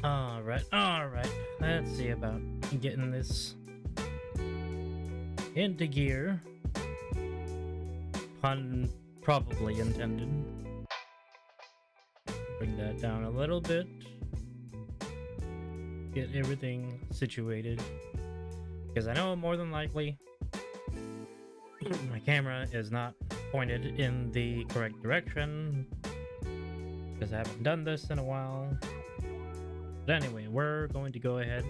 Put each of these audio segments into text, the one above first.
Alright. Let's see about getting this into gear. Pun probably intended. Bring that down a little bit. Get everything situated. Because I know more than likely my camera is not pointed in the correct direction. Because I haven't done this in a while. But anyway, we're going to go ahead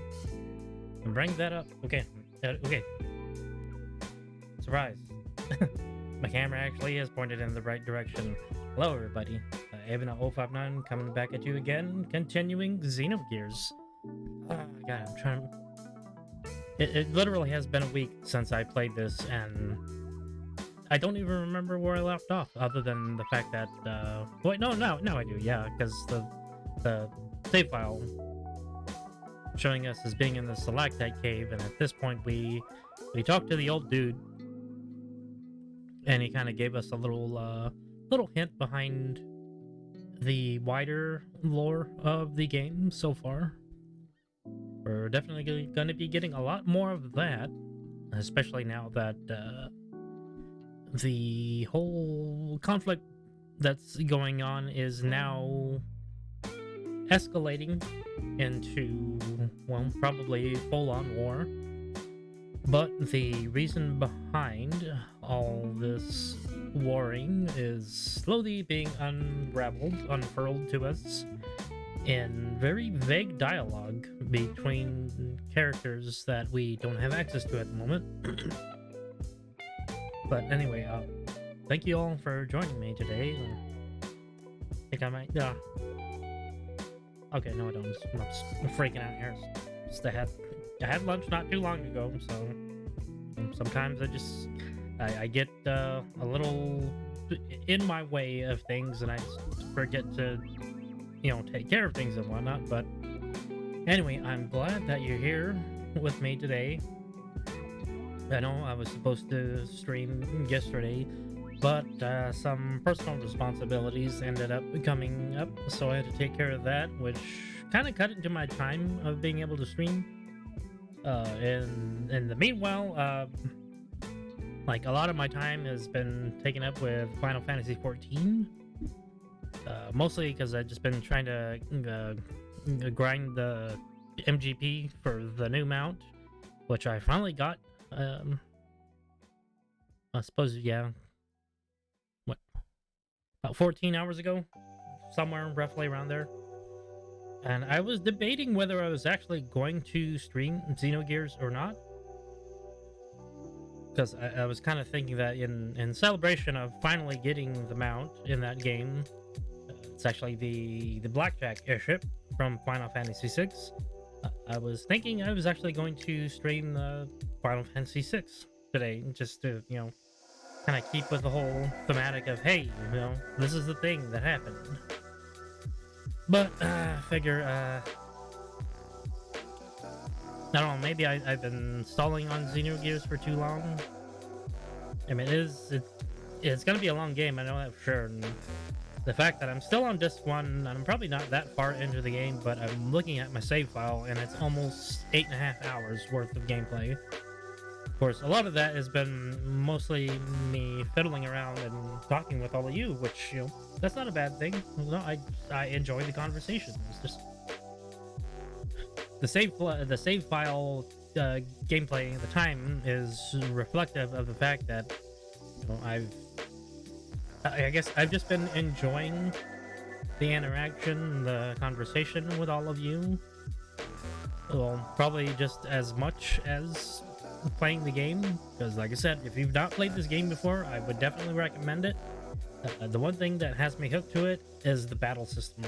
and bring that up. Okay. Surprise. My camera actually is pointed in the right direction. Hello, everybody. Avena059 coming back at you again, continuing Xenogears. God, I'm trying. It literally has been a week since I played this, and I don't even remember where I left off, other than the fact that. Wait, no, I do. Yeah, because the save file showing us as being in the stalactite cave, and at this point we talked to the old dude. And he kind of gave us a little hint behind the wider lore of the game so far. We're definitely going to be getting a lot more of that, especially now that the whole conflict that's going on is now escalating into, well, probably full-on war. But the reason behind all this warring is slowly being unfurled to us in very vague dialogue between characters that we don't have access to at the moment. But anyway, thank you all for joining me today. I think I might, okay, no I don't, I'm freaking out here. Just I had lunch not too long ago, so sometimes I get a little in my way of things, and I just forget to, take care of things and whatnot. But anyway, I'm glad that you're here with me today. I know I was supposed to stream yesterday, but some personal responsibilities ended up coming up, so I had to take care of that, which kind of cut into my time of being able to stream. In the meanwhile, like a lot of my time has been taken up with Final Fantasy 14. Mostly because I've just been trying to grind the MGP for the new mount, which I finally got. I suppose, yeah. What? About 14 hours ago, somewhere roughly around there. And I was debating whether I was actually going to stream Xenogears or not. Because I was kind of thinking that in celebration of finally getting the mount in that game, it's actually the Blackjack airship from Final Fantasy VI. I was thinking I was actually going to stream Final Fantasy VI today, just to, kind of keep with the whole thematic of, hey, this is the thing that happened. But figure, I don't know, maybe I've been stalling on Xenogears for too long. I mean, it's gonna be a long game, I know that for sure. And the fact that I'm still on disc 1, and I'm probably not that far into the game, but I'm looking at my save file, and it's almost 8.5 hours worth of gameplay. Of course, a lot of that has been mostly me fiddling around and talking with all of you, which, that's not a bad thing. No, I enjoy the conversation. It's just the save file gameplay at the time is reflective of the fact that I guess I've just been enjoying the interaction, the conversation with all of you. Well, probably just as much as playing the game, because like I said, if you've not played this game before, I would definitely recommend it. The one thing that has me hooked to it is the battle system,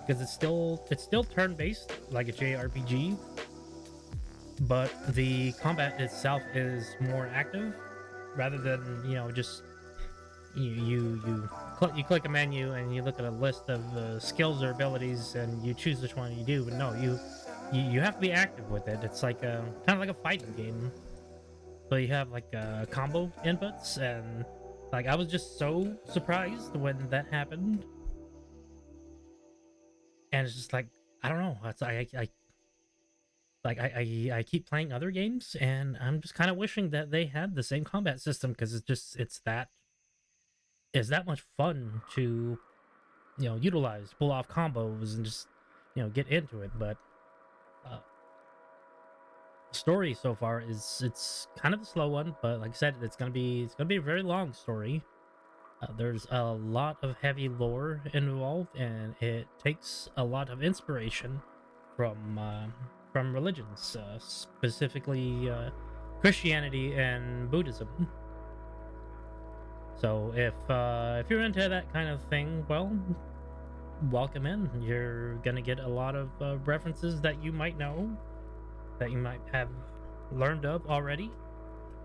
because it's still turn-based like a JRPG, but the combat itself is more active rather than just you click a menu and you look at a list of skills or abilities and you choose which one you do. But no, you have to be active with it. It's like kind of like a fighting game. So you have like combo inputs, and like I was just so surprised when that happened. And it's just like, I don't know. It's I keep playing other games, and I'm just kind of wishing that they had the same combat system because it's that much fun to utilize, pull off combos, and just get into it. But uh, story so far is it's kind of a slow one, but like I said, it's gonna be a very long story. There's a lot of heavy lore involved, and it takes a lot of inspiration from religions, specifically Christianity and Buddhism. So if you're into that kind of thing, well, welcome in. You're gonna get a lot of references that you might know, that you might have learned of already.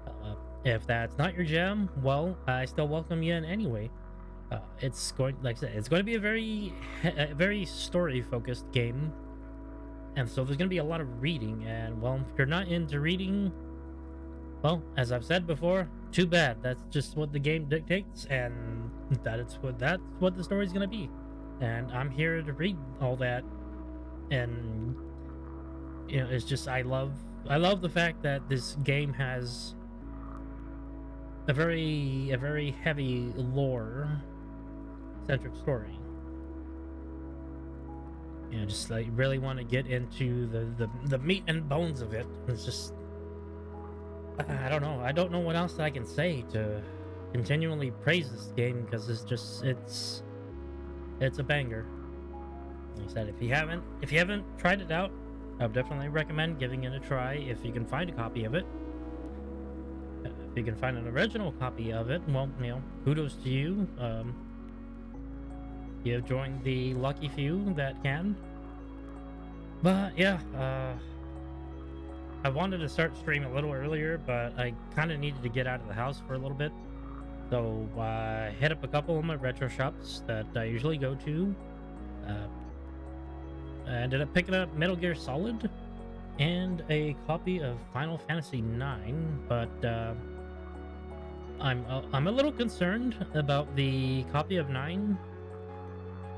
Uh, if that's not your jam, well, I still welcome you in anyway. It's going, like I said, it's going to be a very story focused game, and so there's going to be a lot of reading. And well, if you're not into reading, well, as I've said before, too bad. That's just what the game dictates, and that's what the story's going to be. And I'm here to read all that, and it's just I love the fact that this game has a very heavy lore centric story. Just like really want to get into the meat and bones of it. It's just I don't know. I don't know what else I can say to continually praise this game because it's a banger. Like I said, if you haven't tried it out, I would definitely recommend giving it a try if you can find a copy of it. If you can find an original copy of it, well, kudos to you. You've joined the lucky few that can. But yeah, I wanted to start streaming a little earlier, but I kind of needed to get out of the house for a little bit. So I hit up a couple of my retro shops that I usually go to. I ended up picking up Metal Gear Solid and a copy of Final Fantasy IX, but I'm a little concerned about the copy of 9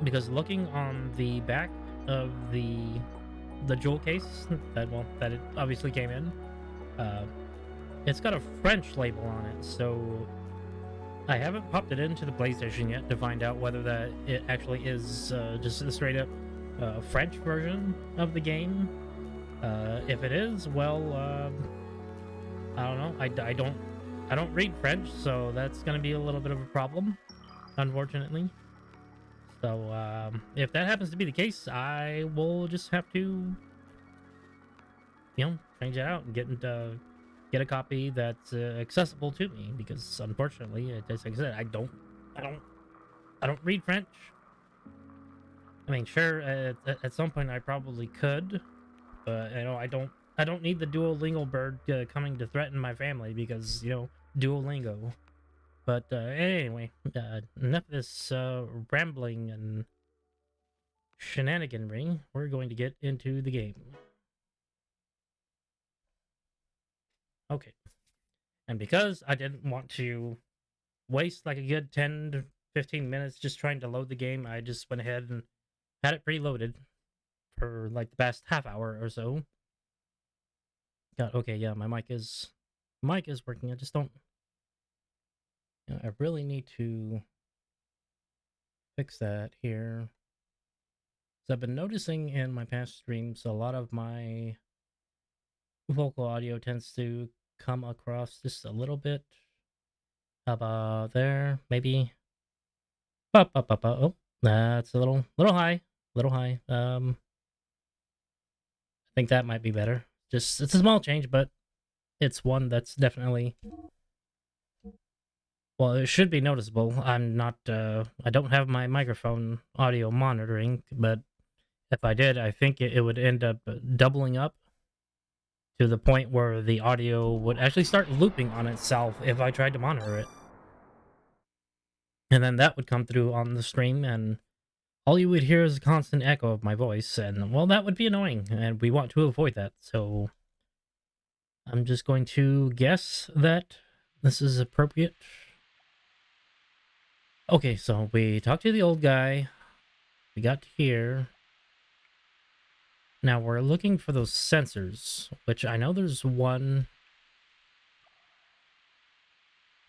because looking on the back of the jewel case that it obviously came in, it's got a French label on it, so I haven't popped it into the PlayStation yet to find out whether that it actually is just a straight up French version of the game. If it is, well, I don't know. I don't read French, so that's gonna be a little bit of a problem, unfortunately. So if that happens to be the case, I will just have to, change it out and get a copy that's accessible to me because unfortunately, just like I said, I don't read French. I mean, sure, at some point I probably could, but I don't need the Duolingo bird coming to threaten my family because Duolingo. But anyway, enough of this rambling and shenaniganry. We're going to get into the game. Okay. And because I didn't want to waste like a good 10 to 15 minutes just trying to load the game, I just went ahead and had it preloaded for like the past half hour or so. God, okay, yeah, my mic is working. I just don't I really need to fix that here. So I've been noticing in my past streams a lot of my vocal audio tends to come across just a little bit. How about there? Maybe. Oh, that's a little high. Little high. I think that might be better. Just it's a small change, but it's one that's definitely, well, it should be noticeable. I'm not I don't have my microphone audio monitoring, but if I did, I think it would end up doubling up to the point where the audio would actually start looping on itself if I tried to monitor it. And then that would come through on the stream, and all you would hear is a constant echo of my voice, and well, that would be annoying, and we want to avoid that. So I'm just going to guess that this is appropriate. Okay, so we talked to the old guy. We got to here. Now we're looking for those sensors, which I know there's one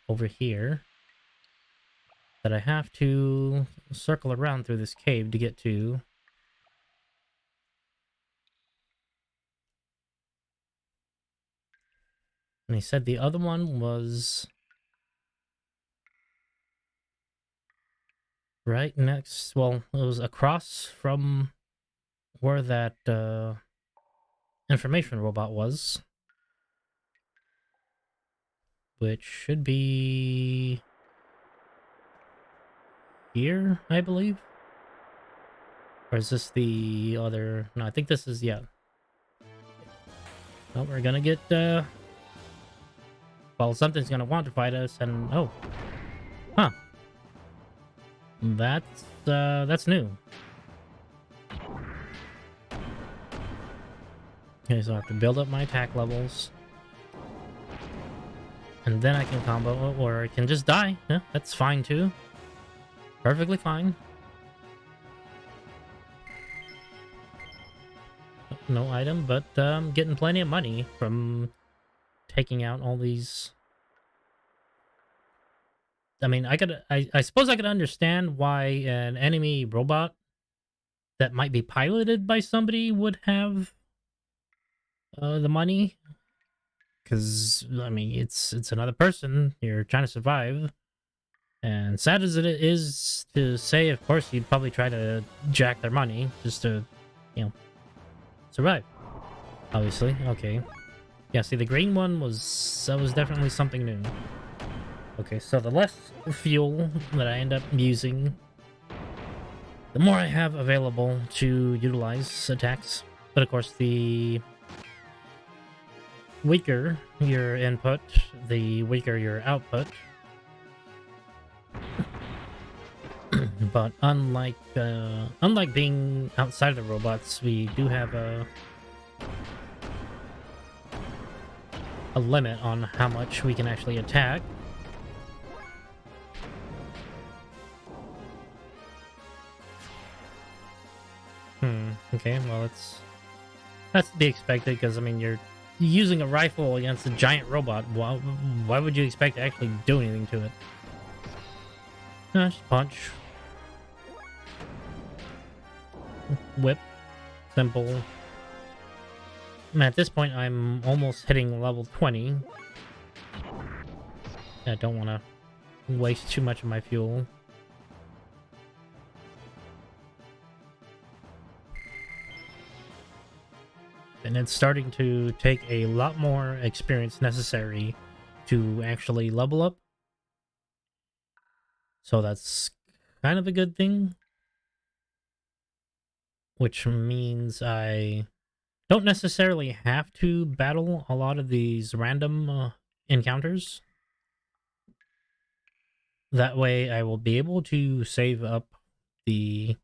over here that I have to circle around through this cave to get to. And he said the other one was right next, well, it was across from where that information robot was, which should be here, I believe. Or is this the other? No, I think this is, yeah. Well, we're gonna get, well, something's gonna want to fight us, and, oh. Huh. That's new. Okay, so I have to build up my attack levels. And then I can combo, or I can just die. Yeah, that's fine too. Perfectly fine. No item, but getting plenty of money from taking out all these. I mean, I suppose I could understand why an enemy robot that might be piloted by somebody would have the money, because I mean, it's another person. You're trying to survive, and sad as it is to say, of course, you'd probably try to jack their money just to, you know, survive. Obviously, okay. Yeah, see, the green one was definitely something new. Okay, so the less fuel that I end up using, the more I have available to utilize attacks. But of course, the weaker your input, the weaker your output. But unlike being outside of the robots, we do have a limit on how much we can actually attack. Okay, well, that's to be expected, because I mean, you're using a rifle against a giant robot. Why would you expect to actually do anything to it? No, just punch. Whip. Simple. I mean, at this point, I'm almost hitting level 20. I don't want to waste too much of my fuel. And it's starting to take a lot more experience necessary to actually level up. So that's kind of a good thing. Which means I don't necessarily have to battle a lot of these random encounters. That way I will be able to save up the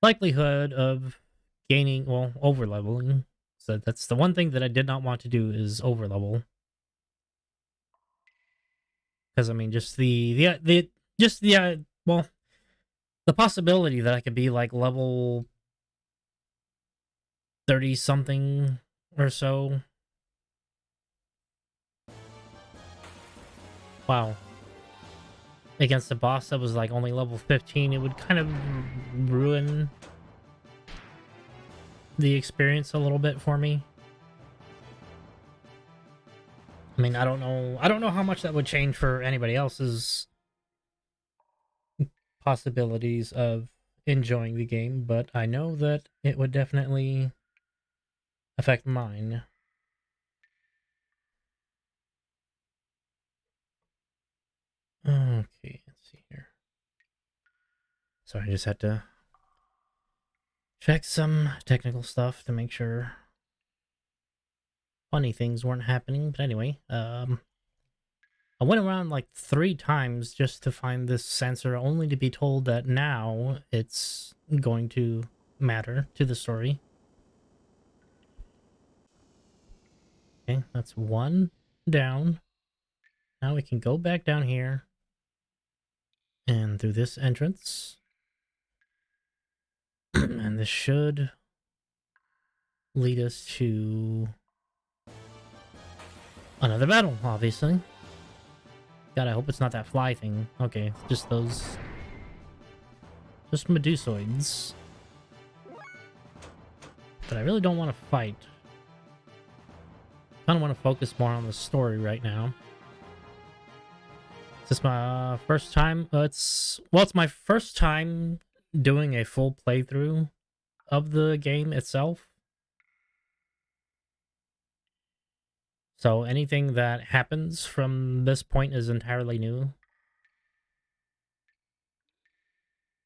likelihood of gaining, well, over-leveling. So that's the one thing that I did not want to do, is over-level. Because I mean, just well, the possibility that I could be like level 30 something or so. Wow. Against a boss that was like only level 15, it would kind of ruin the experience a little bit for me. I mean, I don't know how much that would change for anybody else's possibilities of enjoying the game, but I know that it would definitely affect mine. Okay, let's see here. So I just had to check some technical stuff to make sure funny things weren't happening. But anyway, I went around like 3 times just to find this sensor, only to be told that now it's going to matter to the story. Okay, that's 1 down. Now we can go back down here and through this entrance. And this should lead us to another battle, obviously. God, I hope it's not that fly thing. Okay, just those... just Medusoids. But I really don't want to fight. I kind of want to focus more on the story right now. This is my first time. It's my first time doing a full playthrough of the game itself. So anything that happens from this point is entirely new.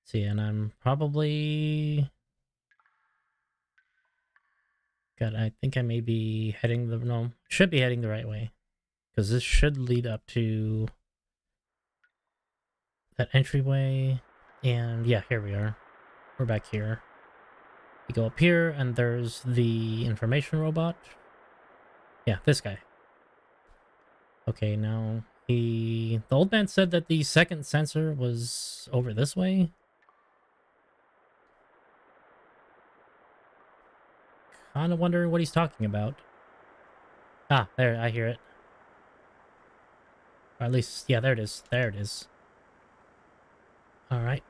See, and I'm probably... God, I think I may be heading the... No, should be heading the right way. Because this should lead up to that entryway. And yeah, here we are. We're back here. We go up here, and there's the information robot. Yeah, this guy. Okay, now the old man said that the second sensor was over this way. Kinda wonder what he's talking about. Ah, there, I hear it. Or at least, yeah, there it is. There it is. Alright.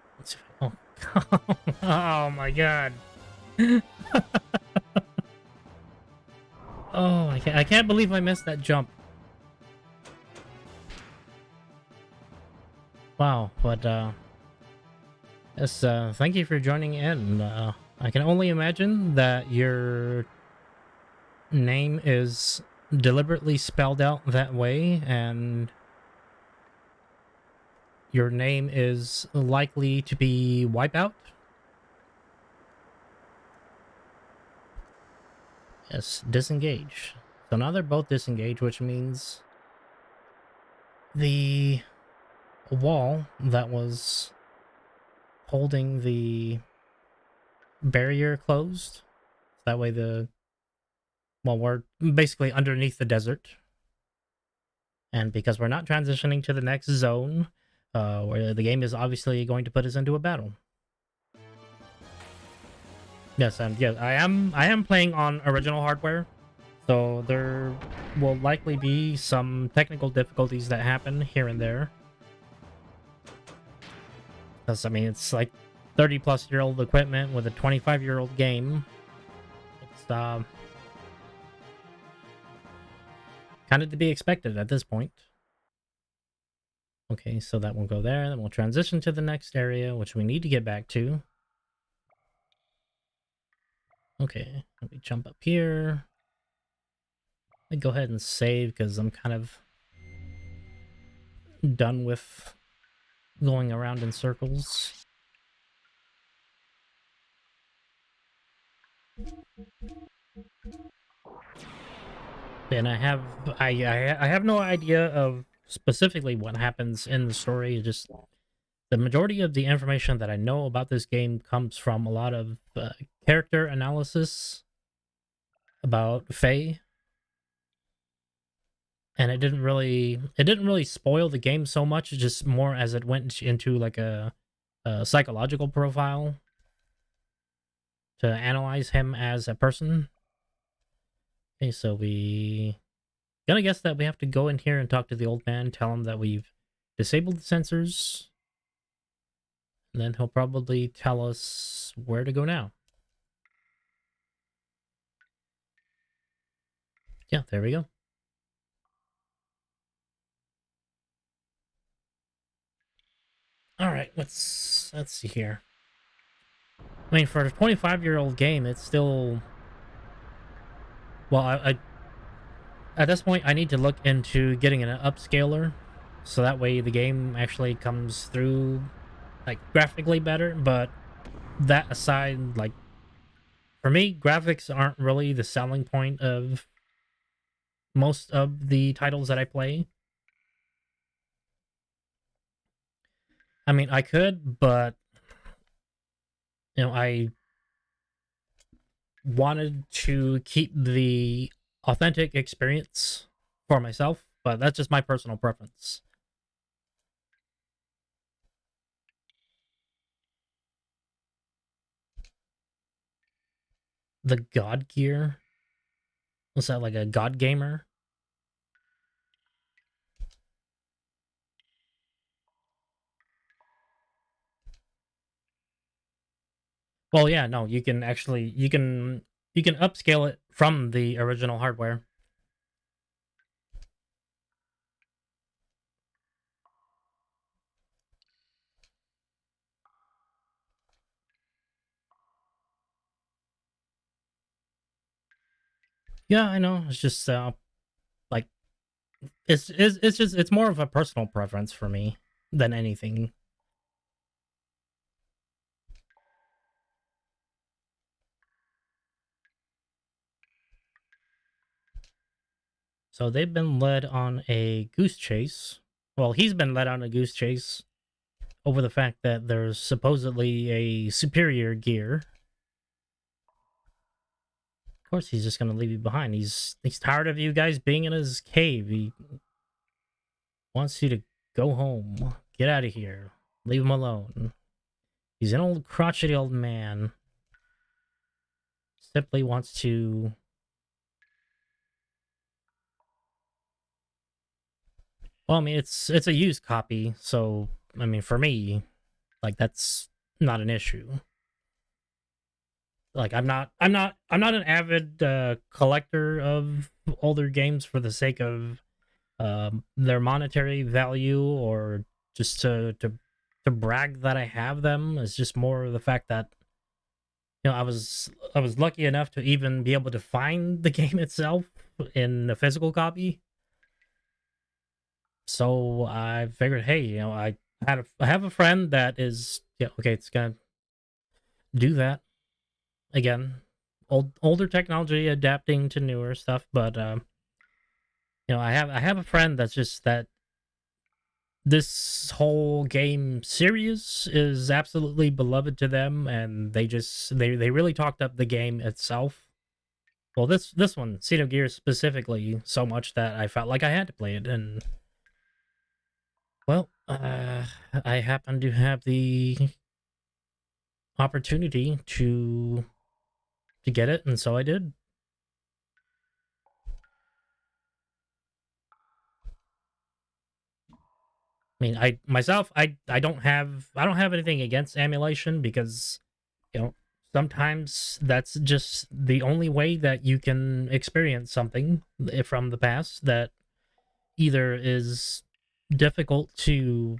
Oh. Oh my god. Oh, I can't believe I missed that jump. Wow, but yes, thank you for joining in. I can only imagine that your name is deliberately spelled out that way, and your name is likely to be Wipeout. Yes, disengage. So now they're both disengaged, which means the wall that was holding the barrier closed. That way we're basically underneath the desert. And because we're not transitioning to the next zone, where the game is obviously going to put us into a battle. Yes, and yeah, I am playing on original hardware, so there will likely be some technical difficulties that happen here and there. Because, I mean, it's like 30-plus-year-old equipment with a 25-year-old game. It's kind of to be expected at this point. Okay, so that will go there. Then we'll transition to the next area, which we need to get back to. Okay, let me jump up here. Let me go ahead and save, because I'm kind of done with going around in circles. And I have no idea of specifically what happens in the story. Just the majority of the information that I know about this game comes from a lot of character analysis about Faye, and it didn't really spoil the game so much. Just more as it went into like a psychological profile to analyze him as a person. Okay, so we gonna guess that we have to go in here and talk to the old man, tell him that we've disabled the sensors, and then he'll probably tell us where to go now. Yeah, there we go. All right, let's see here. I mean, for a 25-year-old game, it's still... Well, I at this point, I need to look into getting an upscaler, so that way the game actually comes through, like, graphically better. But that aside, like, for me, graphics aren't really the selling point of most of the titles that I play. I mean, I could, but I wanted to keep the authentic experience for myself, but that's just my personal preference. The God Gear? Was that like a God Gamer? Well, yeah, no, you can actually you can upscale it from the original hardware. Yeah, I know. It's just like it's just it's more of a personal preference for me than anything. So they've been led on a goose chase. Well, he's been led on a goose chase over the fact that there's supposedly a superior gear. Of course, he's just gonna leave you behind. He's tired of you guys being in his cave. He wants you to go home. Get out of here. Leave him alone. He's an old crotchety old man. Simply wants to. Well, I mean, it's a used copy, so I mean, for me, like that's not an issue. Like I'm not an avid collector of older games for the sake of their monetary value or just to brag that I have them. It's just more the fact that I was lucky enough to even be able to find the game itself in a physical copy. So I figured, hey, I have a friend that is okay. It's gonna do that again. Older technology adapting to newer stuff, but I have a friend that's just that this whole game series is absolutely beloved to them, and they really talked up the game itself. Well, this one, Xenogears specifically, so much that I felt like I had to play it, and well, I happen to have the opportunity to get it, and so I did. I mean, I myself, I don't have anything against emulation because you know sometimes that's just the only way that you can experience something from the past that either is difficult to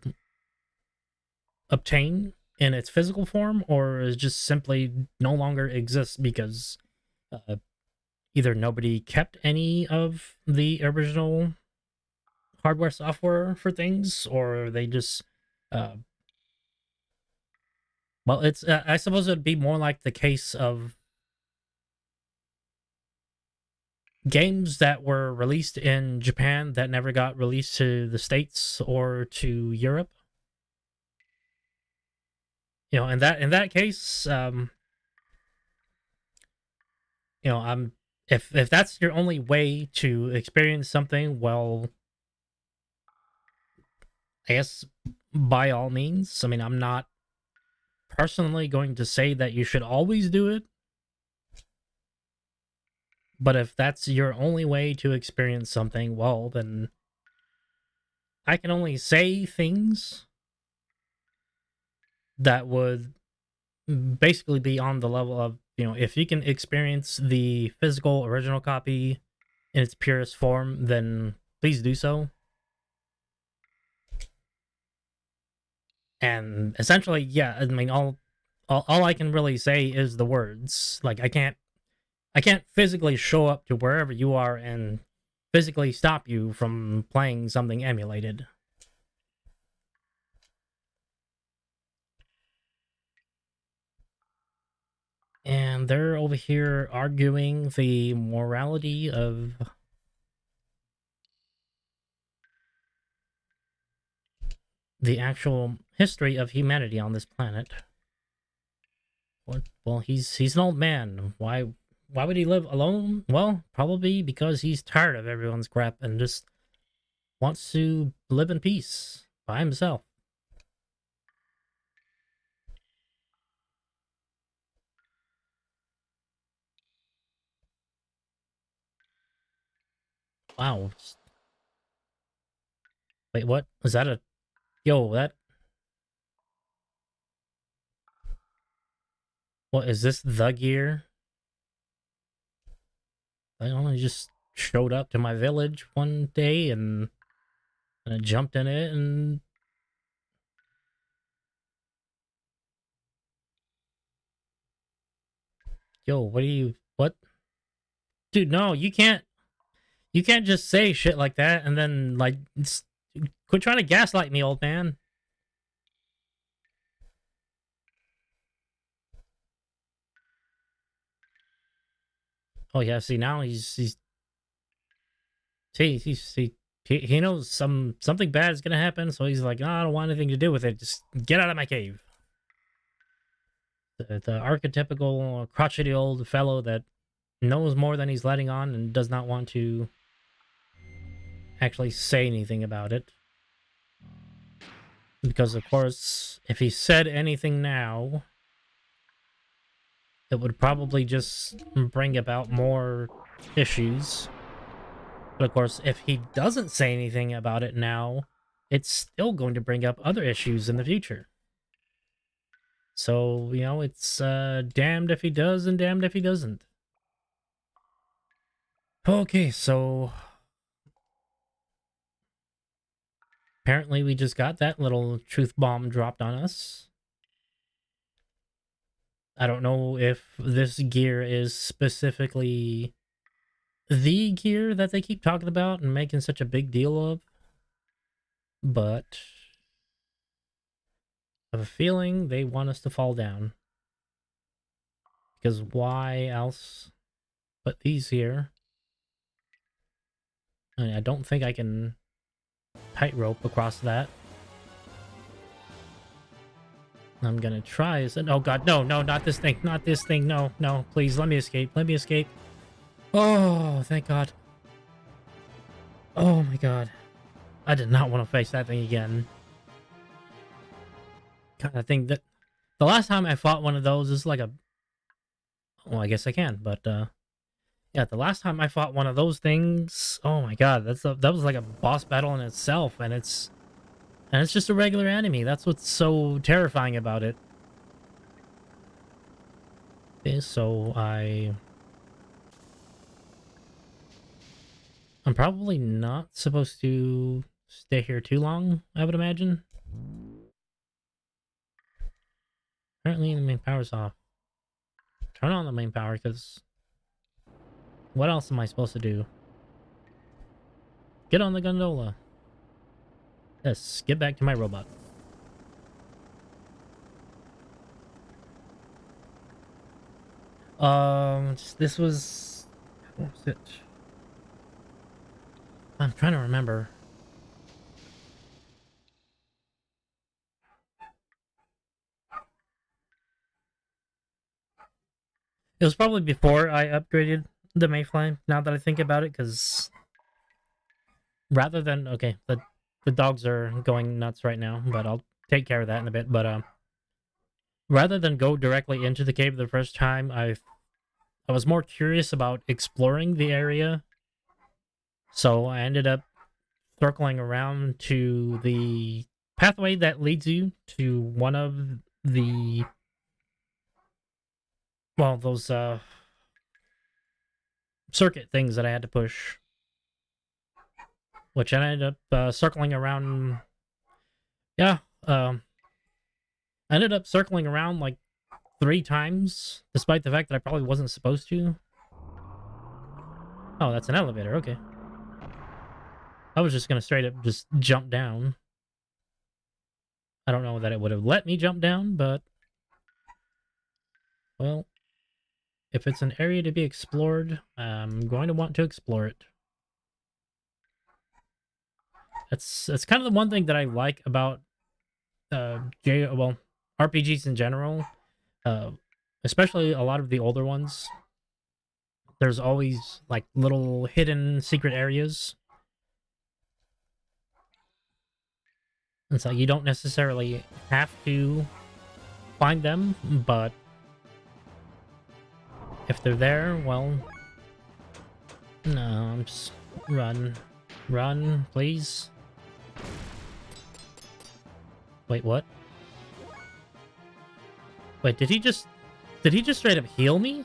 obtain in its physical form or is just simply no longer exists because uh, either nobody kept any of the original hardware software for things or they just uh, well it's I suppose it would be more like the case of games that were released in Japan that never got released to the States or to Europe. In that case, I'm if that's your only way to experience something, well, I guess by all means. I mean, I'm not personally going to say that you should always do it, but if that's your only way to experience something, well, then I can only say things that would basically be on the level of if you can experience the physical original copy in its purest form, then please do so. And essentially, yeah, I mean, all I can really say is the words. Like I can't physically show up to wherever you are and physically stop you from playing something emulated. And they're over here arguing the morality of the actual history of humanity on this planet. Well, he's an old man. Why would he live alone? Well, probably because he's tired of everyone's crap and just wants to live in peace by himself. Wow. Wait, what? Was that a... Yo, that... What, is this the gear? I only just showed up to my village one day and I jumped in it and... Yo, what do you... What? Dude, no, you can't... You can't just say shit like that and then, like... Quit trying to gaslight me, old man. Oh, yeah, see, now he's... See, he knows something bad is gonna happen, so he's like, oh, I don't want anything to do with it. Just get out of my cave. The archetypical crotchety old fellow that knows more than he's letting on and does not want to actually say anything about it. Because, of course, if he said anything now, it would probably just bring about more issues. But, of course, if he doesn't say anything about it now, it's still going to bring up other issues in the future. So, you know, it's damned if he does and damned if he doesn't. Okay, so... Apparently we just got that little truth bomb dropped on us. I don't know if this gear is specifically the gear that they keep talking about and making such a big deal of. But I have a feeling they want us to fall down. Because why else put these here? I don't think I can tightrope across that. I'm gonna try. Oh god, no, not this thing, not this thing. No, please, let me escape. Let me escape. Oh, thank god. Oh my god. I did not want to face that thing again. God, I think that the last time I fought one of those is like a... Well, I guess I can, but yeah, the last time I fought one of those things, oh my god, that was like a boss battle in itself, and it's just a regular enemy. That's what's so terrifying about it. Okay, so I'm probably not supposed to stay here too long, I would imagine. Apparently the main power's off. Turn on the main power, because what else am I supposed to do? Get on the gondola. Yes, get back to my robot. This was... What was it? I'm trying to remember. It was probably before I upgraded the Mayfly, now that I think about it, because rather than... Okay, the dogs are going nuts right now, but I'll take care of that in a bit. But rather than go directly into the cave the first time, I was more curious about exploring the area. So I ended up circling around to the pathway that leads you to one of the... Well, those circuit things that I had to push. Which I ended up circling around... Yeah, I ended up circling around like 3 times, despite the fact that I probably wasn't supposed to. Oh, that's an elevator, okay. I was just gonna straight up just jump down. I don't know that it would have let me jump down, but... Well, if it's an area to be explored, I'm going to want to explore it. That's kind of the one thing that I like about RPGs in general, especially a lot of the older ones. There's always like little hidden secret areas. And so you don't necessarily have to find them, but if they're there, well, no, Run. Run, please. Wait, what? Wait, did he just straight up heal me?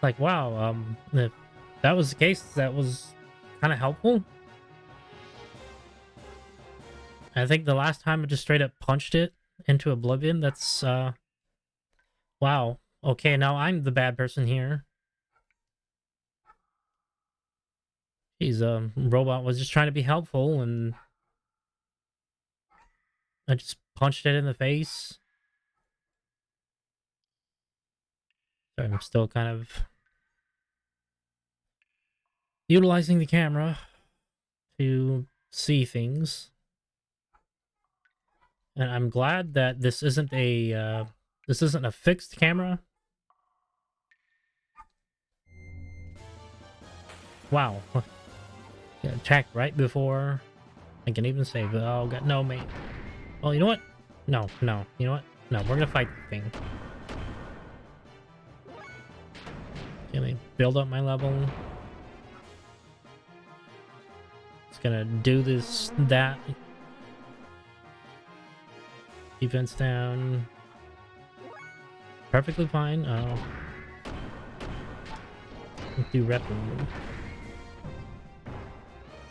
Like, wow, if that was the case, that was kind of helpful. I think the last time I just straight up punched it into oblivion, that's, wow. Okay, now I'm the bad person here. Jeez, robot was just trying to be helpful, and I just punched it in the face. Sorry, I'm still kind of utilizing the camera to see things. And I'm glad that this isn't a fixed camera. Wow. Yeah, attacked right before I can even save it. Oh god, no, mate. Oh, you know what? No, no. You know what? No, we're gonna fight the thing. Let me build up my level. It's gonna do this, that. Defense down. Perfectly fine. Oh. Let's do rep move.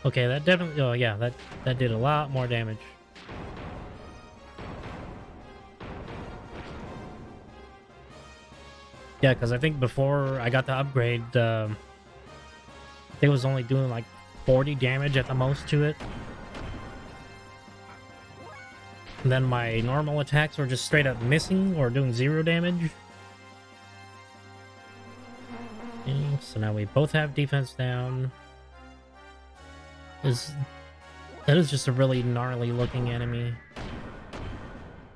Okay, that definitely. Oh yeah, that did a lot more damage. Yeah, because I think before I got the upgrade, I think it was only doing like 40 damage at the most to it. And then my normal attacks were just straight up missing or doing 0 damage. Okay, so now we both have defense down. That is just a really gnarly looking enemy.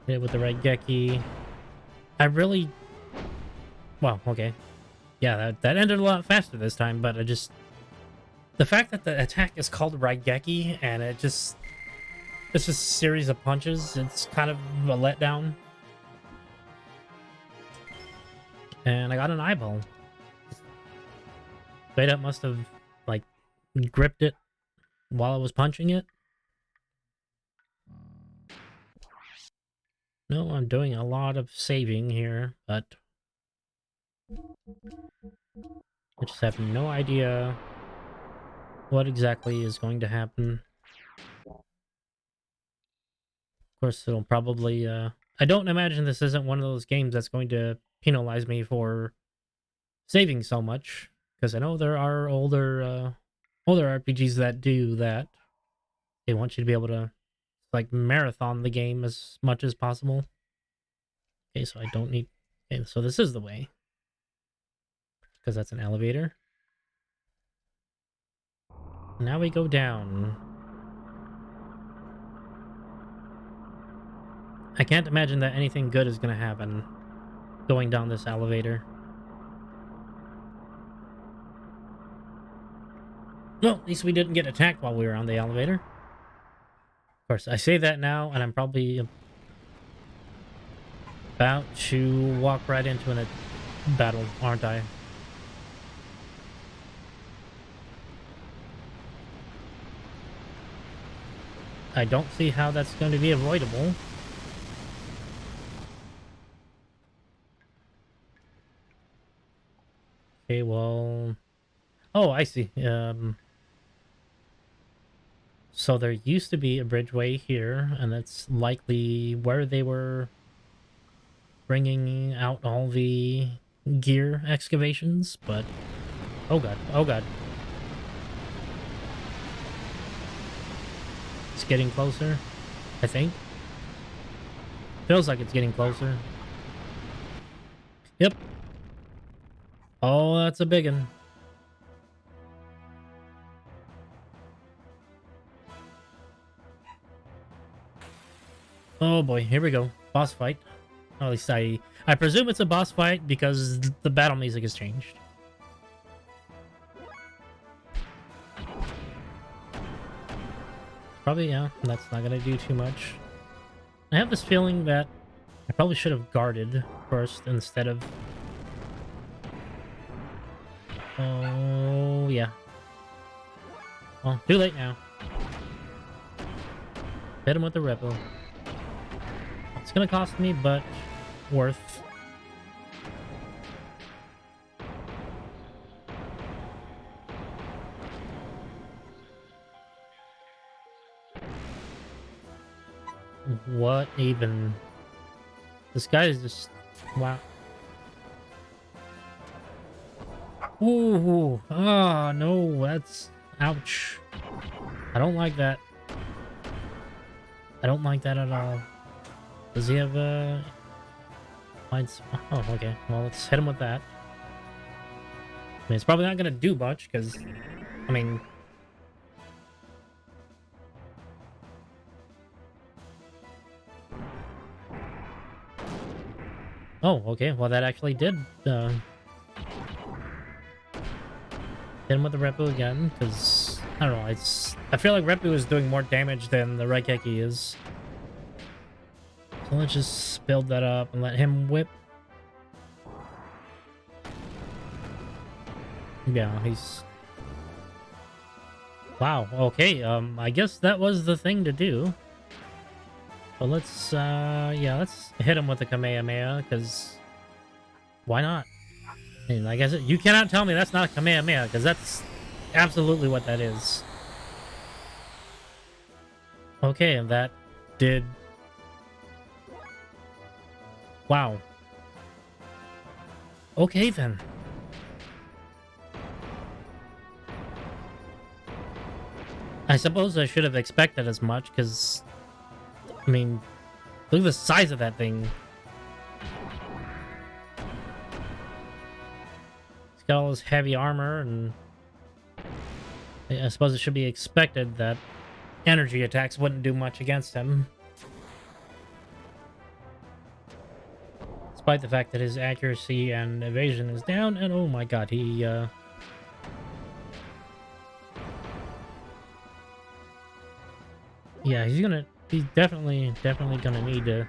Hit it with the right Geki. I really... Well, okay. Yeah, that ended a lot faster this time, but I just... The fact that the attack is called Raigeki and it's just a series of punches, it's kind of a letdown. And I got an eyeball. Straight up must have, like, gripped it while I was punching it. No, I'm doing a lot of saving here, but I just have no idea what exactly is going to happen. Of course, it'll probably, I don't imagine this isn't one of those games that's going to penalize me for saving so much, because I know there are older RPGs that do that. They want you to be able to, like, marathon the game as much as possible. Okay, so I don't need... Okay, so this is the way. Because that's an elevator. Now we go down. I can't imagine that anything good is going to happen going down this elevator. Well, at least we didn't get attacked while we were on the elevator. Of course, I say that now, and I'm probably about to walk right into a battle, aren't I? I don't see how that's going to be avoidable. Okay, well... Oh, I see. So there used to be a bridgeway here, and that's likely where they were bringing out all the gear excavations, but... Oh god, oh god. It's getting closer, I think. Feels like it's getting closer. Yep. Oh, that's a big one. Oh boy, here we go. Boss fight. Or at least I presume it's a boss fight because the battle music has changed. Probably, yeah, that's not gonna do too much. I have this feeling that I probably should have guarded first instead of... Oh, yeah. Well, too late now. Hit him with the ripple. It's gonna cost me, but worth. What even? This guy is just... Wow. Ooh. Oh, no. That's... Ouch. I don't like that. I don't like that at all. Does he have a... Oh, okay. Well, let's hit him with that. I mean, it's probably not going to do much, because... I mean... Oh, okay. Well, that actually did, hit him with the Repu again, because... I don't know, I feel like Repu is doing more damage than the Raigeki is. So let's just build that up and let him whip. Yeah, he's... Wow, okay, I guess that was the thing to do. But let's, yeah, let's hit him with the Kamehameha, because... Why not? I mean, like I said, you cannot tell me that's not a Kamehameha, because that's absolutely what that is. Okay, and that did... Wow. Okay, then. I suppose I should have expected as much, because... I mean, look at the size of that thing. It's got all this heavy armor, and... I suppose it should be expected that energy attacks wouldn't do much against him. Despite the fact that his accuracy and evasion is down, and oh my god, he, yeah, he's definitely gonna need to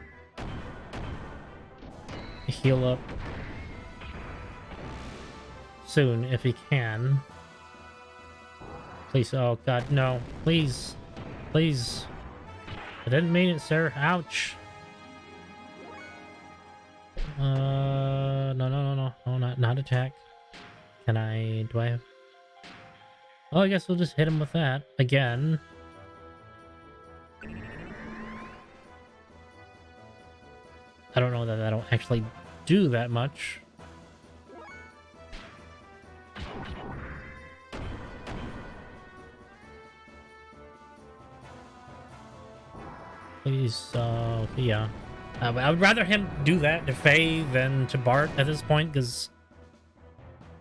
heal up soon if he can. Please, oh god, no, please, please. I didn't mean it, sir. Ouch. No, not attack. Can I, do I have... Oh, I guess we'll just hit him with that again. I don't know that that'll actually do that much. Please, yeah. I would rather him do that to Faye than to Bart at this point, because...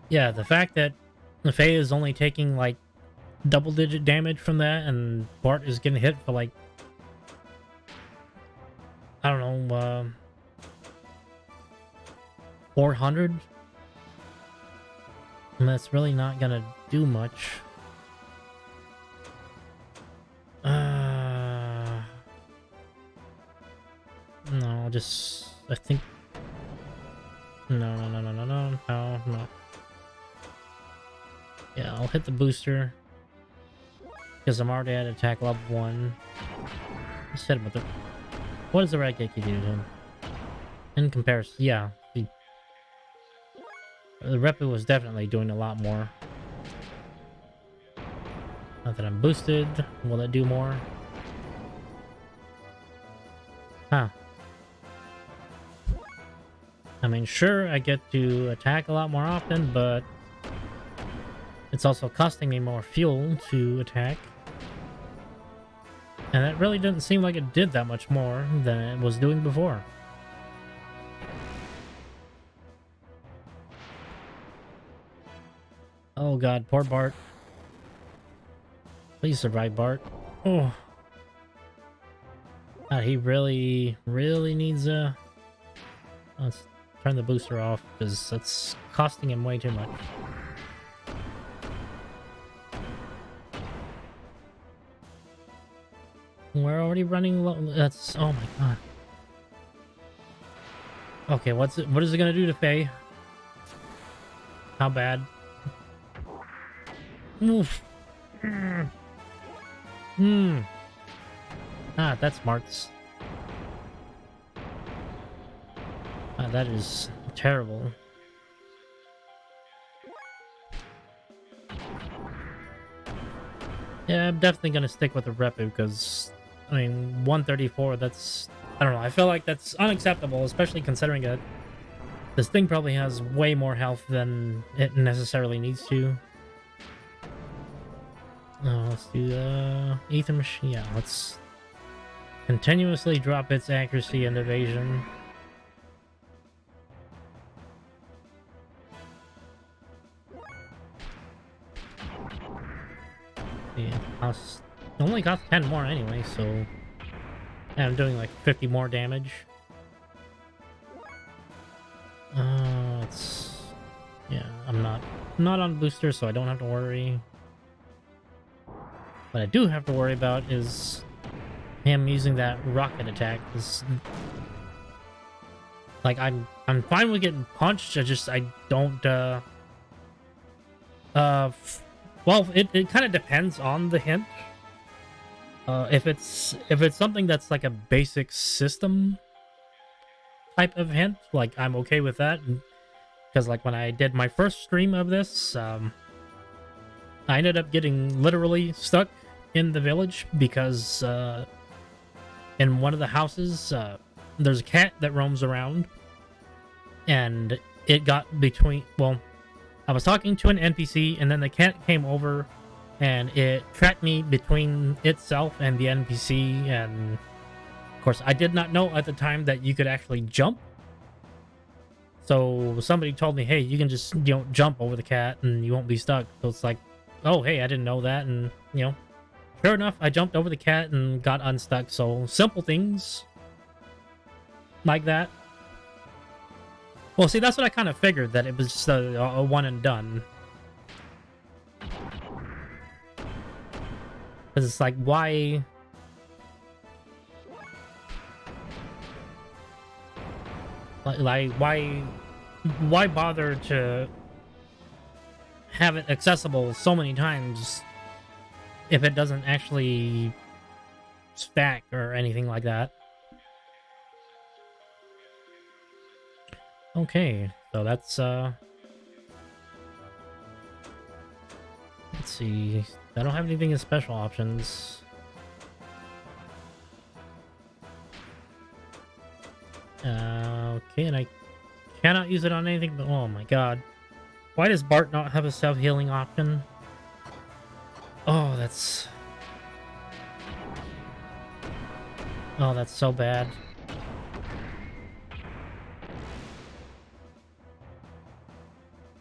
Yeah, the fact that Faye is only taking, like, double-digit damage from that, and Bart is getting hit for, like... I don't know, 400? And that's really not gonna do much. No, I think... No. Yeah, I'll hit the booster. Because I'm already at attack level 1. Let's hit him with the... What does the Raigeki do to him? In comparison, yeah. The Repu was definitely doing a lot more. Now that I'm boosted, will it do more? Huh. I mean, sure, I get to attack a lot more often, but it's also costing me more fuel to attack. And that really didn't seem like it did that much more than it was doing before. Oh god, poor Bart. Please survive, Bart. Oh. God, he really needs a... Let's turn the booster off, because that's costing him way too much. We're already running low. That's... Oh my god. Okay, what is it gonna do to Faye? How bad? Oof. Hmm. Ah, that's smarts. Ah, that is terrible. Yeah, I'm definitely gonna stick with the Repu because, I mean, 134, that's... I don't know, I feel like that's unacceptable, especially considering that this thing probably has way more health than it necessarily needs to. Let's do the Ether Machine. Yeah, let's continuously drop its accuracy and evasion. Yeah, it only got 10 more anyway, so... And I'm doing like 50 more damage. It's... Yeah, I'm not on booster, so I don't have to worry. What I do have to worry about is him using that rocket attack. Like, I'm fine with getting punched, I don't, well, it kind of depends on the hint. If it's something that's like a basic system type of hint, like, I'm okay with that. Because, like, when I did my first stream of this, I ended up getting literally stuck in the village because, in one of the houses, there's a cat that roams around, and it got between... Well, I was talking to an NPC, and then the cat came over, and it tracked me between itself and the NPC, and of course, I did not know at the time that you could actually jump. So somebody told me, hey, you can just, jump over the cat and you won't be stuck. So it's like, oh, hey, I didn't know that. And, sure enough, I jumped over the cat and got unstuck. So simple things like that. Well, see, that's what I kind of figured, that it was just a one and done. Because it's like, why... Like, why bother to have it accessible so many times if it doesn't actually stack or anything like that? Okay, so that's, let's see. I don't have anything in special options. Okay, and I cannot use it on anything but... Oh my god. Why does Bart not have a self-healing option? Oh, that's... Oh, that's so bad.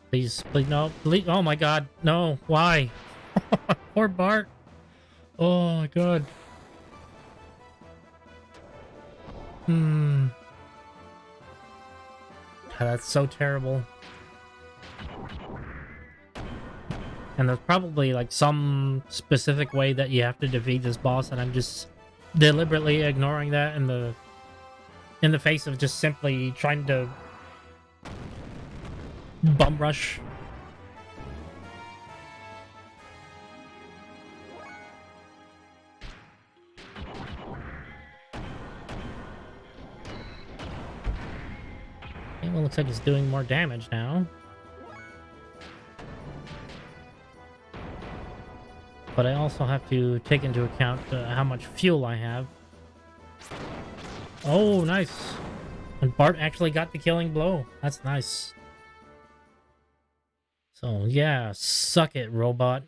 Please, please, no, please. Oh my god, no, why? Poor Bart. Oh my god. That's so terrible. And there's probably like some specific way that you have to defeat this boss, and I'm just deliberately ignoring that in the face of just simply trying to bum rush. Well, it looks like it's doing more damage now. But I also have to take into account how much fuel I have. Oh, nice. And Bart actually got the killing blow. That's nice. So, yeah, suck it, robot.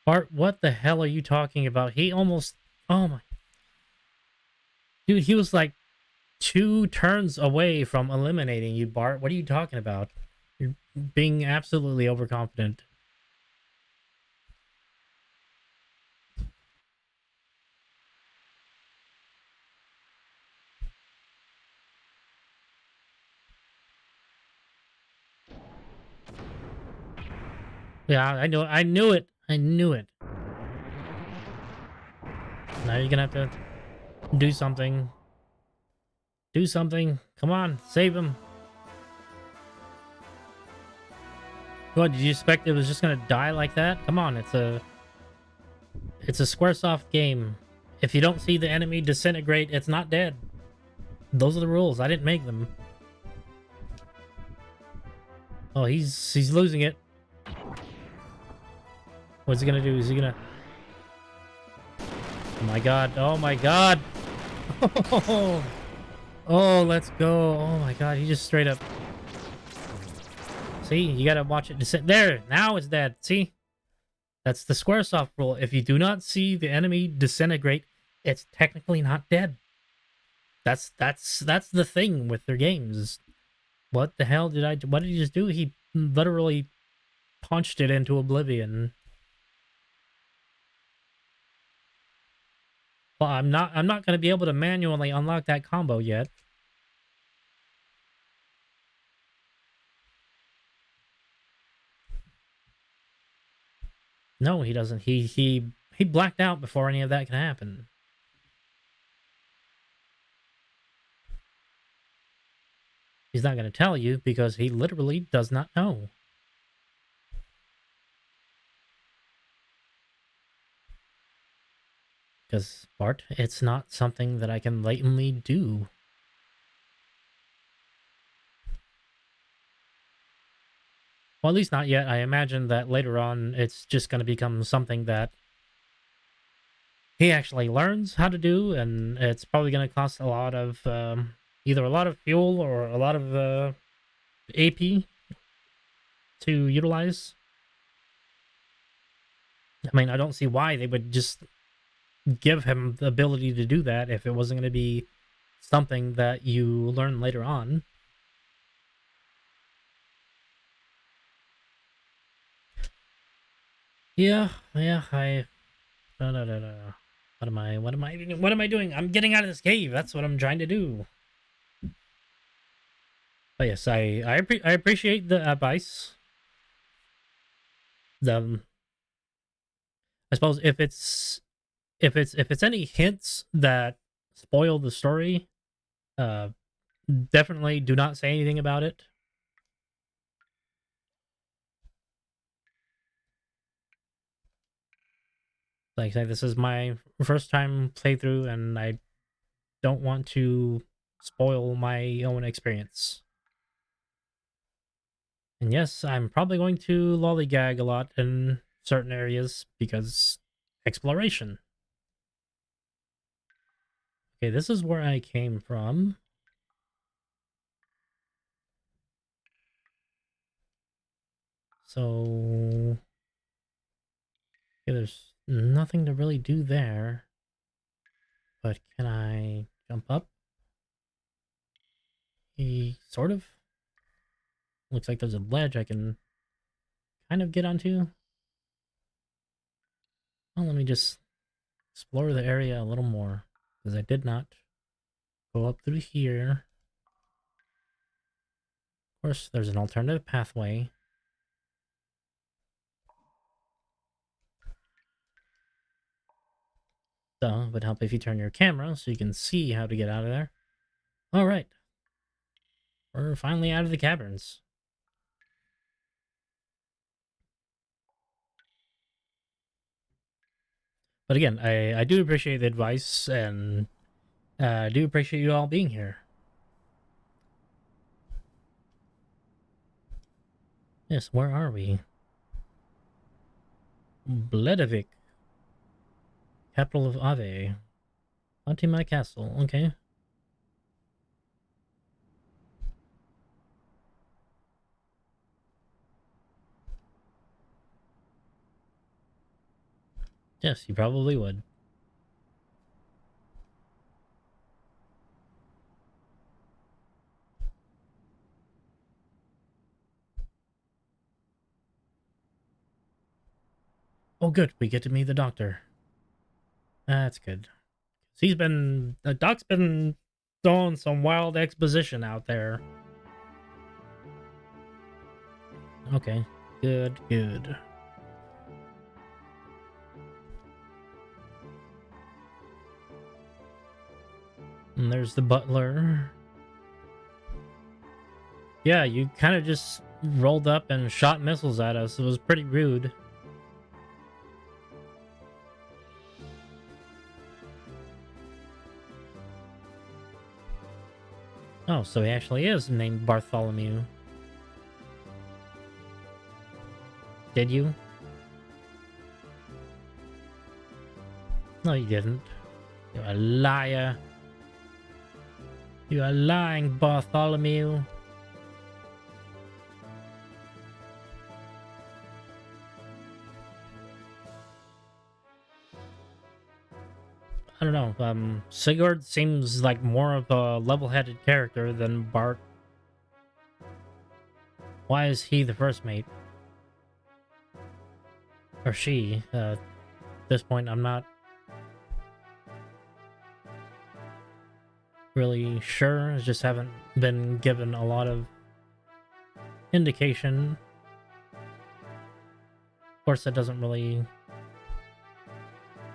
Bart, what the hell are you talking about? He almost... Oh my... Dude, he was like 2 turns away from eliminating you, Bart. What are you talking about? You're being absolutely overconfident. Yeah, I know. I knew it. I knew it. Now you're gonna have to do something. Do something. Come on, save him. What, did you expect it was just gonna die like that? Come on, it's a Squaresoft game. If you don't see the enemy disintegrate, it's not dead. Those are the rules. I didn't make them. Oh, he's losing it. What's he gonna do? Is he gonna... Oh my god. Oh my god. Oh, let's go. Oh my god, he just straight up... See, you gotta watch it descend. There, now it's dead. See? That's the Squaresoft rule. If you do not see the enemy disintegrate, it's technically not dead. That's the thing with their games. What the hell did I do? What did he just do? He literally punched it into oblivion. Well, I'm not going to be able to manually unlock that combo yet. No, he doesn't. He blacked out before any of that can happen. He's not going to tell you because he literally does not know. Because, Bart, it's not something that I can blatantly do. Well, at least not yet. I imagine that later on it's just going to become something that he actually learns how to do, and it's probably going to cost a lot of, either a lot of fuel or a lot of AP to utilize. I mean, I don't see why they would just give him the ability to do that if it wasn't going to be something that you learn later on. Yeah, I... No. What am I doing? I'm getting out of this cave. That's what I'm trying to do. But yes, I appreciate the advice. I suppose if it's any hints that spoil the story, definitely do not say anything about it. Like I say, this is my first time playthrough, and I don't want to spoil my own experience. And yes, I'm probably going to lollygag a lot in certain areas because exploration. Okay, this is where I came from. So... okay, there's nothing to really do there. But can I jump up? Sort of. Looks like there's a ledge I can kind of get onto. Well, let me just explore the area a little more, because I did not go up through here. Of course, there's an alternative pathway. So, it would help if you turn your camera so you can see how to get out of there. Alright. We're finally out of the caverns. But again, I do appreciate the advice, and I do appreciate you all being here. Yes, where are we? Bledavik. Capital of Ave. Fatima Castle, okay. Yes, you probably would. Oh, good. We get to meet the doctor. That's good. The Doc's been throwing some wild exposition out there. Okay. Good. And there's the butler. Yeah, you kind of just rolled up and shot missiles at us. It was pretty rude. Oh, so he actually is named Bartholomew. Did you? No, you didn't. You're a liar. You are lying, Bartholomew. I don't know. Sigurd seems like more of a level-headed character than Bart. Why is he the first mate? Or she? At this point, I'm not really sure. I just haven't been given a lot of indication. Of course, that doesn't really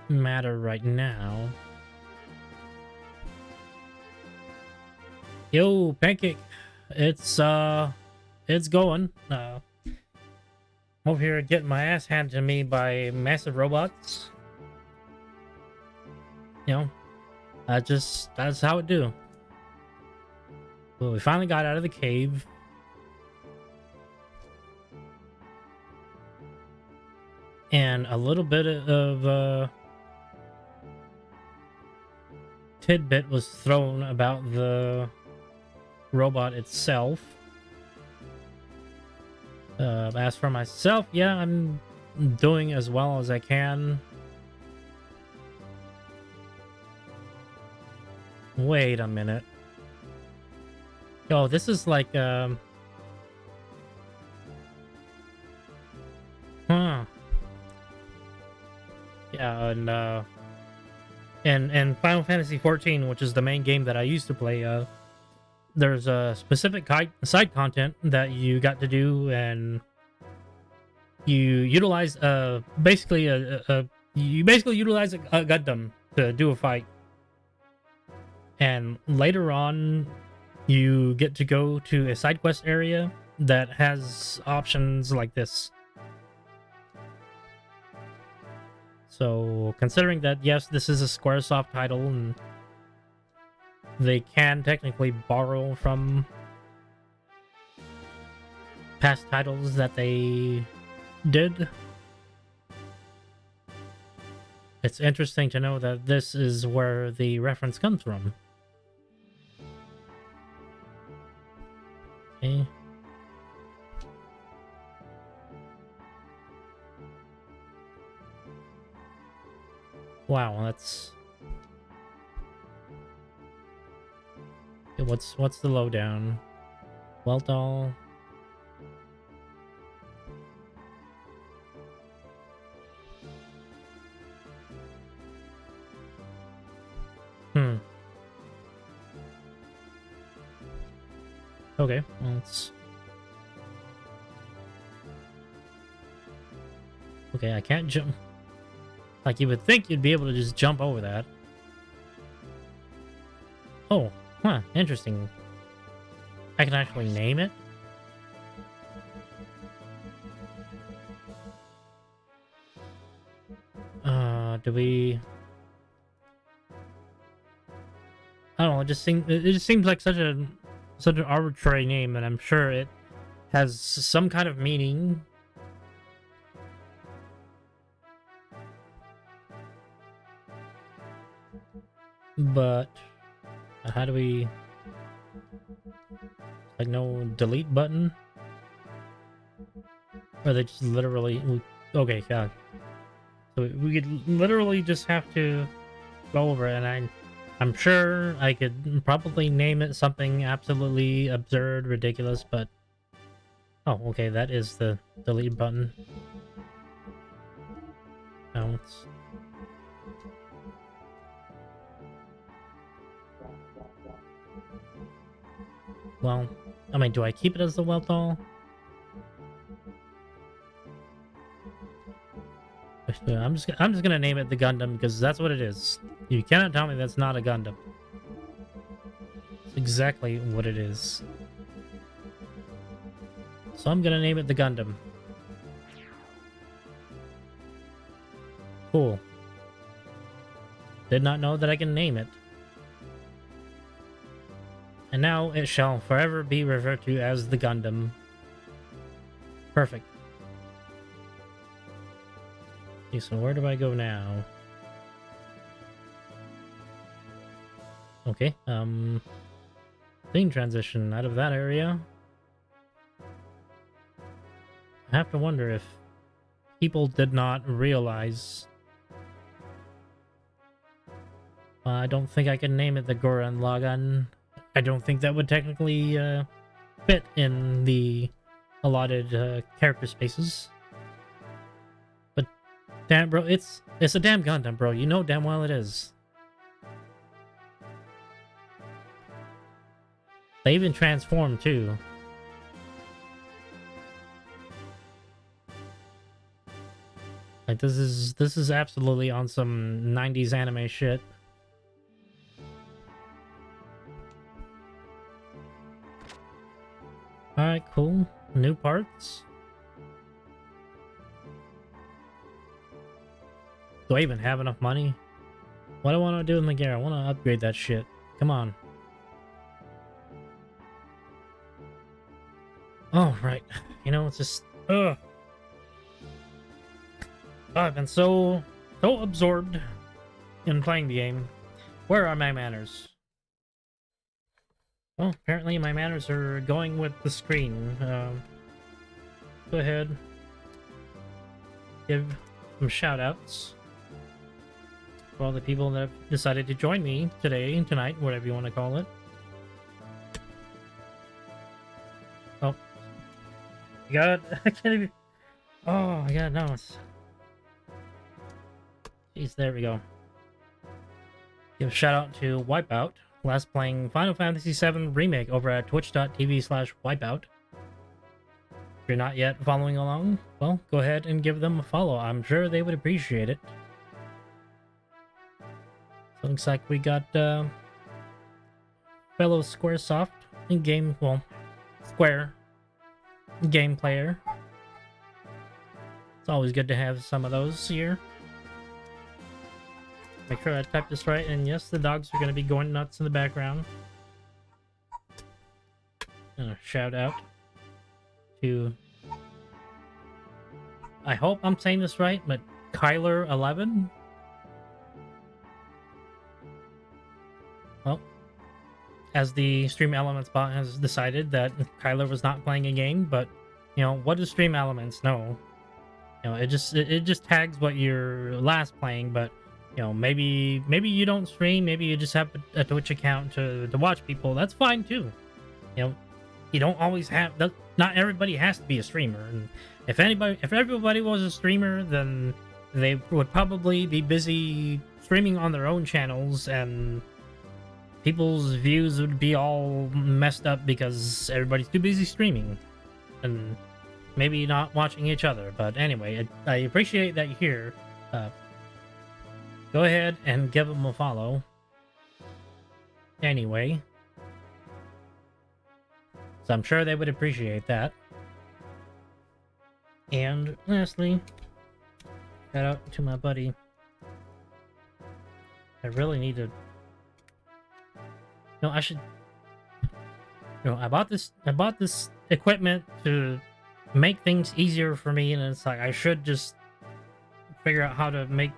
matter right now. Yo, Pancake. It's going. I'm over here getting my ass handed to me by massive robots. You know, that's how it do. Well, we finally got out of the cave. And a little bit of tidbit was thrown about the robot itself. As for myself, yeah, I'm doing as well as I can. Wait a minute. Oh, this is like, huh. Yeah, and Final Fantasy XIV, which is the main game that I used to play, there's a specific side content that you got to do, and you utilize basically you basically utilize a Gundam to do a fight, and later on you get to go to a side quest area that has options like this. So considering that, yes, this is a Squaresoft title and they can technically borrow from past titles that they did, it's interesting to know that this is where the reference comes from. Okay. Wow, that's... Okay, what's the lowdown? Weltall. Okay, well, let's... Okay, I can't jump. Like, you would think you'd be able to just jump over that. Oh, huh, interesting. I can actually name it? Do we... I don't know, it just seems like such an arbitrary name, and I'm sure it has some kind of meaning. But how do we... Like, no delete button? Or they just literally... Okay, yeah. So we could literally just have to go over it, and I'm sure I could probably name it something absolutely absurd, ridiculous, but... Oh, okay, that is the delete button. Now let's... Well, I mean, do I keep it as the Weltall? I'm just gonna name it the Gundam because that's what it is. You cannot tell me that's not a Gundam. It's exactly what it is. So I'm gonna name it the Gundam. Cool. Did not know that I can name it. And now it shall forever be referred to as the Gundam. Perfect. Okay, so where do I go now? Okay, scene transition out of that area. I have to wonder if people did not realize. I don't think I can name it the Gurren Lagann. I don't think that would technically fit in the allotted character spaces. But damn, bro, it's a damn Gundam, bro. You know damn well it is. They even transform too. Like this is absolutely on some 90s anime shit. Alright, cool. New parts. Do I even have enough money? What do I want to do in the gear? I want to upgrade that shit. Come on. Oh, right. You know, it's just... Ugh. Oh, I've been so absorbed in playing the game. Where are my manners? Well, apparently my manners are going with the screen. Go ahead. Give some shout-outs for all the people that have decided to join me today, tonight, whatever you want to call it. Oh. I got it. I can't even... Oh, I got it. No, it's... Jeez, there we go. Give a shout-out to Wipeout. Last playing Final Fantasy VII Remake over at twitch.tv/wipeout. If you're not yet following along, well, go ahead and give them a follow. I'm sure they would appreciate it. So looks like we got fellow Squaresoft in-game, well, Square game player. It's always good to have some of those here. Make sure I type this right, and yes, the dogs are going to be going nuts in the background. And a shout out to... I hope I'm saying this right, but Kyler11? Well, as the Stream Elements bot has decided that Kyler was not playing a game, but, you know, what does Stream Elements know? You know, it just tags what you're last playing, but you know, maybe you don't stream, maybe you just have a Twitch account to watch people. That's fine too. You know, you don't always have... Not everybody has to be a streamer. And if everybody was a streamer, then they would probably be busy streaming on their own channels, and people's views would be all messed up because everybody's too busy streaming and maybe not watching each other. But anyway, I appreciate that you're here. Go ahead and give them a follow. Anyway. So I'm sure they would appreciate that. And lastly, shout out to my buddy. I really need to... No, I should... You know, I bought this equipment to make things easier for me, and it's like I should just figure out how to make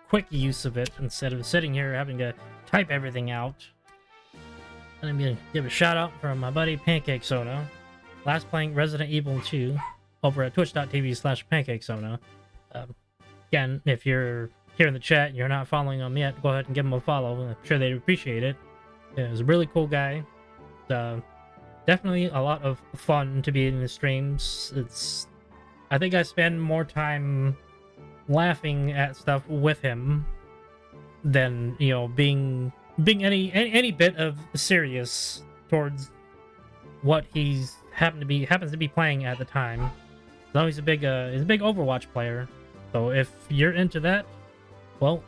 quick use of it instead of sitting here having to type everything out. And I'm gonna give a shout out from my buddy Pancake Sona. Last playing Resident Evil 2 over at twitch.tv/Pancake Sona. Again, if you're here in the chat and you're not following him yet, go ahead and give him a follow. I'm sure they'd appreciate it. Yeah, he's a really cool guy. Definitely a lot of fun to be in the streams. I think I spend more time laughing at stuff with him than, you know, being any bit of serious towards what happens to be playing at the time. So he's a big Overwatch player. So if you're into that, well,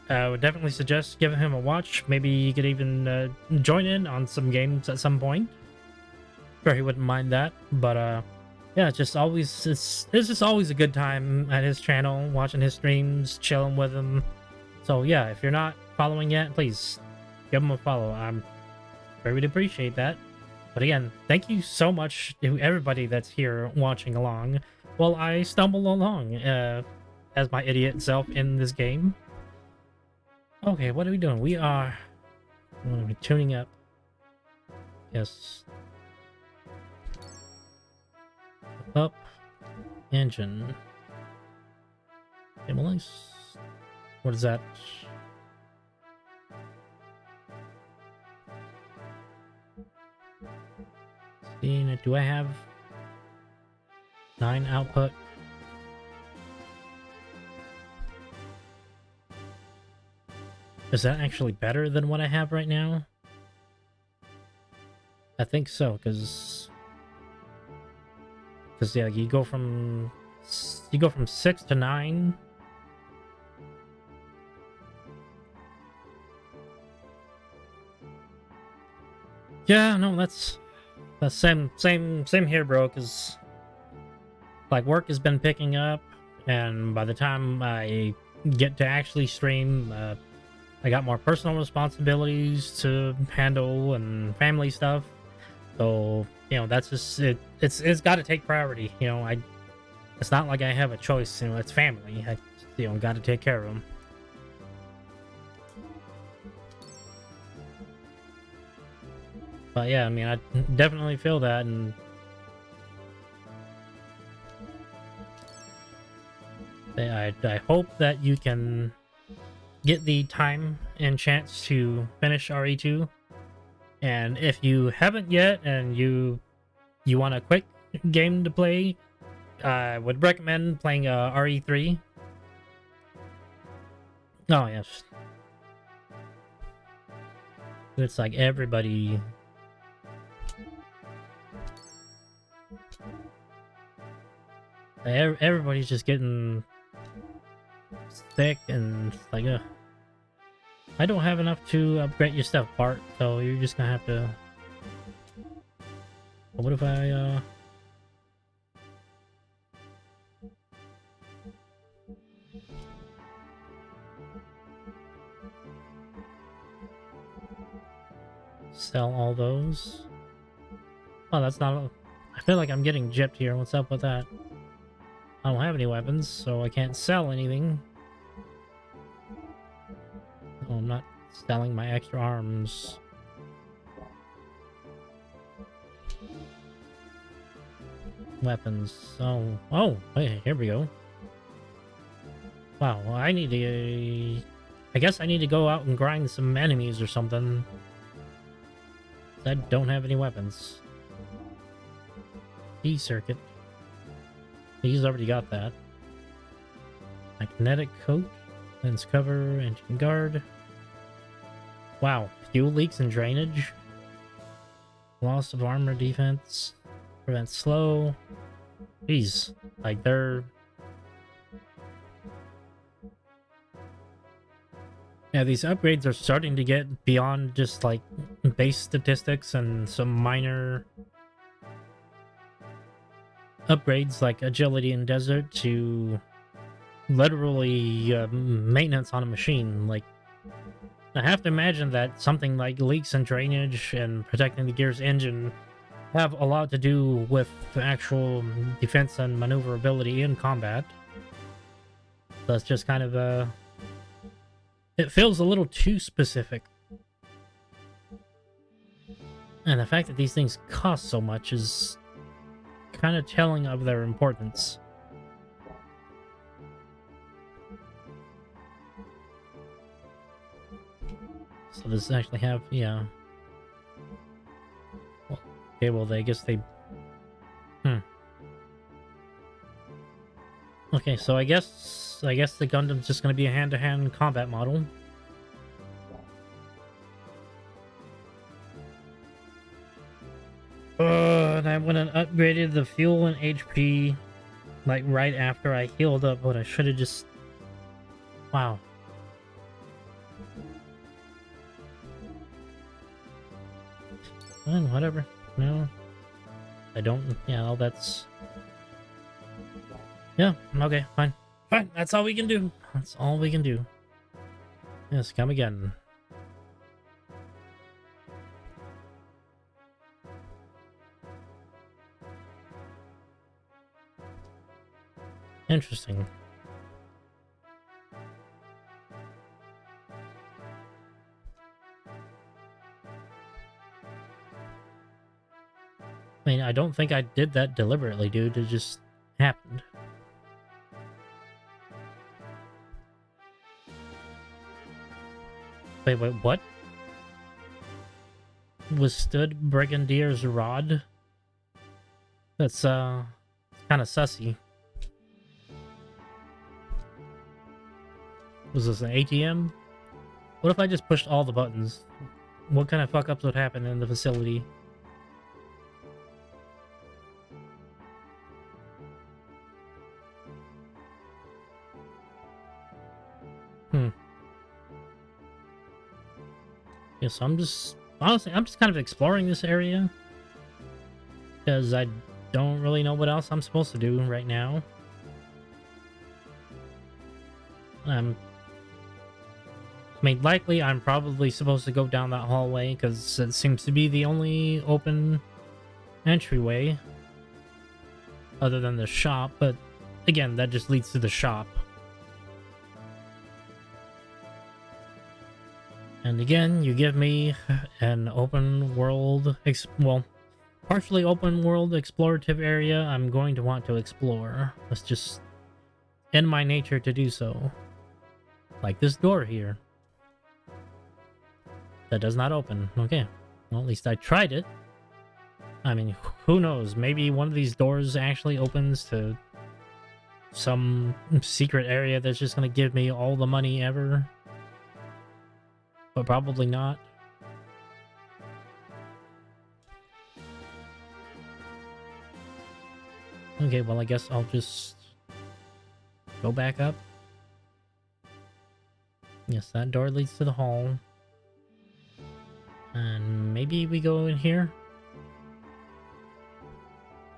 I would definitely suggest giving him a watch. Maybe you could even join in on some games at some point. sure he wouldn't mind that. But yeah, it's just always a good time at his channel, watching his streams, chilling with him. So yeah, if you're not following yet, please give him a follow. I'm very would appreciate that. But again, thank you so much to everybody that's here watching along while I stumble along as my idiot self in this game. Okay, what are we doing? We are tuning up. Yes. Up. Engine. Stabilize. What is that? See, do I have 9 output? Is that actually better than what I have right now? I think so, because yeah, you go from 6 to 9. Yeah, no, that's same here, bro. Because like work has been picking up, and by the time I get to actually stream, I got more personal responsibilities to handle and family stuff. So you know, that's just it. It's got to take priority. You know, it's not like I have a choice. You know, it's family. I got to take care of them. But yeah, I mean, I definitely feel that, and I hope that you can get the time and chance to finish RE2. And if you haven't yet, and you want a quick game to play, I would recommend playing RE3. Oh yes, it's like everybody. Everybody's just getting sick and like, I don't have enough to upgrade your stuff, Bart. So you're just gonna have to. What if I sell all those? Oh, that's not. I feel like I'm getting gypped here. What's up with that? I don't have any weapons, so I can't sell anything. Oh, I'm not selling my extra arms. Weapons. Oh, wait, here we go. Wow, well, I need to. I guess I need to go out and grind some enemies or something. I don't have any weapons. E-circuit. He's already got that. Magnetic coat, lens cover, engine guard. Wow, fuel leaks and drainage. Loss of armor defense. Prevent slow. Jeez, like they're. Yeah, these upgrades are starting to get beyond just like base statistics and some minor upgrades like agility in desert to literally maintenance on a machine. Like, I have to imagine that something like leaks and drainage and protecting the Gears engine have a lot to do with the actual defense and maneuverability in combat. That's just kind of it feels a little too specific. And the fact that these things cost so much is kind of telling of their importance. So does it actually have, yeah. Well, okay, well, I guess they... Okay, so I guess the Gundam's just going to be a hand-to-hand combat model. And I went and upgraded the fuel and HP, like, right after I healed up, but I should have just... Wow. Fine, whatever. No. I don't... Yeah, well, that's... Yeah, okay, fine. Fine, that's all we can do. That's all we can do. Yes, come again. Interesting. I mean, I don't think I did that deliberately, dude. It just happened. Wait, what? Withstood Brigadier's rod? That's, kind of sussy. Was this an ATM? What if I just pushed all the buttons? What kind of fuck-ups would happen in the facility? Yeah, so honestly, I'm just kind of exploring this area. Because I don't really know what else I'm supposed to do right now. I mean, likely I'm probably supposed to go down that hallway, because it seems to be the only open entryway. Other than the shop, but again, that just leads to the shop. And again, you give me an open world, well, partially open world explorative area I'm going to want to explore. It's just in my nature to do so. Like this door here. That does not open. Okay. Well, at least I tried it. I mean, who knows? Maybe one of these doors actually opens to some secret area that's just going to give me all the money ever. But probably not. Okay, well, I guess I'll just go back up. Yes, that door leads to the hall. And maybe we go in here?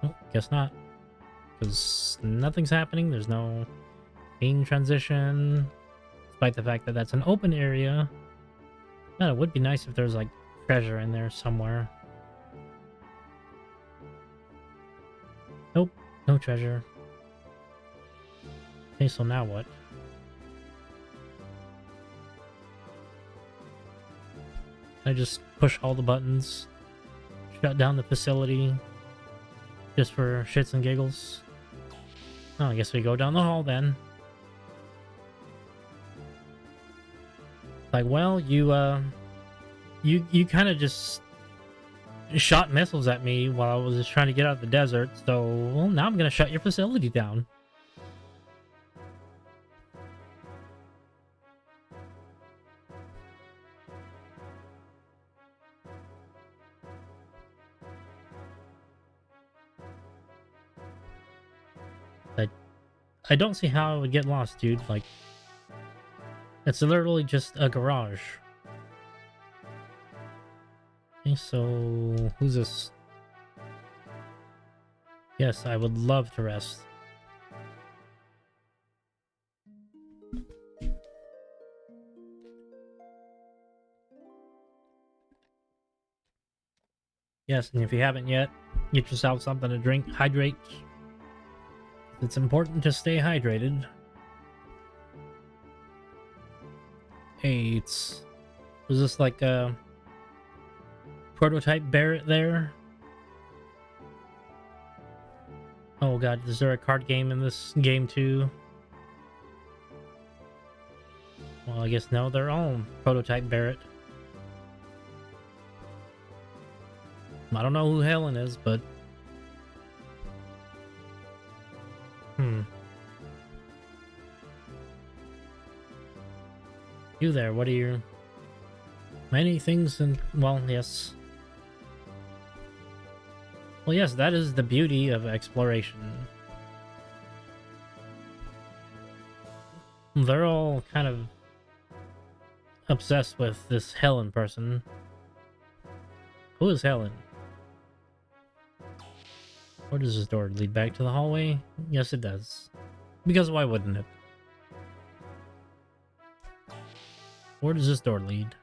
Oh, guess not. Because nothing's happening. There's no scene transition. Despite the fact that that's an open area. Yeah, it would be nice if there's like treasure in there somewhere. Nope, no treasure. Okay, so now what? I just push all the buttons, shut down the facility, just for shits and giggles. Oh, I guess we go down the hall then. Like, well, you kind of just shot missiles at me while I was just trying to get out of the desert, so, well, now I'm gonna shut your facility down. I don't see how I would get lost, dude. Like, it's literally just a garage. Okay, so who's this? Yes, I would love to rest. Yes, and if you haven't yet, get yourself something to drink. Hydrate. It's important to stay hydrated. Hey, was this like a prototype Barrett there? Oh god, is there a card game in this game too? Well, I guess no, they're all prototype Barrett. I don't know who Helen is, but... You there, what are your... Many things and... Well, yes. Well, yes, that is the beauty of exploration. They're all kind of obsessed with this Helen person. Who is Helen? Where does this door lead back to the hallway? Yes, it does. Because why wouldn't it? Where does this door lead?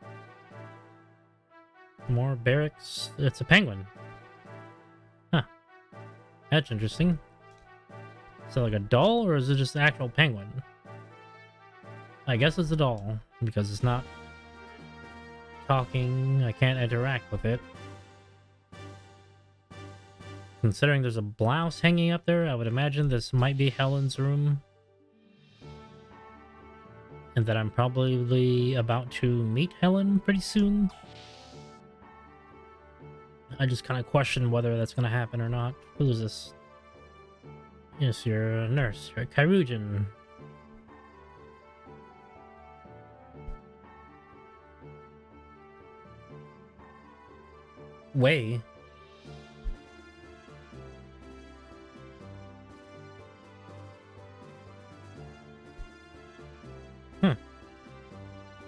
More barracks. It's a penguin. Huh. That's interesting. Is it like a doll, or is it just an actual penguin? I guess it's a doll, because it's not talking. I can't interact with it. Considering there's a blouse hanging up there, I would imagine this might be Helen's room. And that I'm probably about to meet Helen pretty soon. I just kind of question whether that's going to happen or not. Who is this? Yes, you're a nurse. You're a Kyrujan. Way.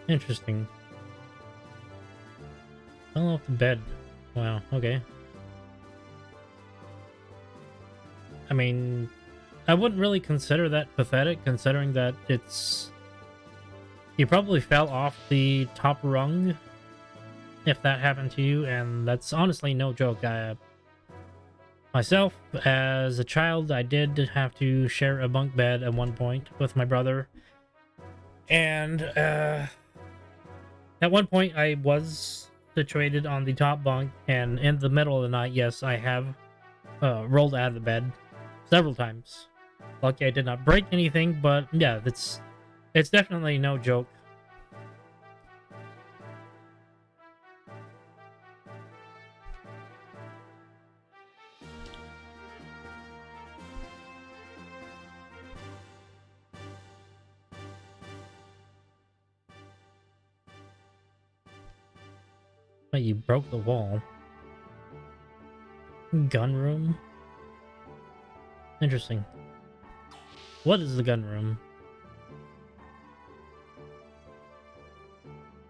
Interesting. Fell off the bed. Wow, okay. I mean, I wouldn't really consider that pathetic, considering that it's... You probably fell off the top rung, if that happened to you, and that's honestly no joke. Myself, as a child, I did have to share a bunk bed at one point with my brother. And, at one point, I was situated on the top bunk, and in the middle of the night, yes, I have rolled out of the bed several times. Lucky I did not break anything, but yeah, it's definitely no joke. But you broke the wall. Gun room? Interesting. What is the gun room?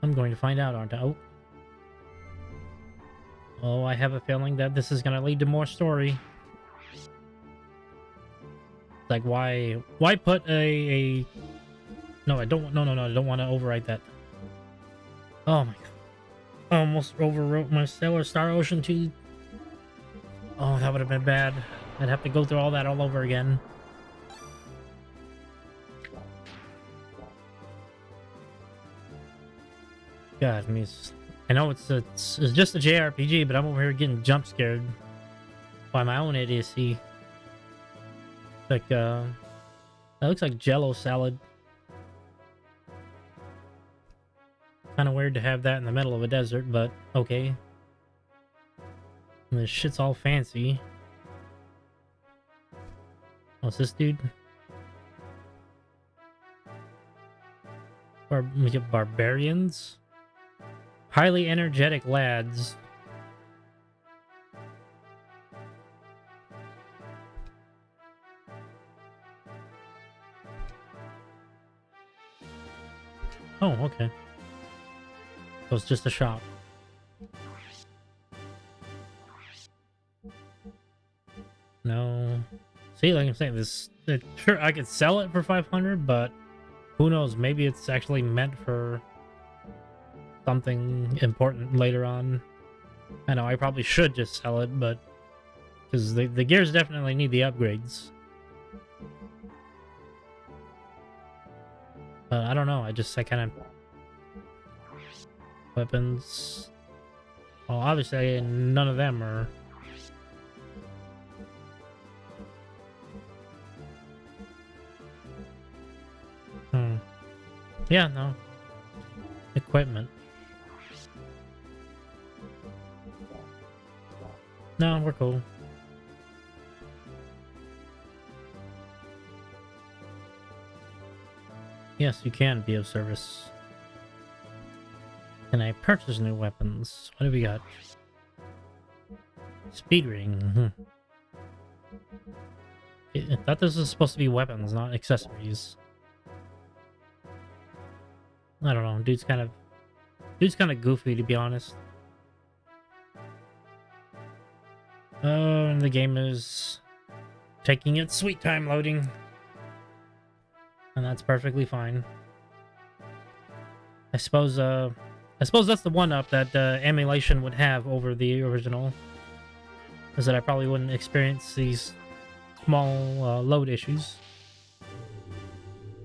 I'm going to find out, aren't I? Oh, I have a feeling that this is going to lead to more story. Like, why put a... No, I don't... No, I don't want to overwrite that. Oh my god. I almost overwrote my Stellar Star Ocean 2. Oh, that would have been bad. I'd have to go through all that all over again. God, I know it's just a JRPG, but I'm over here getting jump scared by my own idiocy. Like, that looks like Jello salad. Kind of weird to have that in the middle of a desert, but okay. And this shit's all fancy. What's this dude? We get barbarians. Highly energetic lads. Oh, okay. So it's just a shop. No. See, like I'm saying, sure, I could sell it for 500, but who knows? Maybe it's actually meant for something important later on. I know I probably should just sell it, but because the gears definitely need the upgrades. But I don't know. I kind of weapons. Well, obviously none of them are. Yeah, no. Equipment. No, we're cool. Yes, you can be of service. Can I purchase new weapons? What do we got? Speed ring. I thought this was supposed to be weapons, not accessories. I don't know. Dude's kind of goofy, to be honest. The game is taking its sweet time loading. And that's perfectly fine. I suppose that's the one-up that emulation would have over the original. Is that I probably wouldn't experience these small load issues.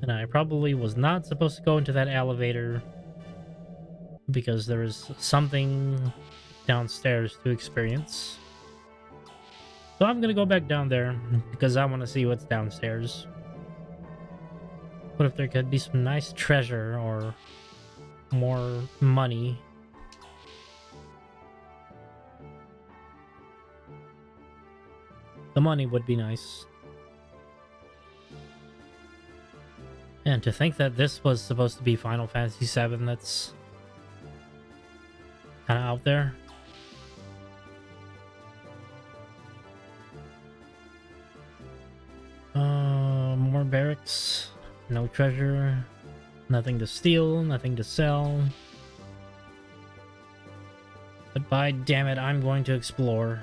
And I probably was not supposed to go into that elevator because there is something downstairs to experience. So I'm gonna go back down there because I want to see what's downstairs. What if there could be some nice treasure or more money? The money would be nice. And to think that this was supposed to be Final Fantasy VII, that's kind of out there. More barracks. No treasure. Nothing to steal. Nothing to sell. But by damn it, I'm going to explore.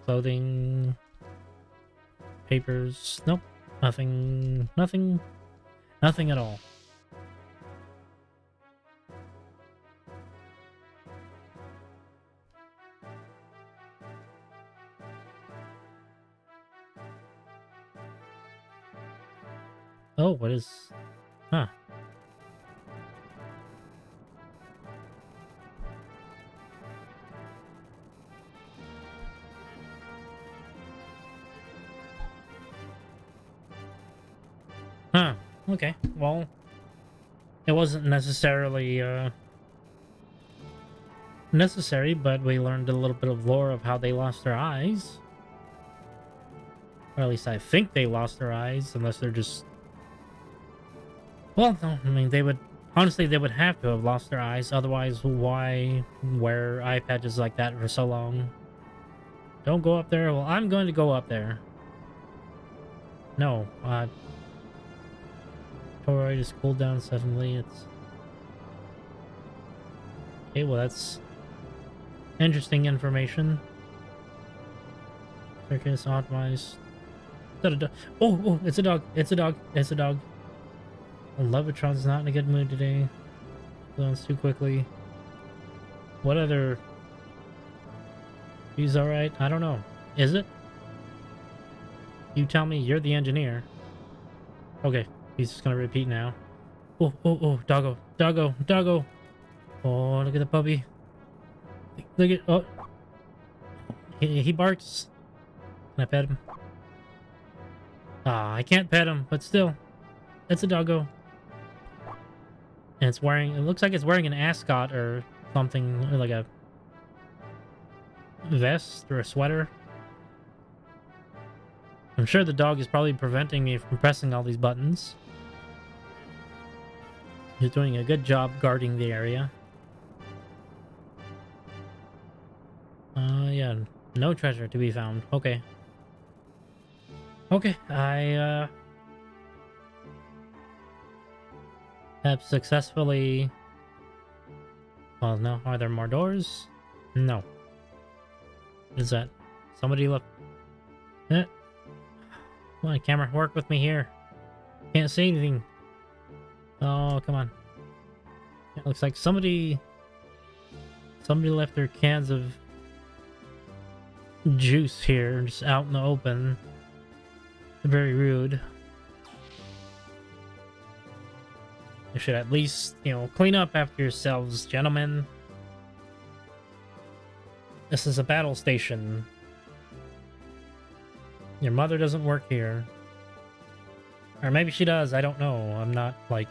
Clothing. Papers. Nope. Nothing. Nothing. Nothing at all. Oh, what is... Huh. Huh. Okay. Well, it wasn't necessarily necessary, but we learned a little bit of lore of how they lost their eyes. Or at least I think they lost their eyes, unless they're just... Well, no, I mean, they would... Honestly, they would have to have lost their eyes, otherwise why wear eye patches like that for so long? Don't go up there? Well, I'm going to go up there. No, Toroid is cooled down suddenly, it's... Okay, well that's... interesting information. Circus, optimized... Is that a dog? Oh, it's a dog, it's a dog, it's a dog. Levitron's not in a good mood today. Zones too quickly. What other... He's alright? I don't know. Is it? You tell me, you're the engineer. Okay, he's just gonna repeat now. Oh, doggo, doggo, doggo. Oh, look at the puppy. Look at... Oh. He barks. Can I pet him? Ah, I can't pet him, but still. It's a doggo. And it's wearing... It looks like it's wearing an ascot or something, or like a vest or a sweater. I'm sure the dog is probably preventing me from pressing all these buttons. He's doing a good job guarding the area. Yeah, no treasure to be found. Okay. Okay, I have successfully... Well, no. Are there more doors? No. What is that? Somebody left... Come on, camera, work with me here. Can't see anything. Oh, come on. It looks like somebody left their cans of juice here, just out in the open. Very rude. You should at least, clean up after yourselves, gentlemen. This is a battle station. Your mother doesn't work here. Or maybe she does, I don't know. I'm not, like...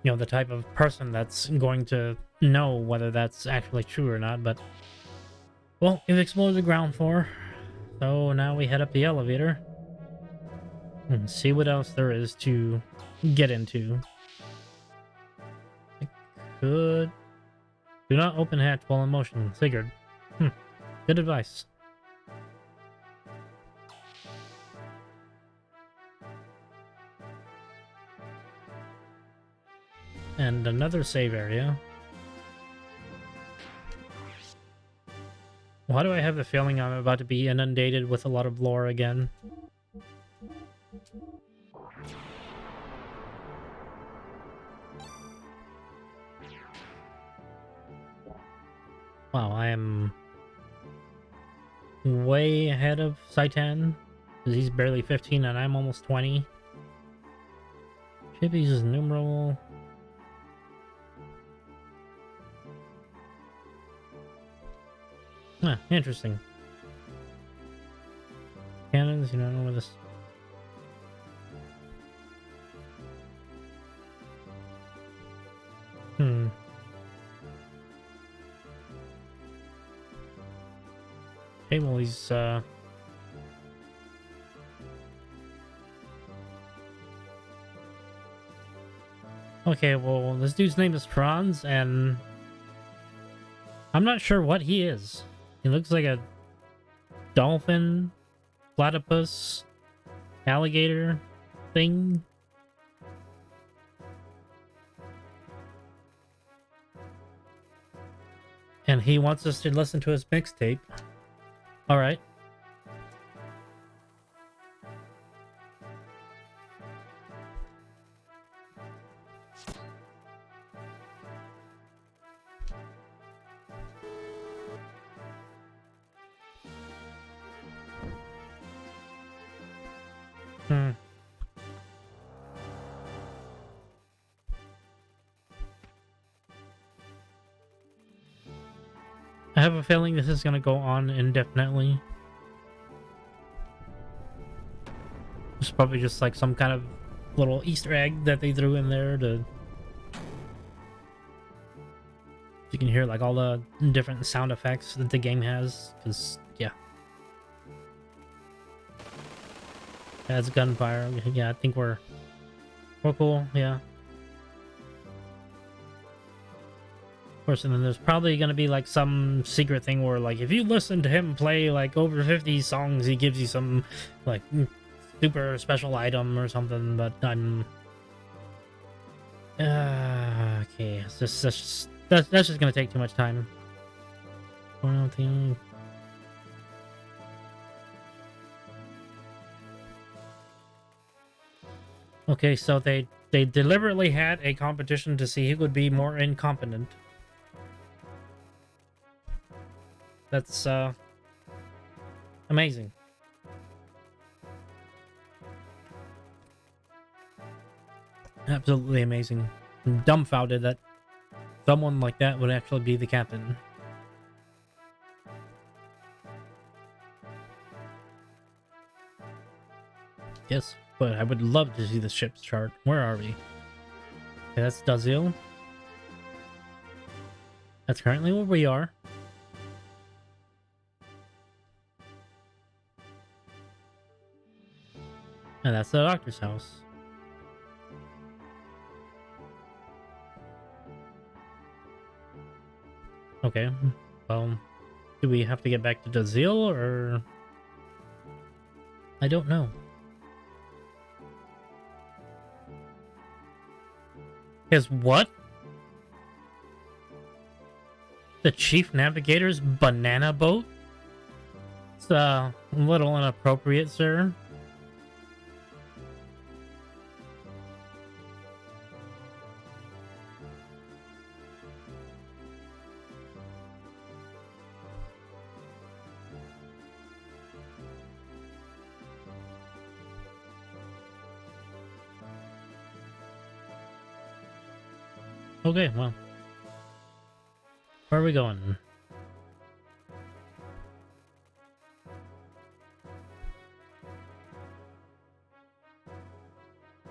the type of person that's going to know whether that's actually true or not, but... Well, we've explored the ground floor. So now we head up the elevator. And see what else there is to get into. I could... Do not open hatch while in motion. Sigurd. Good advice. And another save area. Why do I have a feeling I'm about to be inundated with a lot of lore again? Wow, I am way ahead of Saitan. Because he's barely 15 and I'm almost 20. Chippy's is numeral. Huh, interesting. Cannons, you don't know where this... Okay, well, he's, okay, well, this dude's name is Franz, and... I'm not sure what he is. He looks like a dolphin, platypus, alligator thing. And he wants us to listen to his mixtape. Alright. I have a feeling this is going to go on indefinitely. It's probably just like some kind of little Easter egg that they threw in there to... You can hear like all the different sound effects that the game has, because, yeah. That's gunfire. Yeah, I think we're cool, yeah. Of course, and then there's probably going to be like some secret thing where like if you listen to him play like over 50 songs, he gives you some like super special item or something, but I'm okay, that's just going to take too much time. Okay, so they deliberately had a competition to see who would be more incompetent. That's amazing. Absolutely amazing. I'm dumbfounded that someone like that would actually be the captain. Yes, but I would love to see the ship's chart. Where are we? Okay, that's Dazil. That's currently where we are. And that's the doctor's house. Okay, well, do we have to get back to Dazil, or... I don't know. His what? The Chief Navigator's banana boat? It's a little inappropriate, sir. Okay, well. Where are we going?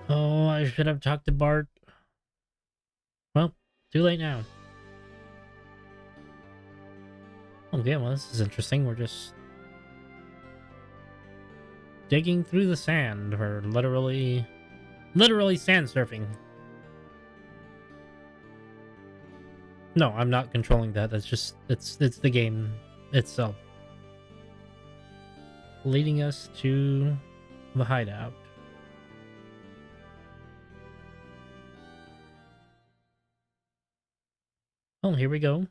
Oh, I should have talked to Bart. Well, too late now. Okay, well, this is interesting. We're just digging through the sand. We're literally sand surfing. No, I'm not controlling that. That's just it's the game itself leading us to the hideout. Oh, here we go.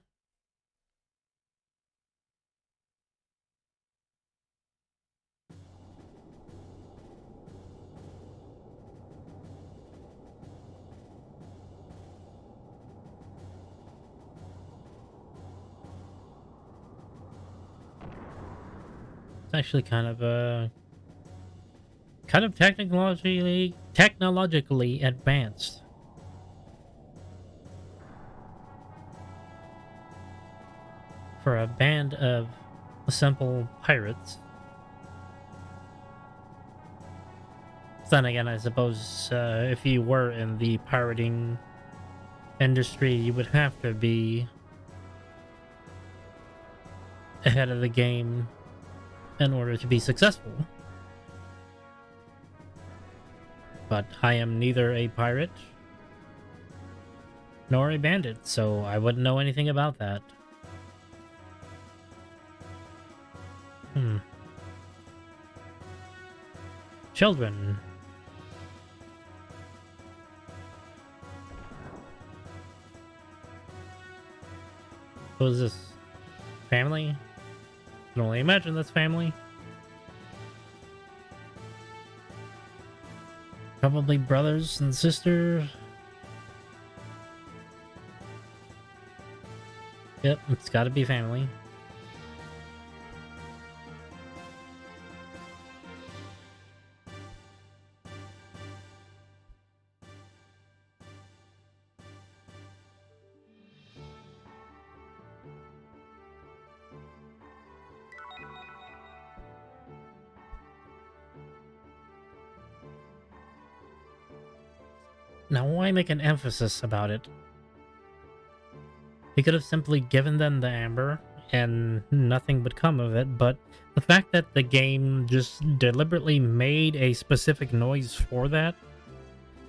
It's actually kind of technologically advanced for a band of simple pirates. Then again, I suppose if you were in the pirating industry, you would have to be ahead of the game in order to be successful. But I am neither a pirate nor a bandit, so I wouldn't know anything about that. Children. Who is this? Family? I can only imagine that's family. Probably brothers and sisters. Yep, it's gotta be family. Now, why make an emphasis about it? He could have simply given them the amber and nothing would come of it, but the fact that the game just deliberately made a specific noise for that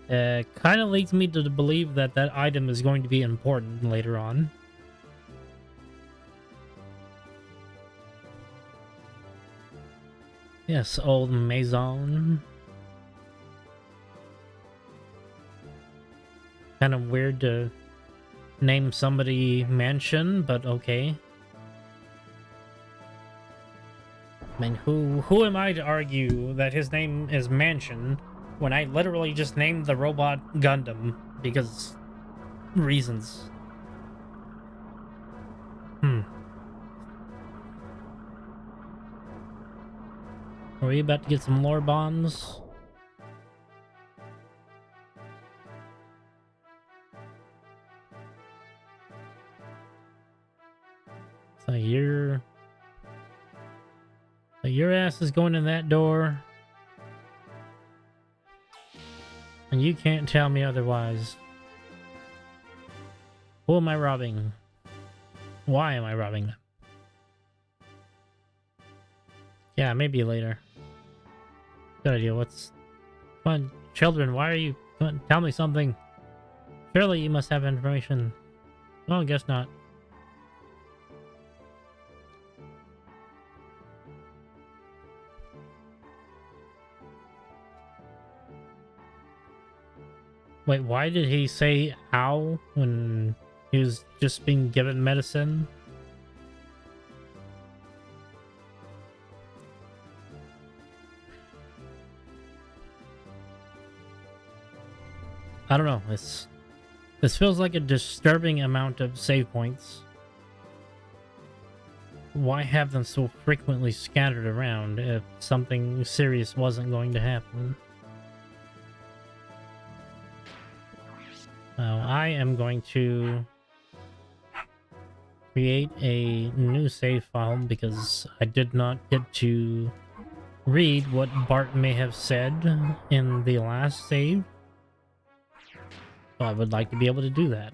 kind of leads me to believe that that item is going to be important later on. Yes, old Maison. Kind of weird to name somebody Mansion, but okay. I mean, who am I to argue that his name is Mansion when I literally just named the robot Gundam because reasons? Are we about to get some lore bombs? So your ass is going in that door, and you can't tell me otherwise. Who am I robbing? Why am I robbing them? Yeah, maybe later. Good idea. Come on, children, why are you... Come on, tell me something. Surely you must have information. Well, I guess not. Wait, why did he say ow when he was just being given medicine? I don't know. This feels like a disturbing amount of save points. Why have them so frequently scattered around if something serious wasn't going to happen? Now, I am going to create a new save file because I did not get to read what Bart may have said in the last save. So I would like to be able to do that.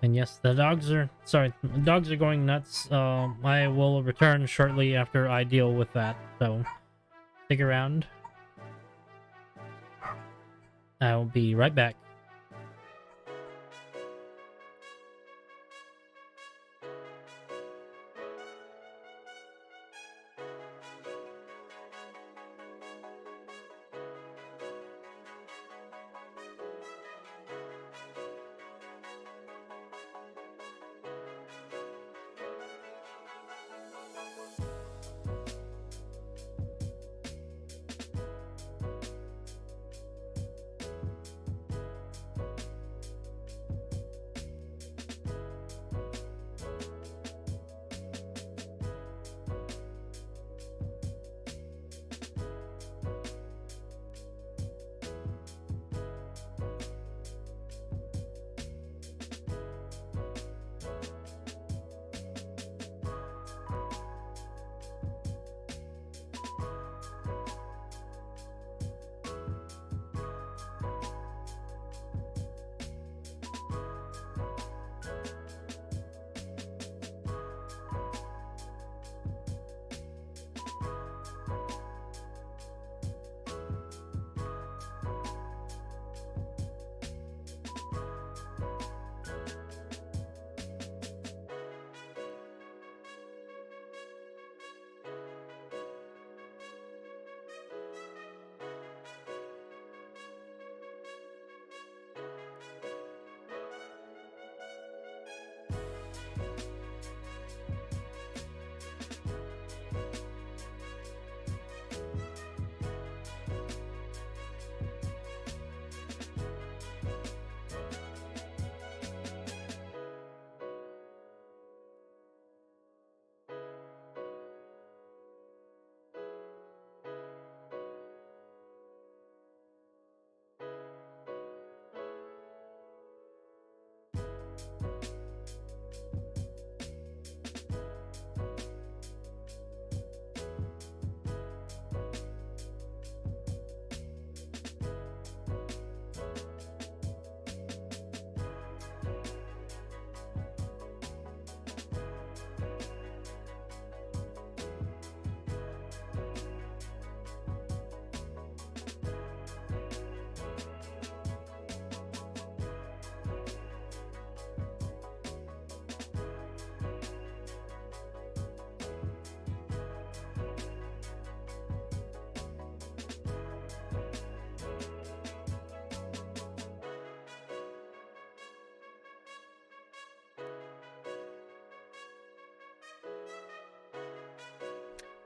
And yes, the dogs are going nuts. I will return shortly after I deal with that. So stick around. I'll be right back.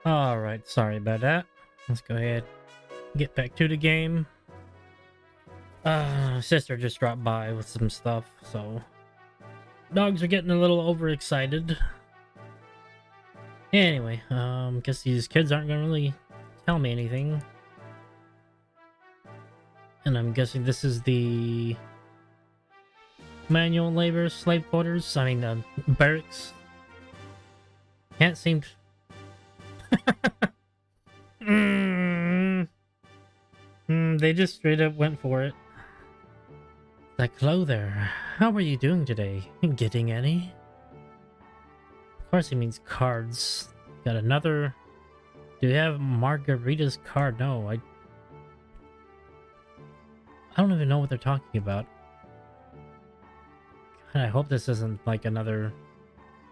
Alright, sorry about that. Let's go ahead and get back to the game. Sister just dropped by with some stuff, so dogs are getting a little overexcited. Anyway, guess these kids aren't gonna really tell me anything. And I'm guessing this is the manual labor slave quarters. I mean, barracks. Can't seem to... they just straight up went for it. Like, hello there. How are you doing today? Getting any? Of course he means cards. Got another... Do you have Margarita's card? No, I don't even know what they're talking about. God, I hope this isn't like another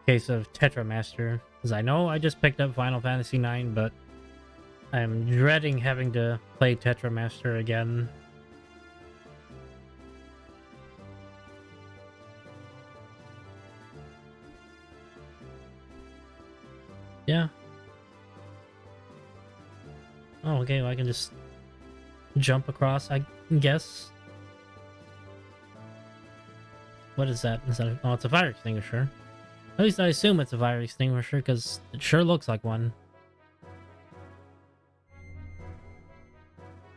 case of Tetramaster. Because I know I just picked up Final Fantasy IX, but I'm dreading having to play Tetramaster again. Yeah. Oh, okay, well, I can just jump across, I guess. What is that? Is that oh, it's a fire extinguisher. At least I assume it's a fire extinguisher, because it sure looks like one.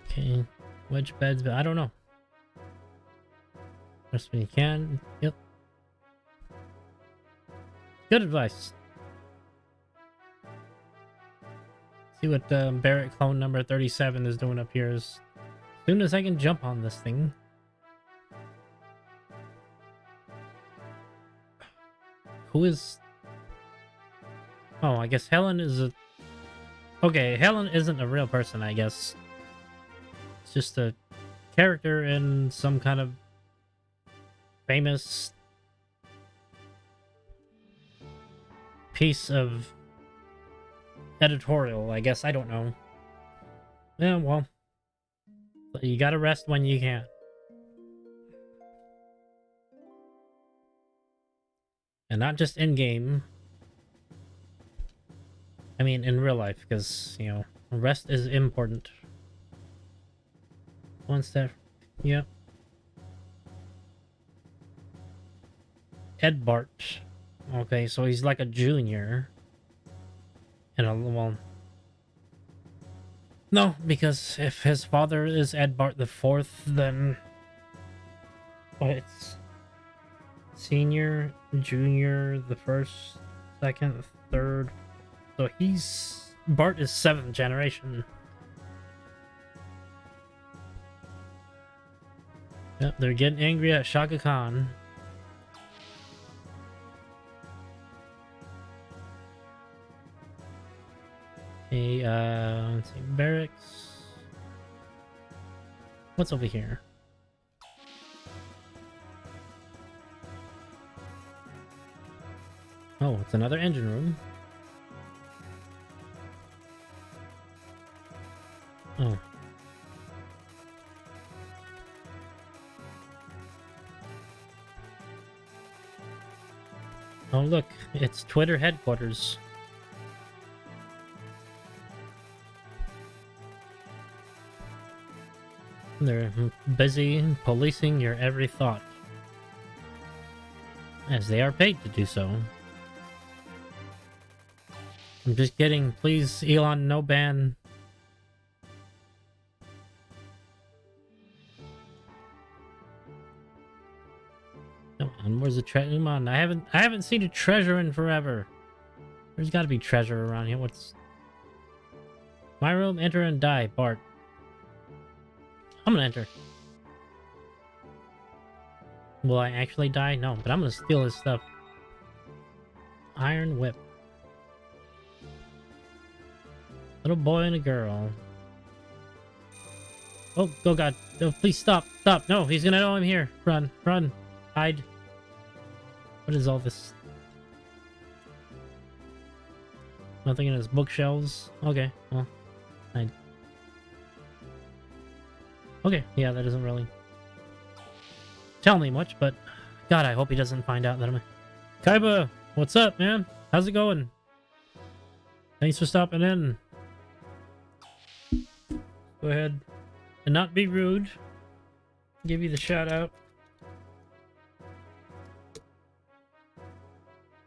Okay, which beds? But I don't know. Just when you can. Yep. Good advice. See what Barrett clone number 37 is doing up here. As soon as I can jump on this thing. Who is... Oh, I guess Helen is a... Okay, Helen isn't a real person, I guess. It's just a character in some kind of famous piece of editorial, I guess. I don't know. Yeah, well, you gotta rest when you can. And not just in-game. I mean, in real life, because, you know, rest is important. One step. Yep. Ed Bart. Okay, so he's like a junior. And a, well... No, because if his father is Ed Bart the Fourth, then... Well, it's... Senior, junior, the first, second, third. So he's... Bart is 7th generation. Yep, they're getting angry at Shaka Khan. Okay, let's see, barracks. What's over here? Oh, it's another engine room. Oh. Oh, look, it's Twitter headquarters. They're busy policing your every thought, as they are paid to do so. I'm just kidding. Please, Elon, no ban. Come on, where's the treasure? Come on, I haven't seen a treasure in forever. There's got to be treasure around here. What's my room? Enter and die, Bart. I'm gonna enter. Will I actually die? No, but I'm gonna steal his stuff. Iron whip. Little boy and a girl. Oh, oh god. No, please stop. Stop. No, he's gonna know I'm here. Run. Run. Hide. What is all this? Nothing in his bookshelves. Okay, well, hide. Okay, yeah, that doesn't really tell me much, but god, I hope he doesn't find out that I'm... Kaiba, what's up, man? How's it going? Thanks for stopping in. Go ahead and not be rude. Give you the shout out.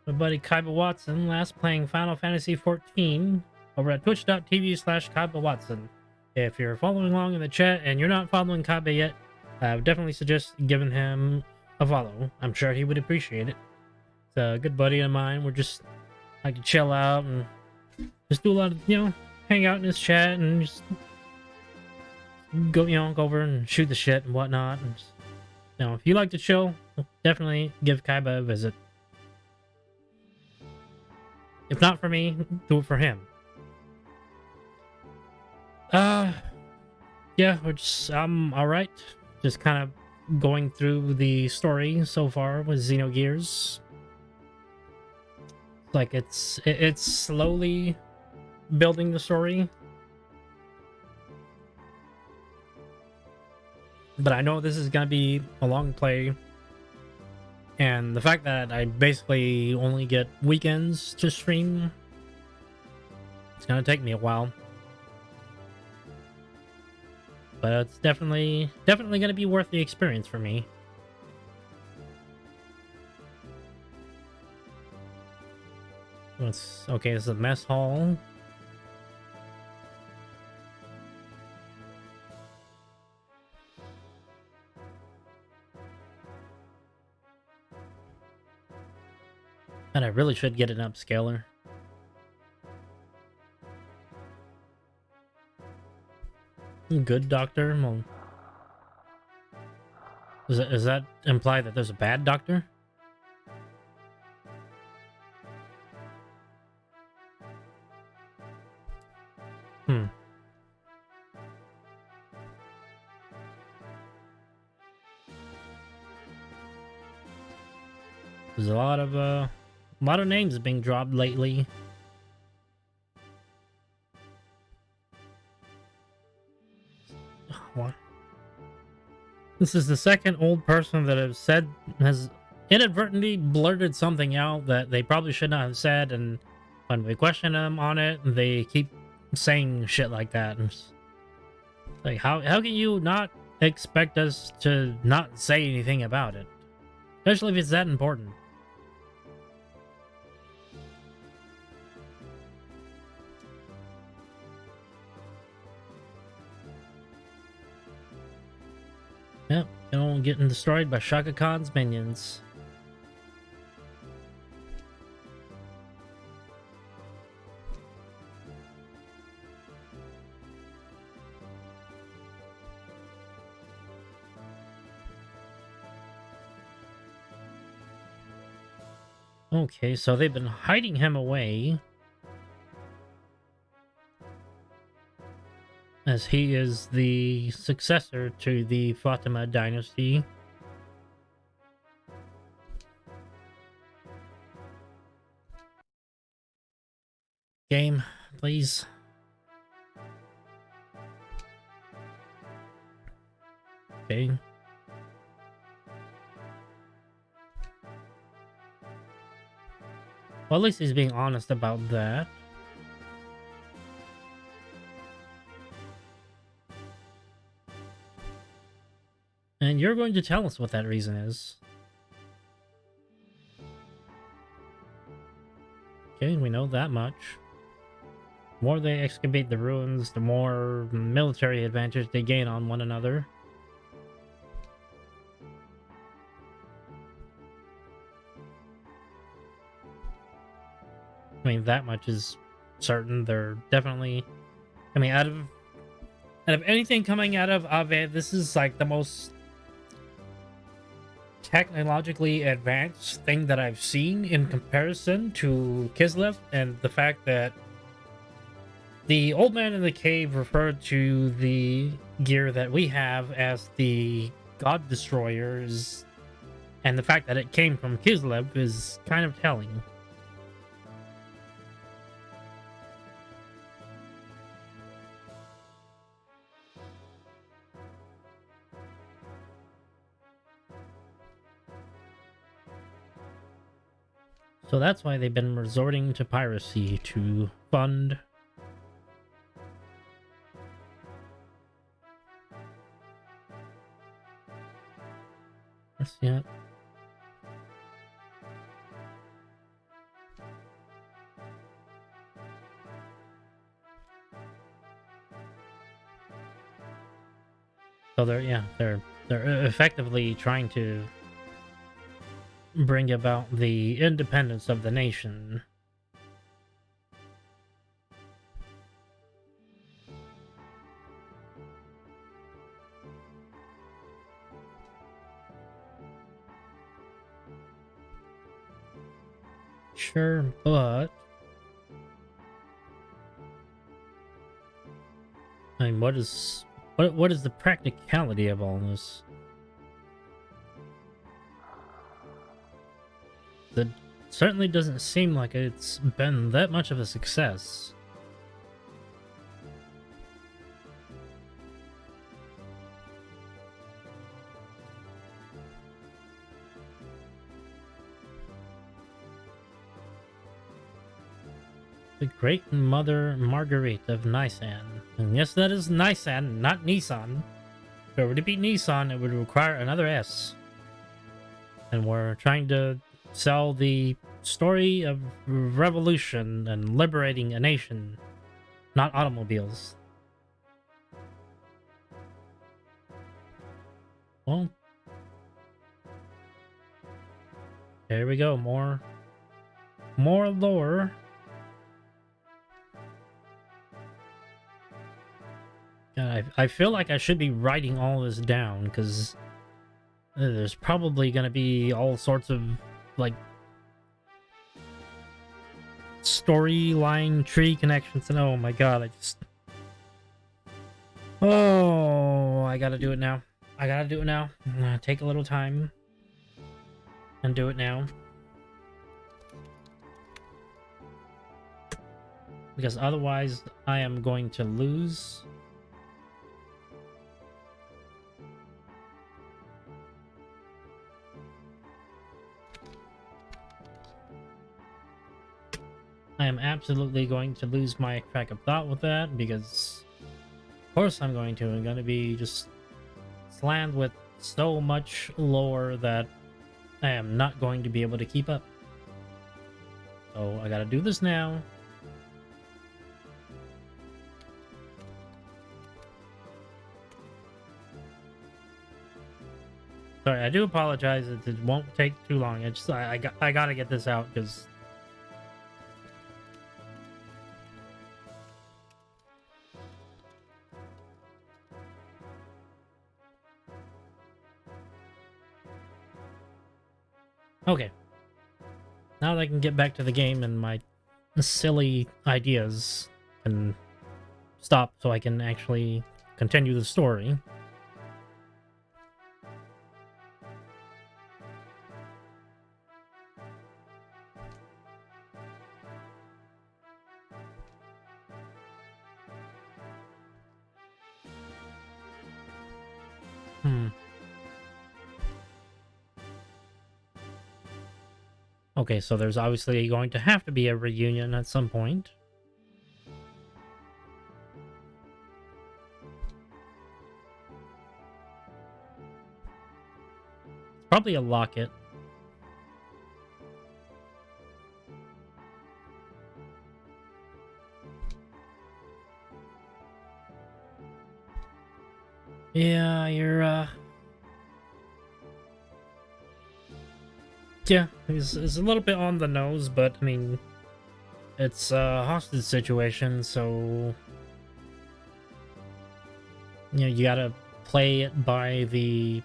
My buddy Kaiba Watson, last playing Final Fantasy XIV over at twitch.tv/Kaiba Watson. If you're following along in the chat and you're not following Kaiba yet, I would definitely suggest giving him a follow. I'm sure he would appreciate it. It's a good buddy of mine. We're just like to chill out and just do a lot of, hang out in his chat and just go, go over and shoot the shit and whatnot. And just, if you like to chill, definitely give Kaiba a visit. If not for me, do it for him. Yeah, I'm alright. Just kind of going through the story so far with Xenogears. Like it's slowly building the story. But I know this is gonna be a long play. And the fact that I basically only get weekends to stream, it's gonna take me a while. But it's definitely gonna be worth the experience for me. Okay, this is a mess hall. And I really should get an upscaler. Good doctor? Well, does that imply that there's a bad doctor? There's a lot of names being dropped lately. What? This is the second old person that has inadvertently blurted something out that they probably should not have said, and when we question them on it, they keep saying shit like that. And like, how can you not expect us to not say anything about it, especially if it's that important? Yep, getting destroyed by Shaka Khan's minions. Okay, so they've been hiding him away, as he is the successor to the Fatima dynasty. Game, please. Okay. Well, at least he's being honest about that. And you're going to tell us what that reason is. Okay, we know that much. The more they excavate the ruins, the more military advantage they gain on one another. I mean, that much is certain. They're definitely... I mean, out of anything coming out of Ave, this is like the most technologically advanced thing that I've seen in comparison to Kislev, and the fact that the old man in the cave referred to the gear that we have as the God Destroyers, and the fact that it came from Kislev is kind of telling. So that's why they've been resorting to piracy to fund. Yeah. So they're effectively trying to bring about the independence of the nation. Sure, but I mean, what is the practicality of all this? That certainly doesn't seem like it's been that much of a success. The Great Mother Marguerite of Nisan. And yes, that is Nisan, not Nissan. If it were to be Nissan, it would require another S. And we're trying to sell the story of revolution and liberating a nation, not automobiles. Well, there we go. More lore. God, I feel like I should be writing all this down because there's probably going to be all sorts of like storyline tree connections, and oh my god, I gotta do it now. I'm gonna take a little time and do it now, because otherwise I am going to lose. I am absolutely going to lose my track of thought with that, because of course I'm going to. I'm going to be just slammed with so much lore that I am not going to be able to keep up. So I gotta do this now. Sorry, I do apologize. It won't take too long. I gotta get this out because. Okay. Now that I can get back to the game and my silly ideas can stop so I can actually continue the story. Okay, so there's obviously going to have to be a reunion at some point. Probably a locket. Yeah, yeah, it's a little bit on the nose, but I mean, it's a hostage situation, so you gotta play it by the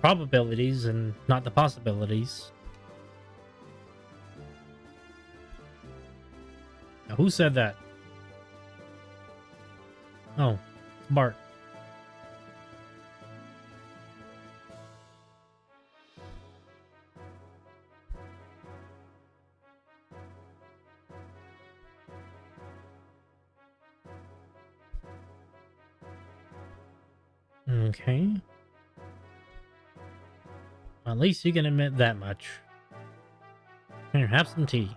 probabilities and not the possibilities. Now, who said that? Oh, it's Bart. Okay. At least you can admit that much. Here, have some tea.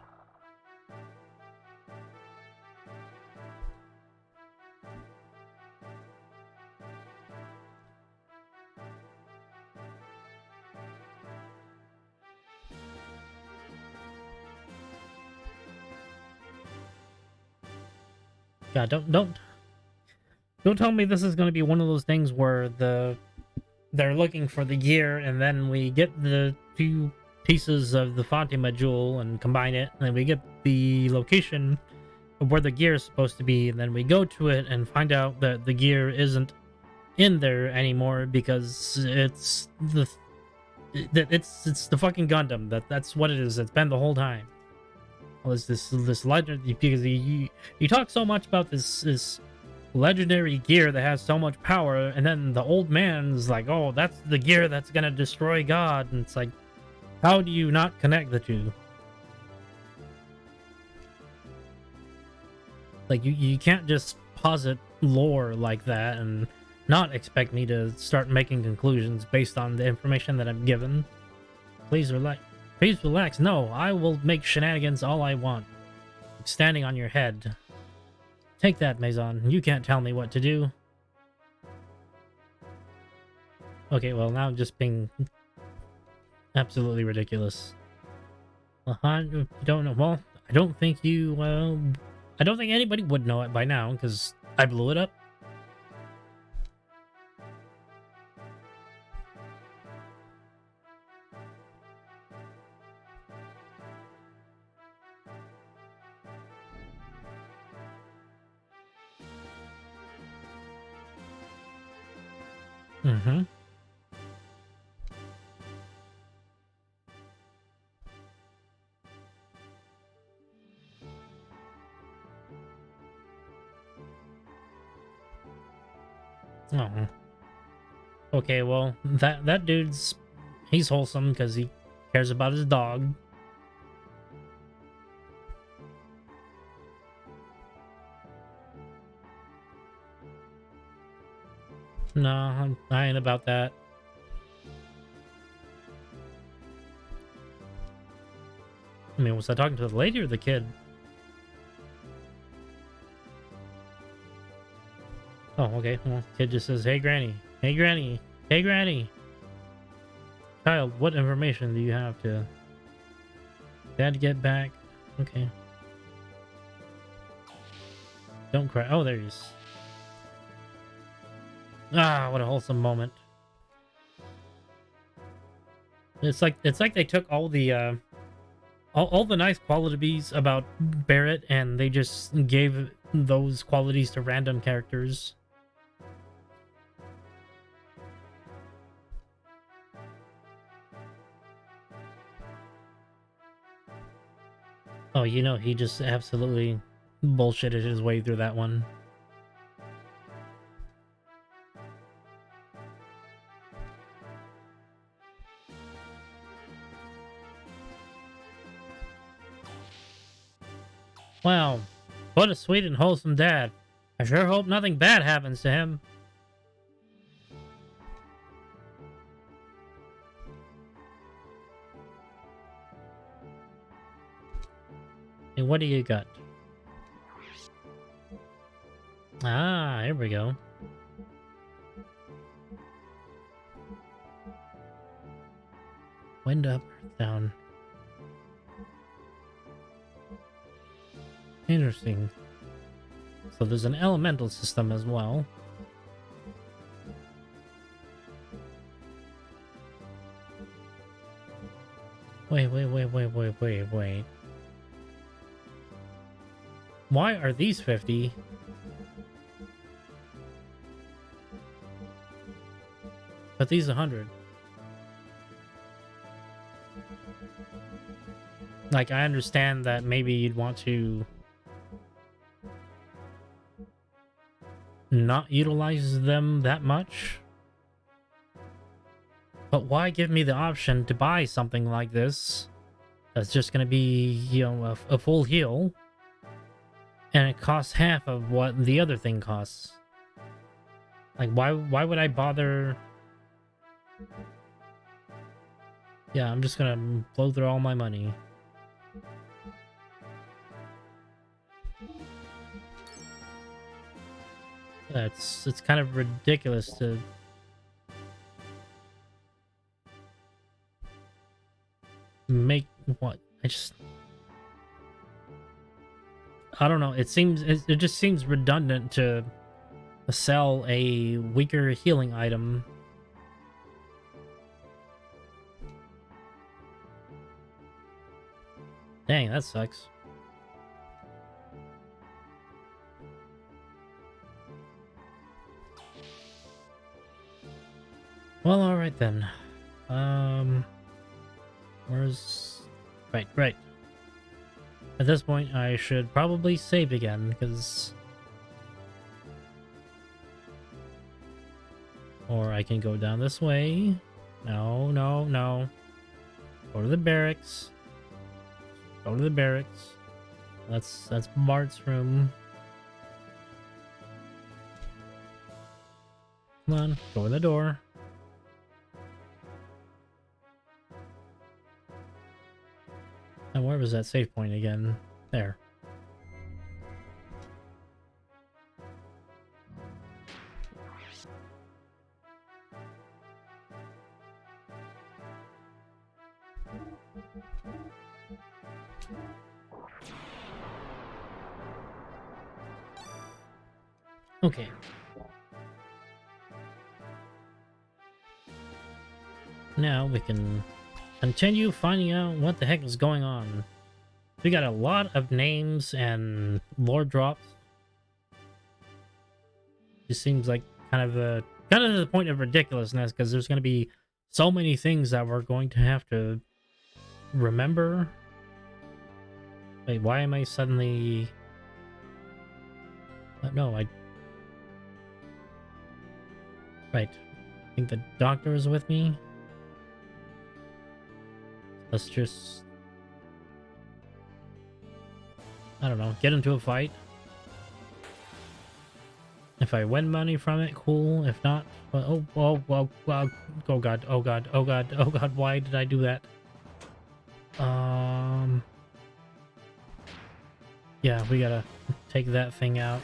God, don't tell me this is going to be one of those things where they're looking for the gear, and then we get the two pieces of the Fatima jewel and combine it, and then we get the location of where the gear is supposed to be, and then we go to it and find out that the gear isn't in there anymore because it's the fucking Gundam. That's what it is. It's been the whole time. Well, it's this legend because you talk so much about this legendary gear that has so much power, and then the old man's like, oh, that's the gear that's gonna destroy God, and it's like, how do you not connect the two? Like, you can't just posit lore like that and not expect me to start making conclusions based on the information that I'm given. Please relax. Please relax. No, I will make shenanigans all I want. Standing on your head. Take that, Maison. You can't tell me what to do. Okay, well, now I'm just being absolutely ridiculous. You don't know. Well, I don't think I don't think anybody would know it by now, because I blew it up. Mm-hmm. Oh. Okay, well, that dude's... he's wholesome because he cares about his dog. No, I ain't about that. I mean, was I talking to the lady or the kid? Oh, okay. Well, kid just says, hey, Granny. Hey, Granny. Hey, Granny. Child, what information do you have to... Dad, get back. Okay. Don't cry. Oh, there he is. Ah, what a wholesome moment. It's like they took all the all the nice qualities about Barrett and they just gave those qualities to random characters. Oh, you know, he just absolutely bullshitted his way through that one. Wow, what a sweet and wholesome dad. I sure hope nothing bad happens to him. And what do you got? Ah, here we go. Wind up, earth down. Interesting. So there's an elemental system as well. Wait. Why are these 50? But these 100. Like, I understand that maybe you'd want to not utilize them that much. But why give me the option to buy something like this that's just going to be, you know, a full heal, and it costs half of what the other thing costs? Like, why would I bother? Yeah, I'm just going to blow through all my money. It's kind of ridiculous to make what I don't know. It just seems redundant to sell a weaker healing item. Dang, that sucks. Well, all right then. Where's right. At this point, I should probably save again because, or I can go down this way. No. Go to the barracks. Go to the barracks. That's Bart's room. Come on, go in the door. And where was that save point again? There. Okay. Now we can continue finding out what the heck is going on. We got a lot of names and lore drops. It seems like kind of to the point of ridiculousness because there's going to be so many things that we're going to have to remember. Wait, why am I suddenly... no, Right. I think the doctor is with me. Let's just... I don't know, get into a fight. If I win money from it, cool. If not, well, oh god, why did I do that? Yeah, we gotta take that thing out.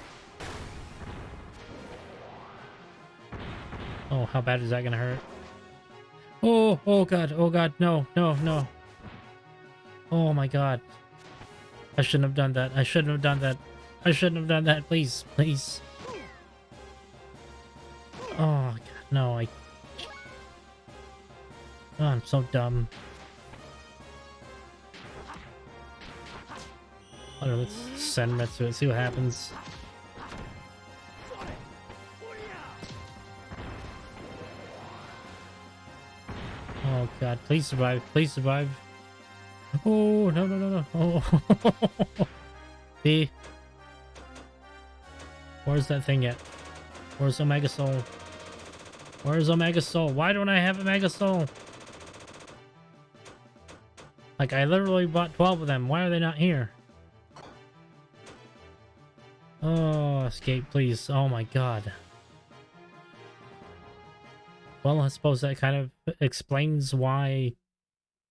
Oh, how bad is that gonna hurt? Oh god, no. Oh my god. I shouldn't have done that. I shouldn't have done that. Please. Oh god, no, oh, I'm so dumb. Let's send Metsu and see what happens. Oh god, please survive. Oh, no. Oh. See? Where's that thing at? Where's Omega Soul? Why don't I have Omega Soul? Like, I literally bought 12 of them. Why are they not here? Oh, escape, please. Oh my god. Well, I suppose that kind of explains why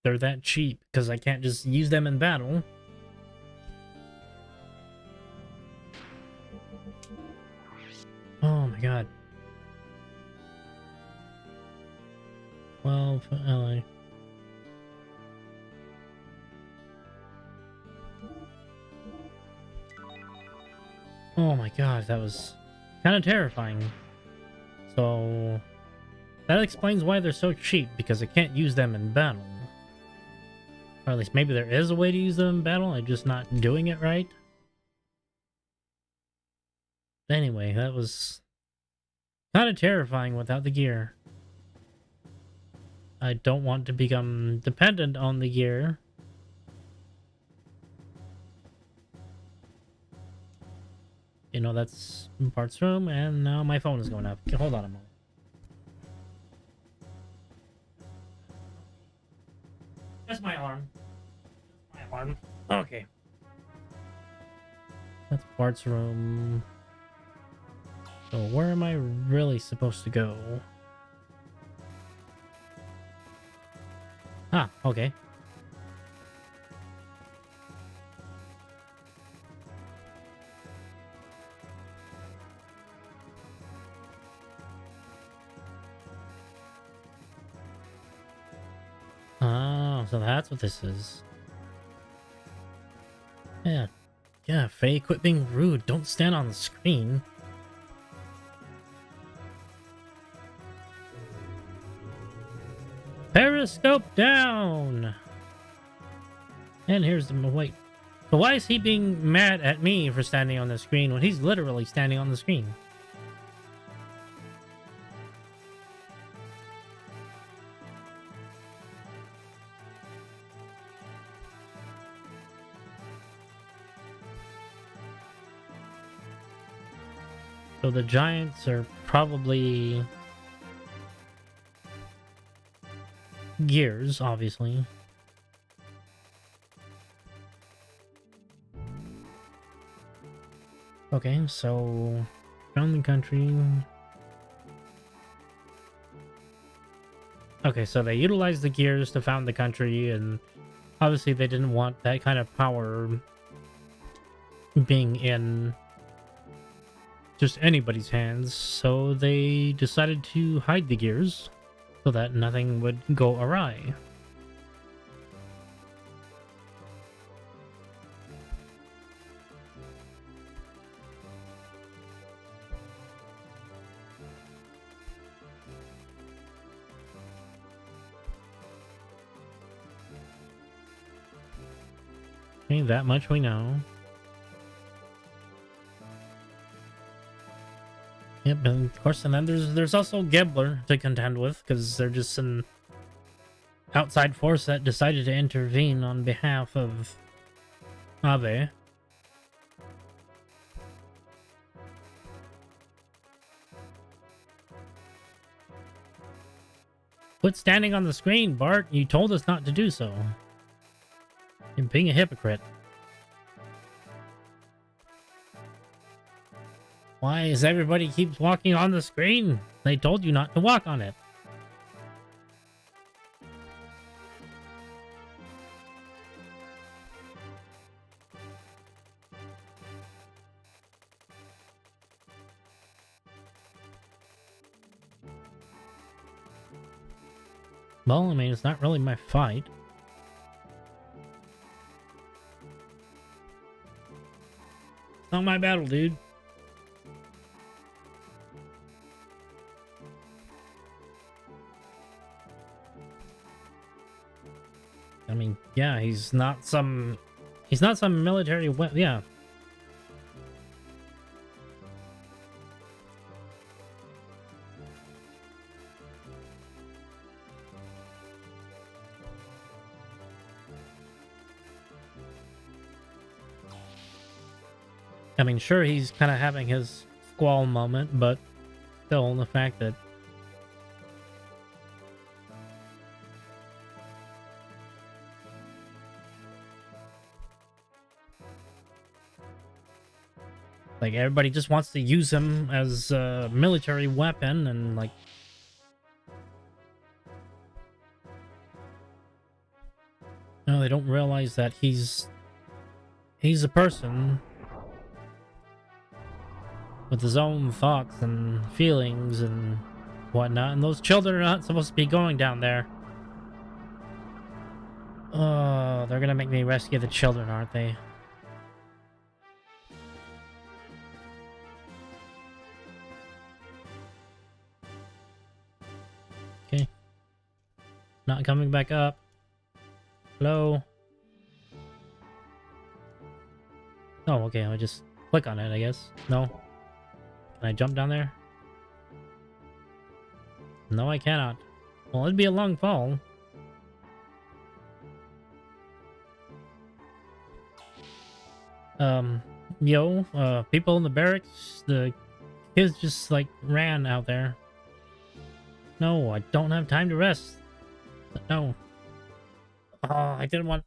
they're that cheap, because I can't just use them in battle. Oh my god. 12 LA. Oh my god, that was kind of terrifying. So that explains why they're so cheap, because I can't use them in battle. Or at least maybe there is a way to use them in battle, I'm just not doing it right. Anyway, that was kind of terrifying without the gear. I don't want to become dependent on the gear. You know, that's Bart's room, and now my phone is going up. Okay, hold on a moment. That's my alarm. Okay. That's Bart's room. So where am I really supposed to go? Ah, okay. Oh, so that's what this is. Yeah. Yeah, Faye, quit being rude. Don't stand on the screen. Periscope down! And here's the... Wait. So why is he being mad at me for standing on the screen when he's literally standing on the screen? So the giants are probably... Gears, obviously. Okay, so... Found the country... Okay, so they utilized the gears to found the country, and obviously they didn't want that kind of power being in just anybody's hands, so they decided to hide the gears so that nothing would go awry. Okay, that much we know. Yep, and of course, and then there's also Gibbler to contend with, because they're just an outside force that decided to intervene on behalf of Abe. Quit standing on the screen, Bart. You told us not to do so. You're being a hypocrite. Why is everybody keeps walking on the screen? They told you not to walk on it. Well, I mean, it's not really my fight. It's not my battle, dude. I mean, yeah, he's not some military yeah. I mean, sure, he's kind of having his squall moment, but still, the fact that like everybody just wants to use him as a military weapon, and like no, they don't realize that he's a person with his own thoughts and feelings and whatnot, and those children are not supposed to be going down there. Oh, they're gonna make me rescue the children, aren't they? Okay. Not coming back up. Hello? Oh, okay, I'll just click on it, I guess. No? Can I jump down there? No, I cannot. Well, it'd be a long fall. People in the barracks, the kids just, like, ran out there. No, I don't have time to rest. No. Oh, I didn't want...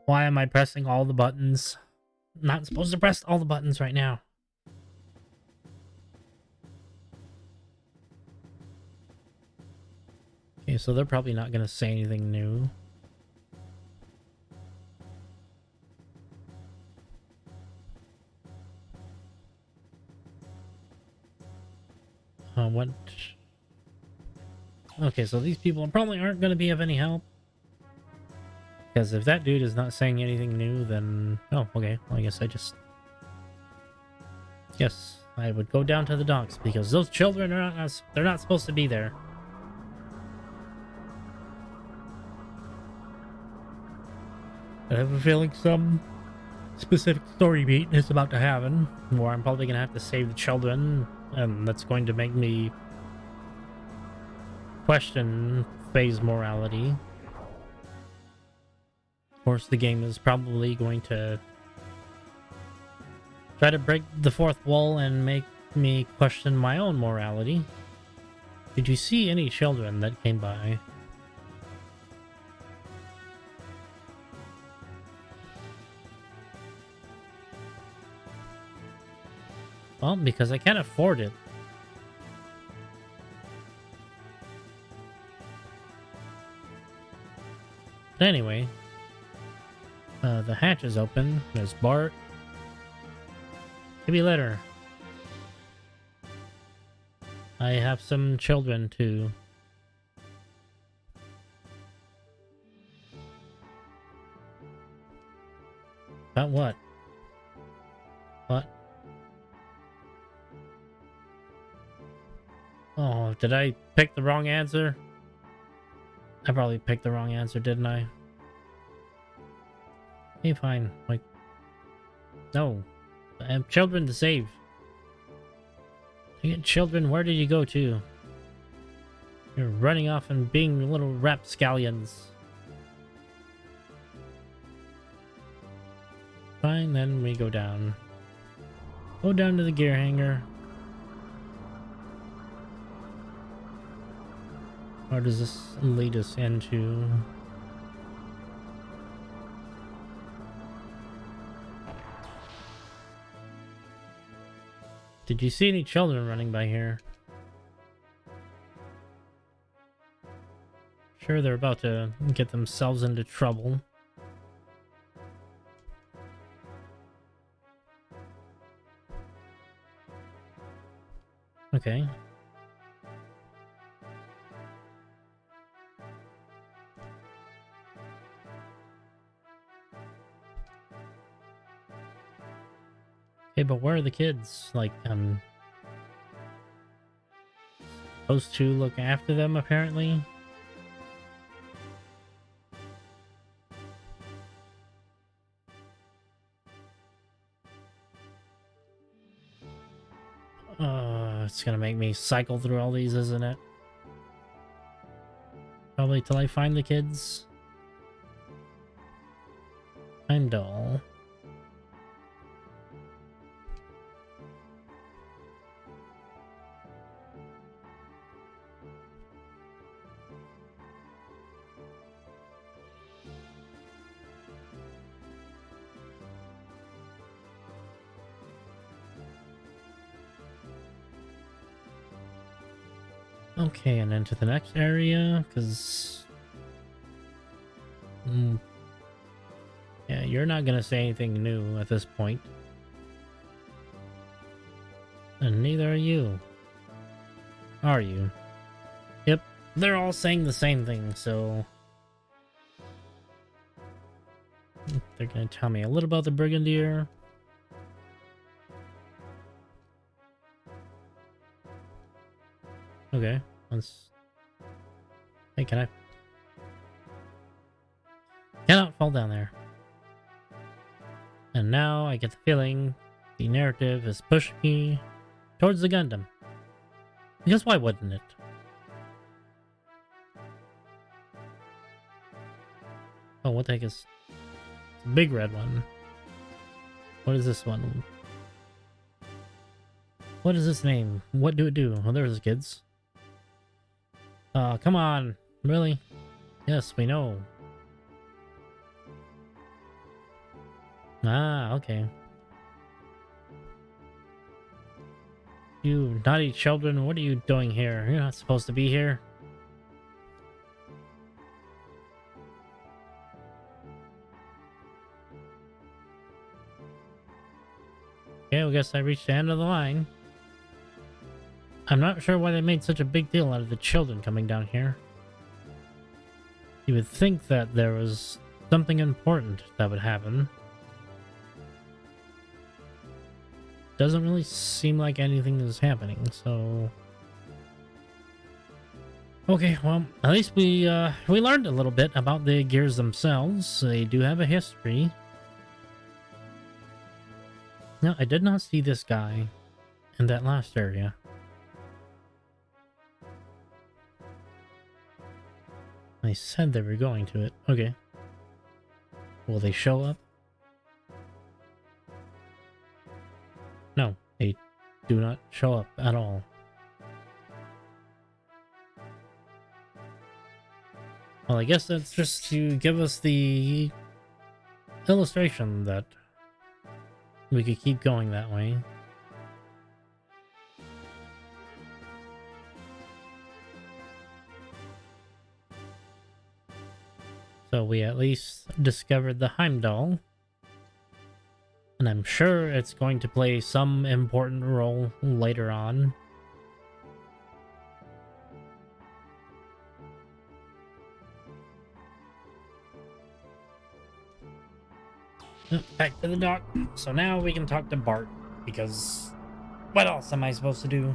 Why am I pressing all the buttons? I'm not supposed to press all the buttons right now. Okay, so they're probably not going to say anything new. What? Okay, so these people probably aren't going to be of any help. Because if that dude is not saying anything new, then... Oh, okay. Well, I guess I just... Yes, I would go down to the docks, because those children are not... They're not supposed to be there. I have a feeling some specific story beat is about to happen, where I'm probably going to have to save the children, and that's going to make me question phase morality. Of course, the game is probably going to try to break the fourth wall and make me question my own morality. Did you see any children that came by? Well, because I can't afford it. But anyway, the hatch is open. There's Bart. Maybe later. I have some children too. About what? What? Oh, did I pick the wrong answer? I probably picked the wrong answer, didn't I? Okay, fine. Like, no. I have children to save. You get children, where did you go to? You're running off and being little rapscallions. Fine, then we go down. Go down to the gear hangar. Where does this lead us into? Did you see any children running by here? Sure, they're about to get themselves into trouble. Okay. Okay, but where are the kids? Like, supposed to look after them, apparently? It's gonna make me cycle through all these, isn't it? Probably till I find the kids. I'm dull. Okay, and then to the next area, because... yeah, you're not gonna say anything new at this point. And neither are you. Are you? Yep, they're all saying the same thing, so... they're gonna tell me a little about the Brigadier. Okay, let's... Hey, can I... Cannot fall down there. And now I get the feeling the narrative is pushing me towards the Gundam. Because why wouldn't it? Oh, what the heck is... It's a big red one. What is this one? What is this name? What do it do? Oh, there's the kids. Come on. Really? Yes, we know. Ah, okay. You naughty children, what are you doing here? You're not supposed to be here. Okay, I guess I reached the end of the line. I'm not sure why they made such a big deal out of the children coming down here. You would think that there was something important that would happen. Doesn't really seem like anything is happening, so... Okay, well, at least we learned a little bit about the gears themselves. They do have a history. No, I did not see this guy in that last area. They said they were going to it. Okay. Will they show up? No, they do not show up at all. Well, I guess that's just to give us the illustration that we could keep going that way. So we at least discovered the Heimdall. And I'm sure it's going to play some important role later on. Back to the dock. So now we can talk to Bart, because what else am I supposed to do?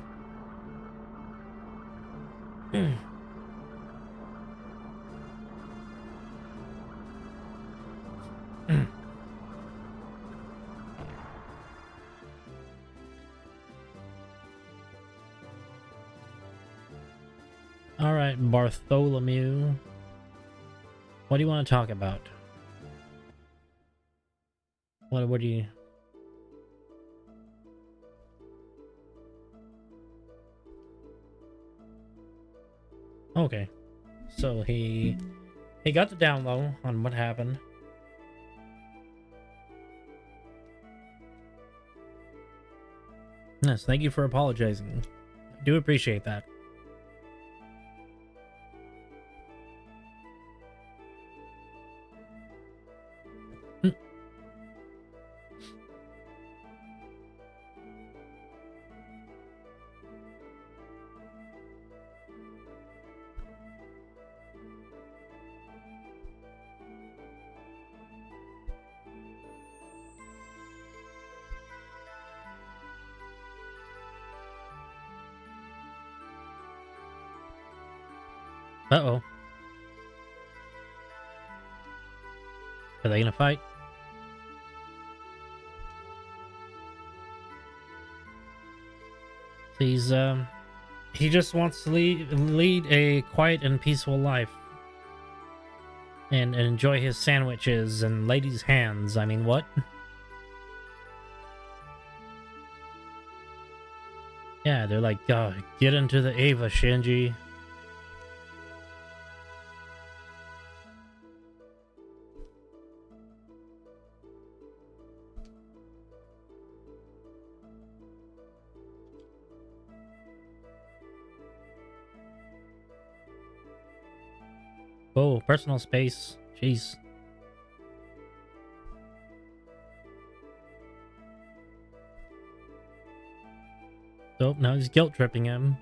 All right, Bartholomew. What do you want to talk about? What do you... Okay. So he got the down low on what happened. Yes, thank you for apologizing. I do appreciate that. Uh-oh. Are they gonna fight? He just wants to lead a quiet and peaceful life. And enjoy his sandwiches and ladies' hands. I mean, what? Yeah, they're like, get into the Ava, Shinji. Oh, personal space. Jeez. So now he's guilt tripping him.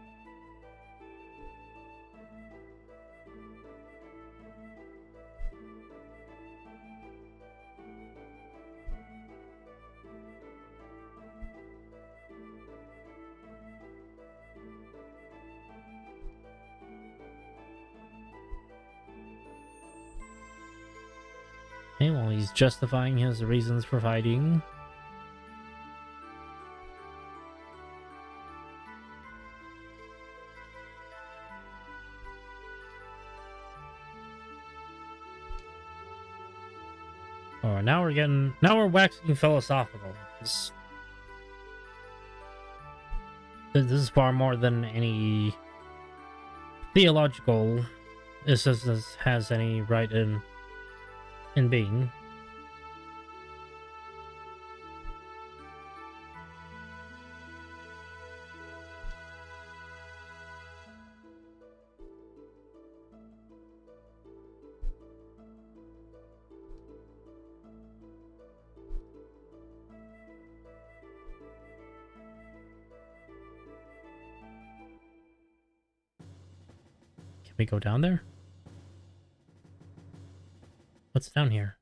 Okay, well, he's justifying his reasons for fighting. Oh, now we're waxing philosophical. This is far more than any theological existence has any right in being. we go down there? What's down here?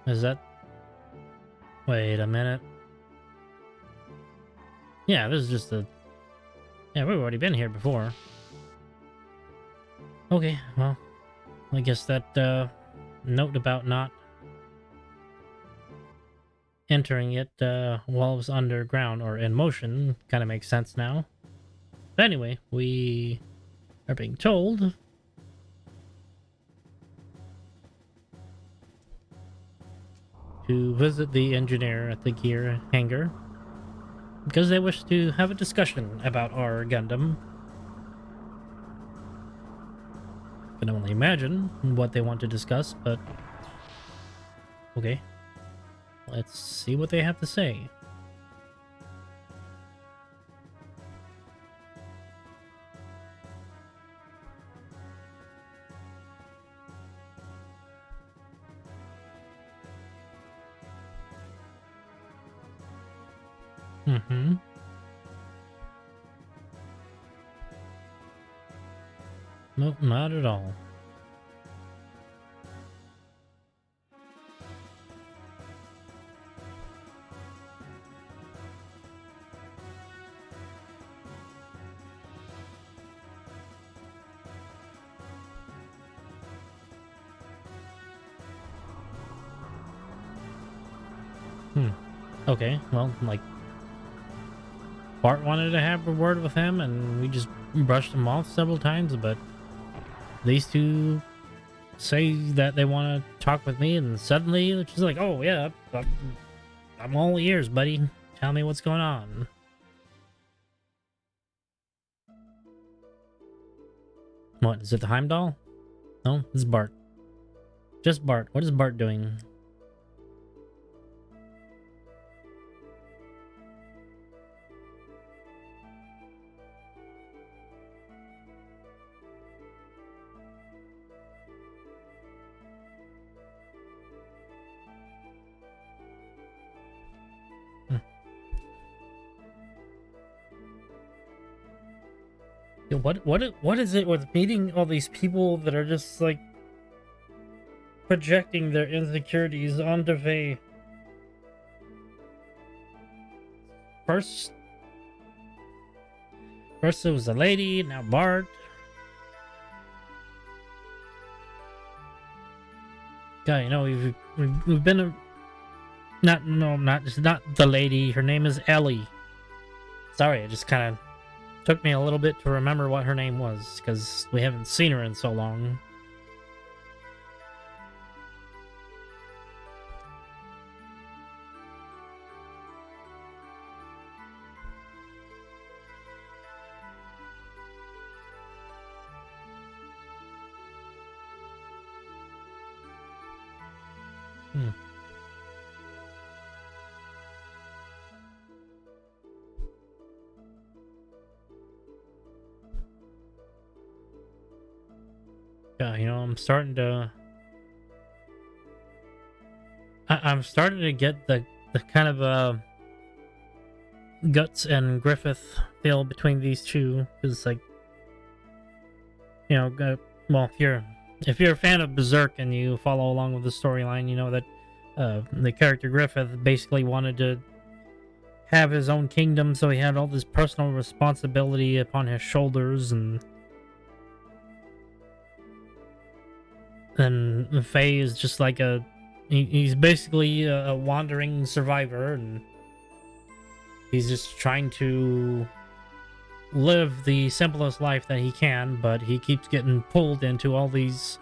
Is that... Wait a minute. Yeah, this is just a... Yeah, we've already been here before. Okay, well, I guess that note about not entering it while it was underground or in motion kind of makes sense now. But anyway, we are being told to visit the engineer at the gear hangar because they wish to have a discussion about our Gundam. I can only imagine what they want to discuss, but okay. Let's see what they have to say. Nope, not at all. Okay, well, like, Bart wanted to have a word with him, and we just brushed him off several times, but these two say that they want to talk with me, and suddenly it's just like, oh, yeah, I'm all ears, buddy. Tell me what's going on. What, is it the Heimdall? No, this is Bart. Just Bart. What is Bart doing? What is it with meeting all these people that are just like projecting their insecurities onto Faye? First it was a lady, now Bart. God, you know we've been a, not the lady. Her name is Ellie. Sorry, I just kind of took me a little bit to remember what her name was, because we haven't seen her in so long. Yeah, you know, I'm starting to get the kind of Guts and Griffith feel between these two, because like, you know, well, if you're a fan of Berserk and you follow along with the storyline, you know that the character Griffith basically wanted to have his own kingdom, so he had all this personal responsibility upon his shoulders, and then Faye is just like he's basically a wandering survivor, and he's just trying to live the simplest life that he can, but he keeps getting pulled into all these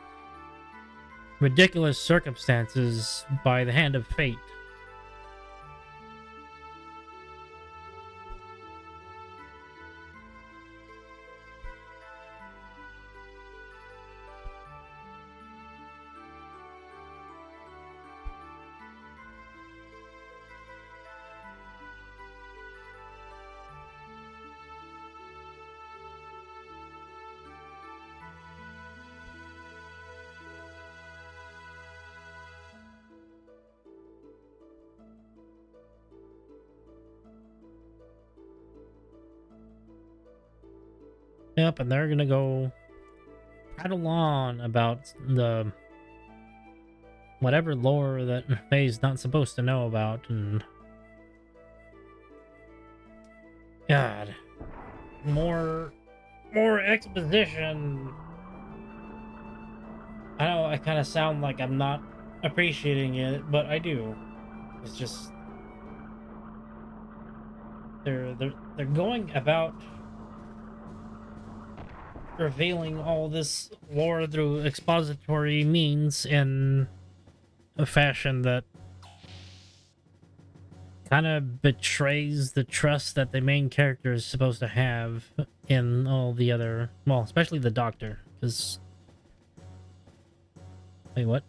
ridiculous circumstances by the hand of fate. Yep, and they're gonna go prattle on about the whatever lore that Faye's not supposed to know about, and God, more exposition. I know I kind of sound like I'm not appreciating it, but I do. It's just they're going about revealing all this lore through expository means in a fashion that kind of betrays the trust that the main character is supposed to have in all the other, well, especially the doctor, because wait, what?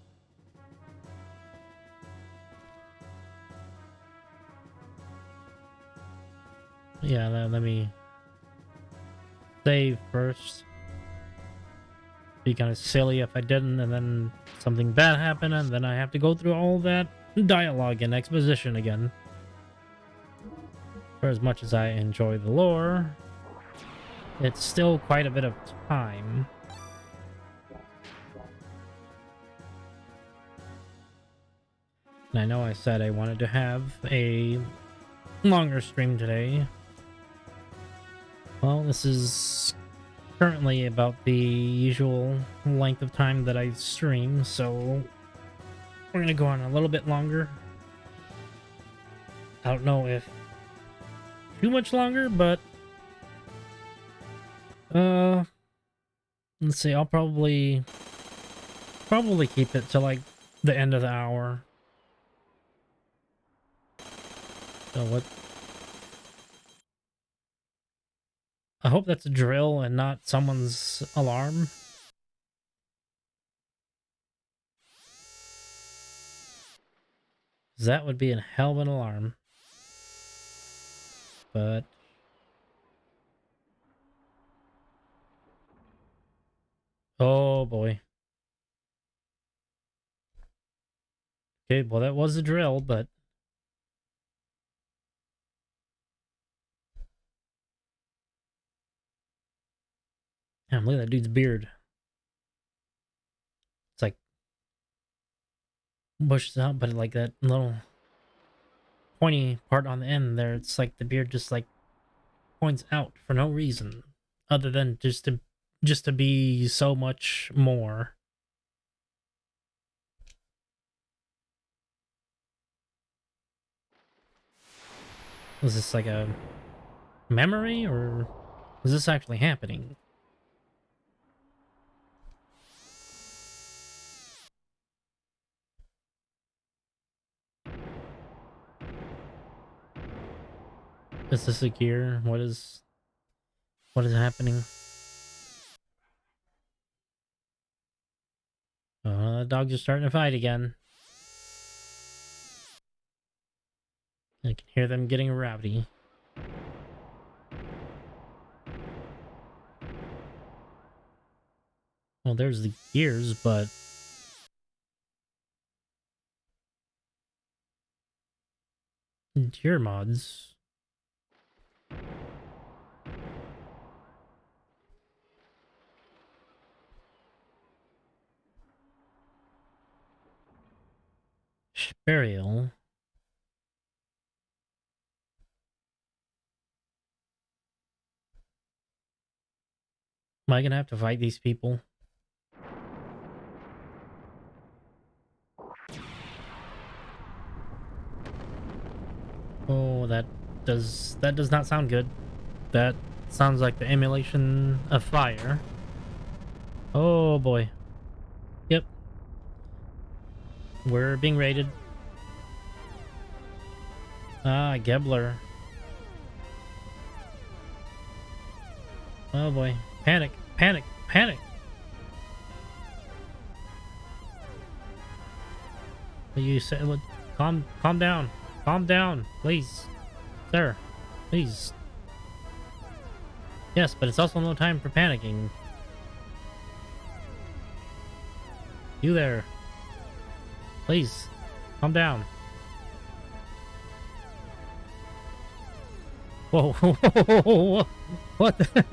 Yeah, let me save first. Be kind of silly if I didn't, and then something bad happened, and then I have to go through all that dialogue and exposition again. For as much as I enjoy the lore, it's still quite a bit of time. And I know I said I wanted to have a longer stream today. Well, this is currently about the usual length of time that I stream, so we're gonna go on a little bit longer. I don't know if too much longer, but let's see, I'll probably keep it to like the end of the hour. So what? I hope that's a drill and not someone's alarm. That would be a hell of an alarm. But oh boy. Okay, well that was a drill, but damn, look at that dude's beard. It's like bushes out, but like that little pointy part on the end there, it's like the beard just like points out for no reason other than just to be so much more. Was this like a memory, or is this actually happening? Is this a gear? What is happening? The dogs are starting to fight again. I can hear them getting rowdy. Well, there's the gears, but gear mods. Burial. Am I gonna have to fight these people? Oh, that does not sound good. That sounds like the emulation of fire. Oh boy. Yep. We're being raided. Ah, Gebler. Oh boy. Panic, panic, panic. You said, calm down. Calm down, please. Sir, please. Yes, but it's also no time for panicking. You there. Please, calm down. Whoa, what the?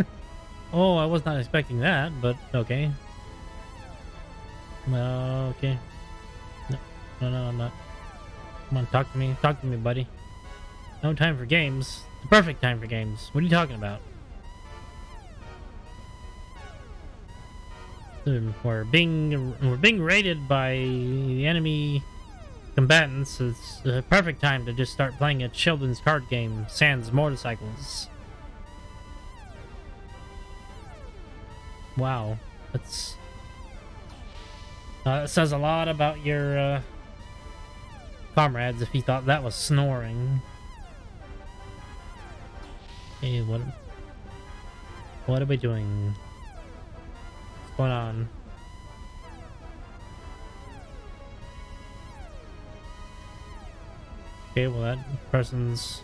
Oh, I was not expecting that, but okay. Okay. No, no, I'm not. Come on, talk to me. Talk to me, buddy. No time for games. The perfect time for games. What are you talking about? We're being raided by the enemy combatants. It's the perfect time to just start playing a children's card game, sans motorcycles. Wow, that's that says a lot about your comrades if you thought that was snoring. Hey, what are we doing? What's going on? Okay, well that person's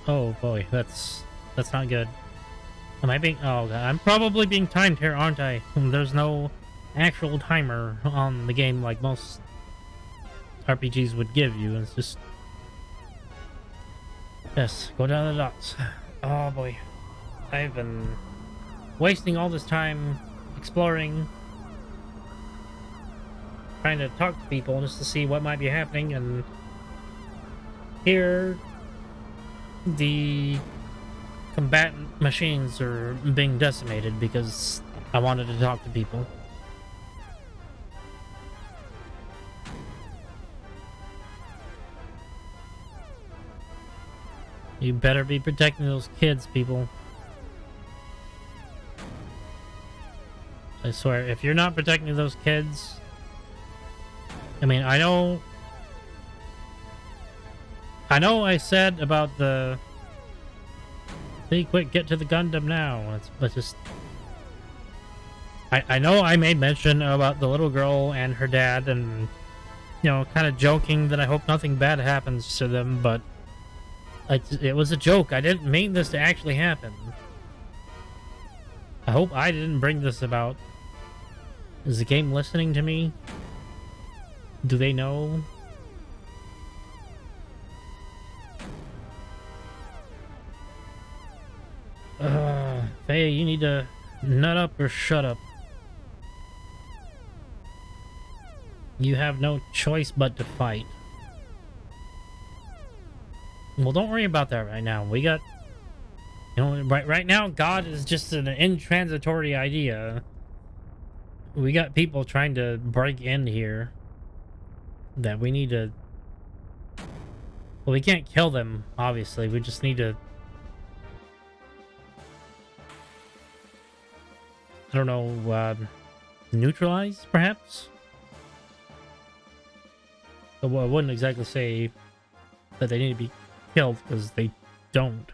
oh boy, that's not good. Am I being oh god, I'm probably being timed here, aren't I? There's no actual timer on the game like most RPGs would give you. It's just yes, go down the dots. Oh boy. I've been wasting all this time exploring, trying to talk to people just to see what might be happening, and here the combatant machines are being decimated because I wanted to talk to people. You better be protecting those kids, people. I swear, if you're not protecting those kids... I mean, I know I said about the... Hey, quick, get to the Gundam now. But just... I know I made mention about the little girl and her dad and, you know, kind of joking that I hope nothing bad happens to them, but it was a joke. I didn't mean this to actually happen. I hope I didn't bring this about. Is the game listening to me? Do they know? Faye, you need to nut up or shut up. You have no choice but to fight. Well, don't worry about that right now. We got... You know, right now, God is just an intransitory idea. We got people trying to break in here that we need to... Well, we can't kill them, obviously. We just need to... I don't know, neutralize, perhaps? Well, I wouldn't exactly say that they need to be killed, because they don't.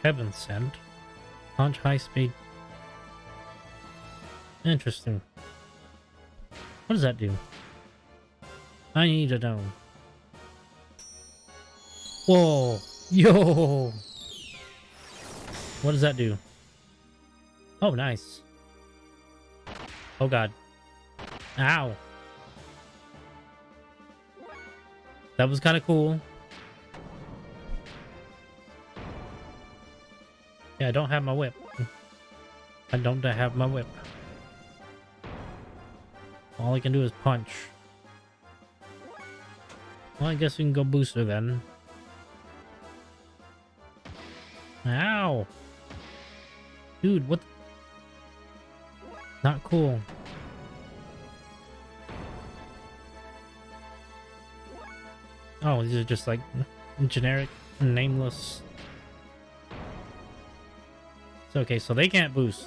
Heaven sent. Launch high speed. Interesting. What does that do? I need to know. Whoa! Yo! What does that do? Oh, nice. Oh god. Ow. That was kind of cool. Yeah, I don't have my whip. I don't have my whip. All I can do is punch. Well, I guess we can go booster then. Ow! Dude, what? Not cool. Oh, these are just like generic, nameless. It's okay, so they can't boost.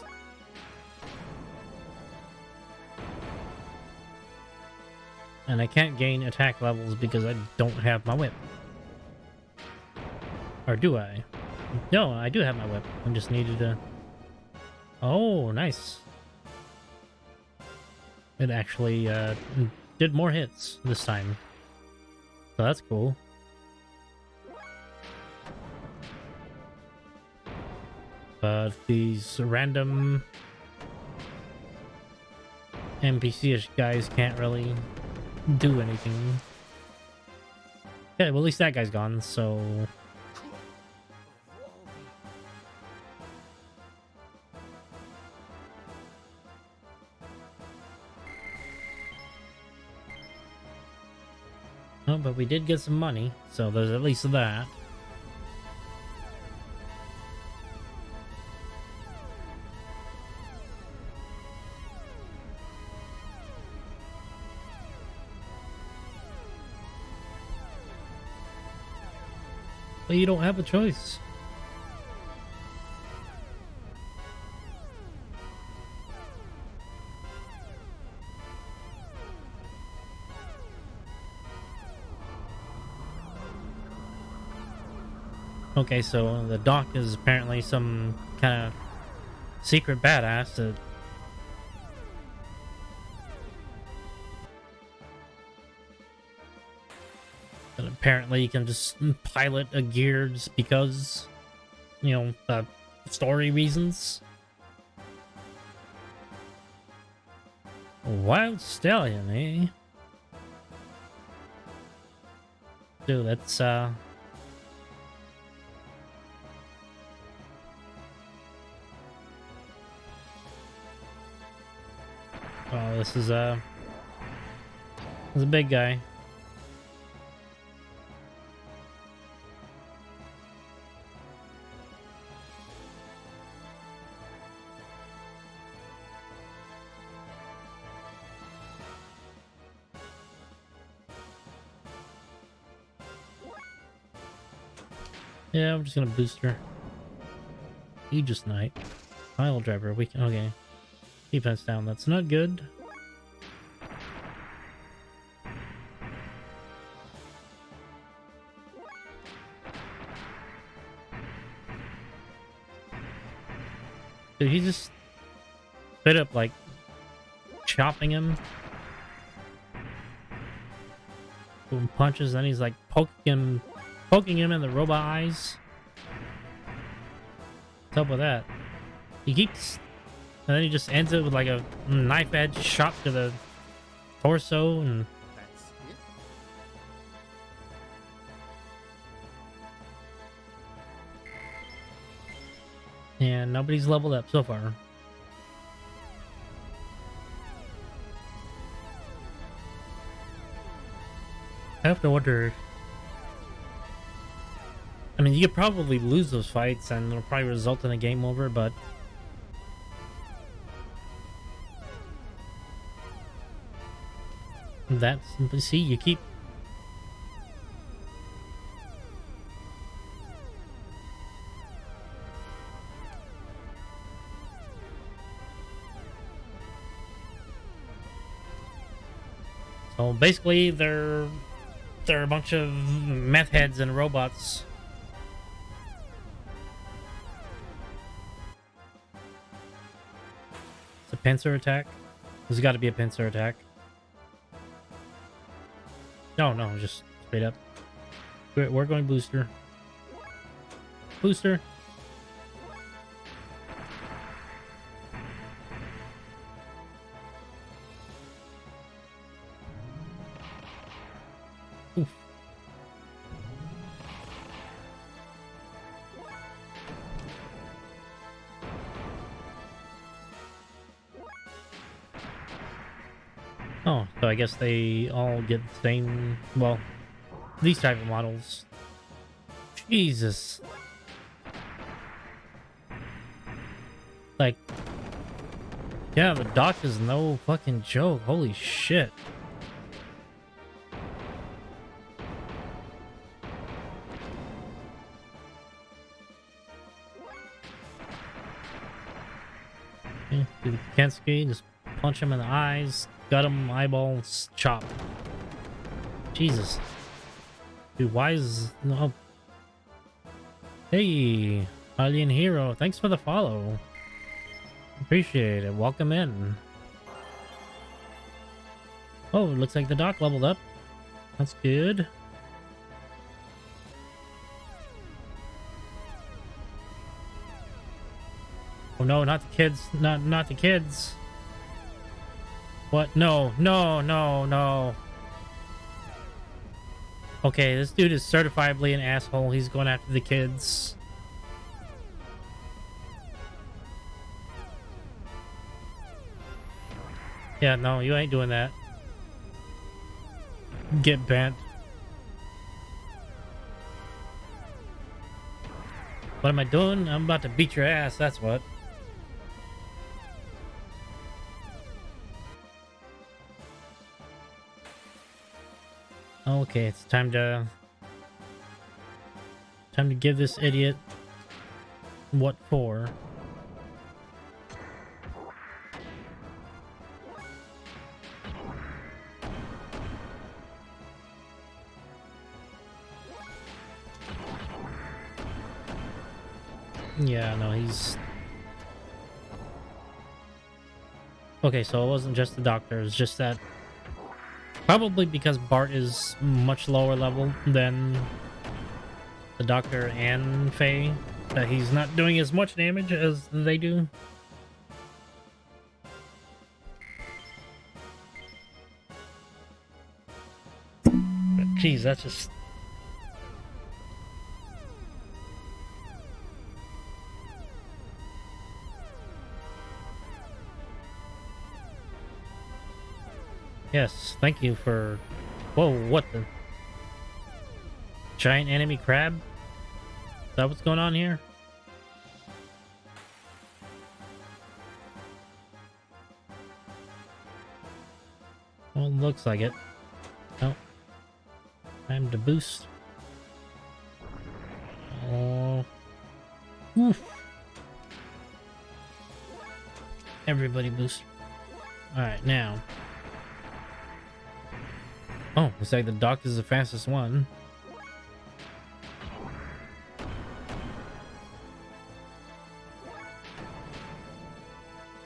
And I can't gain attack levels because I don't have my whip. Or do I? No, I do have my whip. I just needed to... Oh, nice. It actually did more hits this time. So that's cool. But these random NPC-ish guys can't really do anything. Okay, well at least that guy's gone, so... Oh, but we did get some money, so there's at least that. But you don't have a choice. Okay, so the doc is apparently some kind of secret badass that apparently you can just pilot a Gears because, you know, story reasons. Wild Stallion, eh? Dude, that's, oh, this is a big guy. Yeah, I'm just gonna boost her. Aegis Knight. Pile driver, we can, okay. Defense down, that's not good. Dude, he just spit up like chopping him. Boom, punches, then he's like poking him in the robot eyes. What's up with that? He keeps, and then he just ends it with like a knife edge shot to the torso, and That's it. yeah, nobody's leveled up so far. I have to wonder. I mean, you could probably lose those fights and it'll probably result in a game over, but that's, see, you keep so basically they're a bunch of meth heads and robots. It's a pincer attack. There's got to be a pincer attack. No, just straight up. We're going booster. Booster. Oof. Oh, so I guess they all get the same, well, these type of models. Jesus. Like, yeah, the dock is no fucking joke. Holy shit. Okay, do the Kensuke, just punch him in the eyes, gut him, eyeballs, chop. Jesus. Dude, why is... No. Hey, Alien Hero. Thanks for the follow. Appreciate it. Welcome in. Oh, looks like the dock leveled up. That's good. Oh no, not the kids. Not the kids. What? No, no, no, no. Okay, this dude is certifiably an asshole. He's going after the kids. Yeah, no, you ain't doing that. Get bent. What am I doing? I'm about to beat your ass, that's what. Okay, it's time to give this idiot what for. Yeah, no, he's... Okay, so it wasn't just the doctor, it's just that... Probably because Bart is much lower level than the doctor and Faye, that he's not doing as much damage as they do. But geez, that's just... Yes, thank you for... Whoa, what the... Giant enemy crab? Is that what's going on here? Well, looks like it. Oh. Time to boost. Oh. Oof. Everybody boost. Alright, now... Oh, looks like the doctor's the fastest one.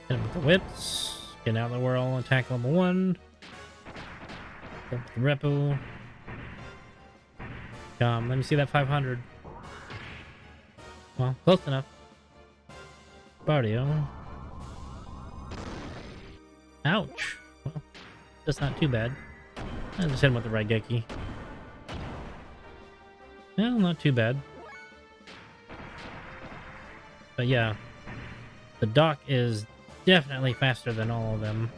Hit him with the whips. Get out of the world. Attack level 1. Go with the repo. Let me see that 500. Well, close enough. Bardio. Ouch. Well, that's not too bad. I just hit him with the Raigeki. Well, not too bad. But yeah, the dock is definitely faster than all of them.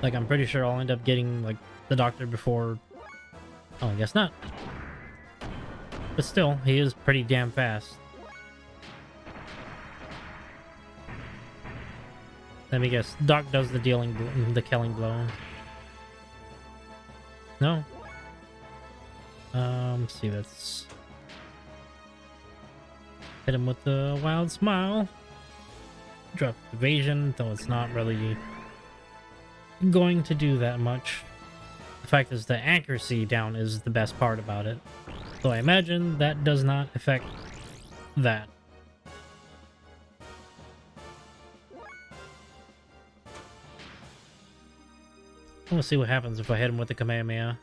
Like, I'm pretty sure I'll end up getting, like, the doctor before... Oh, I guess not. But still, he is pretty damn fast. Let me guess. Doc does the killing blow. No. Let's see. Let's hit him with the wild smile. Drop evasion, though it's not really going to do that much. The fact is, the accuracy down is the best part about it. So I imagine that does not affect that. We'll see what happens if I hit him with the Kamehameha.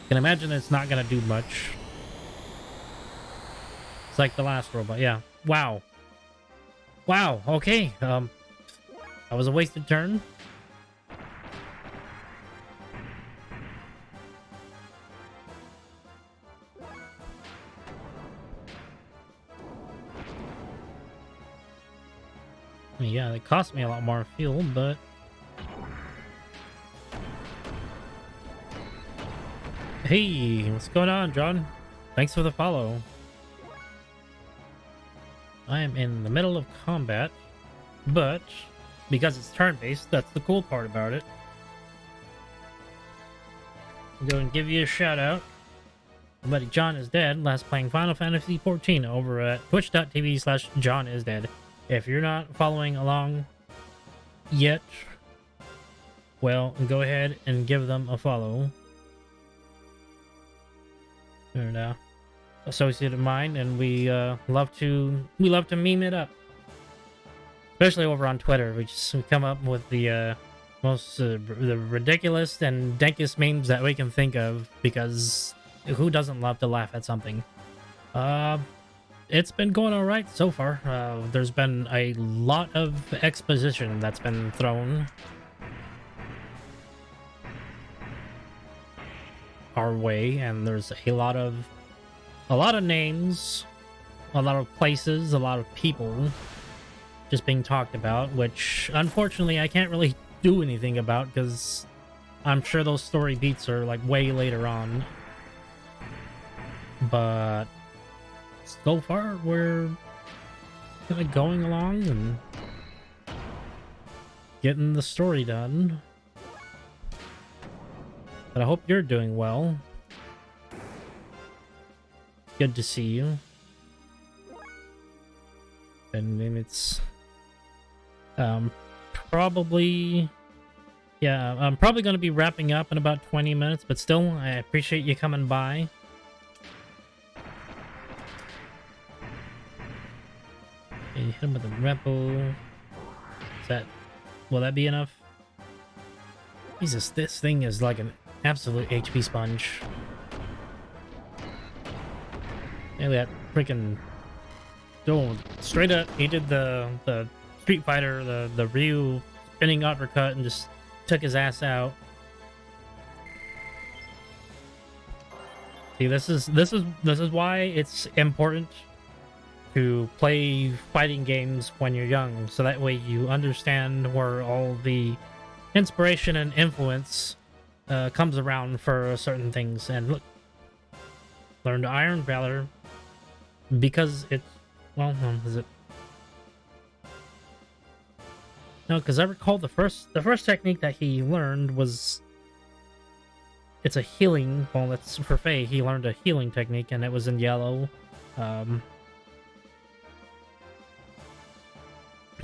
Can imagine it's not gonna do much. It's like the last robot, yeah. Wow. Wow, okay. That was a wasted turn. Yeah, it cost me a lot more fuel, but... Hey, what's going on, John? Thanks for the follow. I am in the middle of combat, but because it's turn-based, that's the cool part about it. I'll go and give you a shout-out. My buddy John is Dead, last playing Final Fantasy XIV over at twitch.tv/JohnIsDead. If you're not following along yet, well, go ahead and give them a follow. They're associate of mine, and we love to meme it up, especially over on Twitter. We come up with the most the ridiculous and dankest memes that we can think of, because who doesn't love to laugh at something? It's been going all right so far. There's been a lot of exposition that's been thrown our way, and there's a lot of names, a lot of places, a lot of people just being talked about, which unfortunately I can't really do anything about, because I'm sure those story beats are like way later on. But so far we're kind of going along and getting the story done. But I hope you're doing well. Good to see you. And it's probably, yeah, I'm probably going to be wrapping up in about 20 minutes, but still, I appreciate you coming by. Okay, hit him with a rebel. Will that be enough? Jesus, this thing is like an absolute HP sponge. Yeah, that freaking... Oh, straight up, he did the Street Fighter, the Ryu spinning uppercut, and just took his ass out. See, this is why it's important to play fighting games when you're young, so that way you understand where all the inspiration and influence comes around for certain things. And look, learn to Iron Valor because it's, well, is it? No, because I recall the first technique that he learned was, it's a healing. Well, that's for Faye. He learned a healing technique, and it was in yellow. And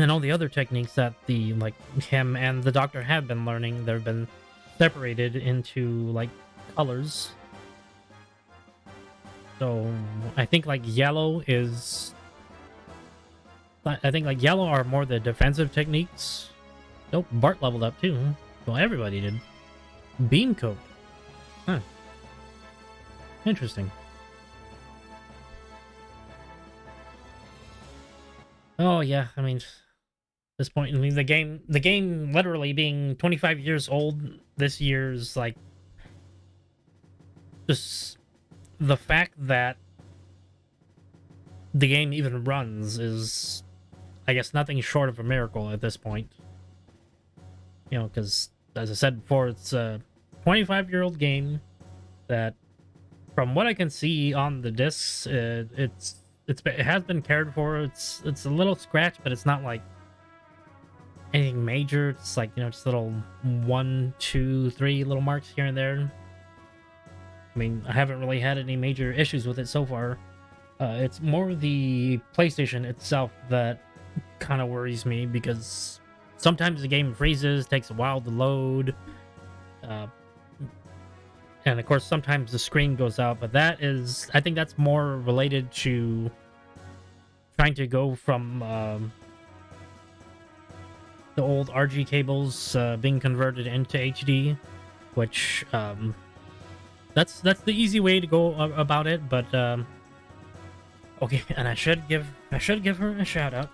all the other techniques that him and the doctor have been learning, they've been separated into like colors. So I think like yellow is, I think like yellow are more the defensive techniques. Nope, Bart leveled up too. Well, everybody did. Beam coat. Huh. Interesting. Oh yeah, I mean, this point, I mean, the game literally being 25 years old this year's like, just the fact that the game even runs is, I guess, nothing short of a miracle at this point. You know, because as I said before, it's a 25-year-old game that, from what I can see on the discs, it has been cared for. It's a little scratched, but it's not like anything major. It's like, you know, just little 1, 2, 3 little marks here and there. I mean, I haven't really had any major issues with it so far. It's more the PlayStation itself that kind of worries me, because sometimes the game freezes, takes a while to load, and of course sometimes the screen goes out. But that is, I think that's more related to trying to go from the old RG cables being converted into HD, which that's the easy way to go about it. But okay, and I should give her a shout out.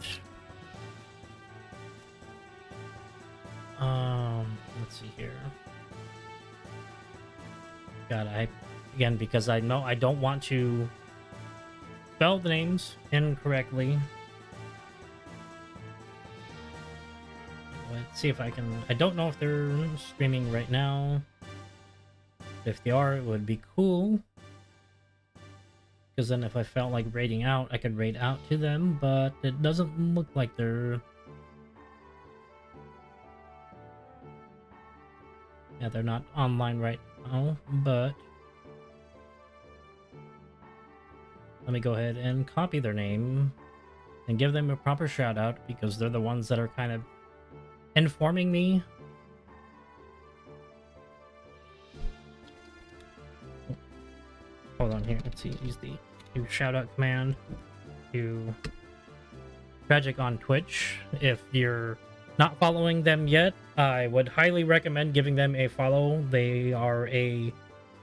Let's see here. God, again, because I know I don't want to spell the names incorrectly. Let's see if I can. I don't know if they're streaming right now. If they are, it would be cool, because then if I felt like raiding out, I could raid out to them, but it doesn't look like they're... Yeah, they're not online right now, but let me go ahead and copy their name and give them a proper shout out because they're the ones that are kind of informing me. Hold on here. Let's see. Use the new shout out command to Tragic on Twitch. If you're not following them yet, I would highly recommend giving them a follow. They are a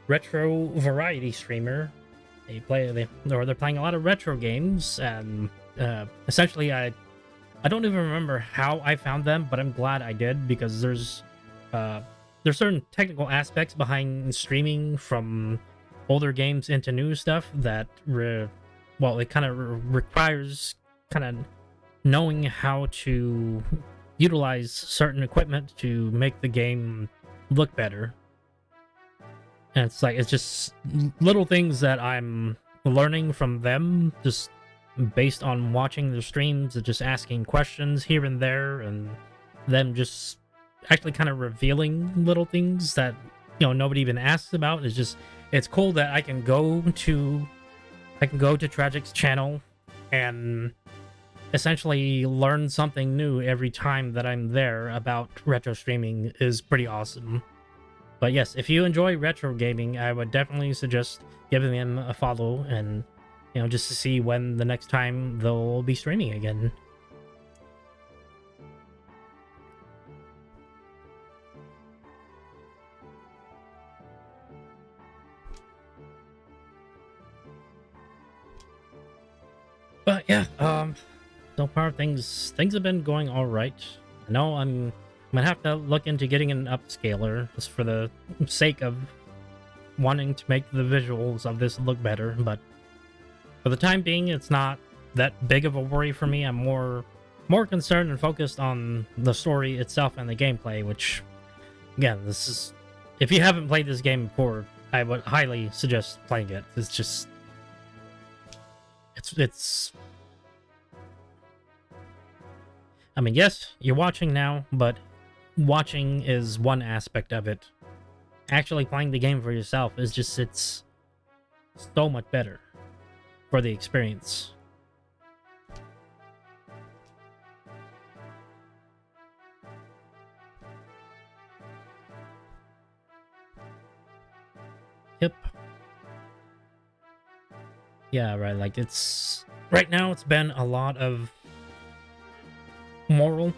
retro variety streamer. They're playing a lot of retro games, and essentially I don't even remember how I found them, but I'm glad I did because there's certain technical aspects behind streaming from older games into new stuff that it kind of requires kind of knowing how to utilize certain equipment to make the game look better. And it's just little things that I'm learning from them, just based on watching their streams and just asking questions here and there, and them just actually kind of revealing little things that nobody even asks about. It's cool that I can go to Tragic's channel and essentially learn something new every time that I'm there about retro streaming. Is pretty awesome. But yes, if you enjoy retro gaming, I would definitely suggest giving them a follow, and just to see when the next time they'll be streaming again. But yeah, so far things have been going all right. I know I'm gonna have to look into getting an upscaler just for the sake of wanting to make the visuals of this look better, but for the time being it's not that big of a worry for me. I'm more concerned and focused on the story itself and the gameplay, which again, this is, if you haven't played this game before, I would highly suggest playing it. It's I mean, yes, you're watching now, but watching is one aspect of it. Actually playing the game for yourself it's so much better for the experience. Yep. Yeah, right, like right now it's been a lot of moral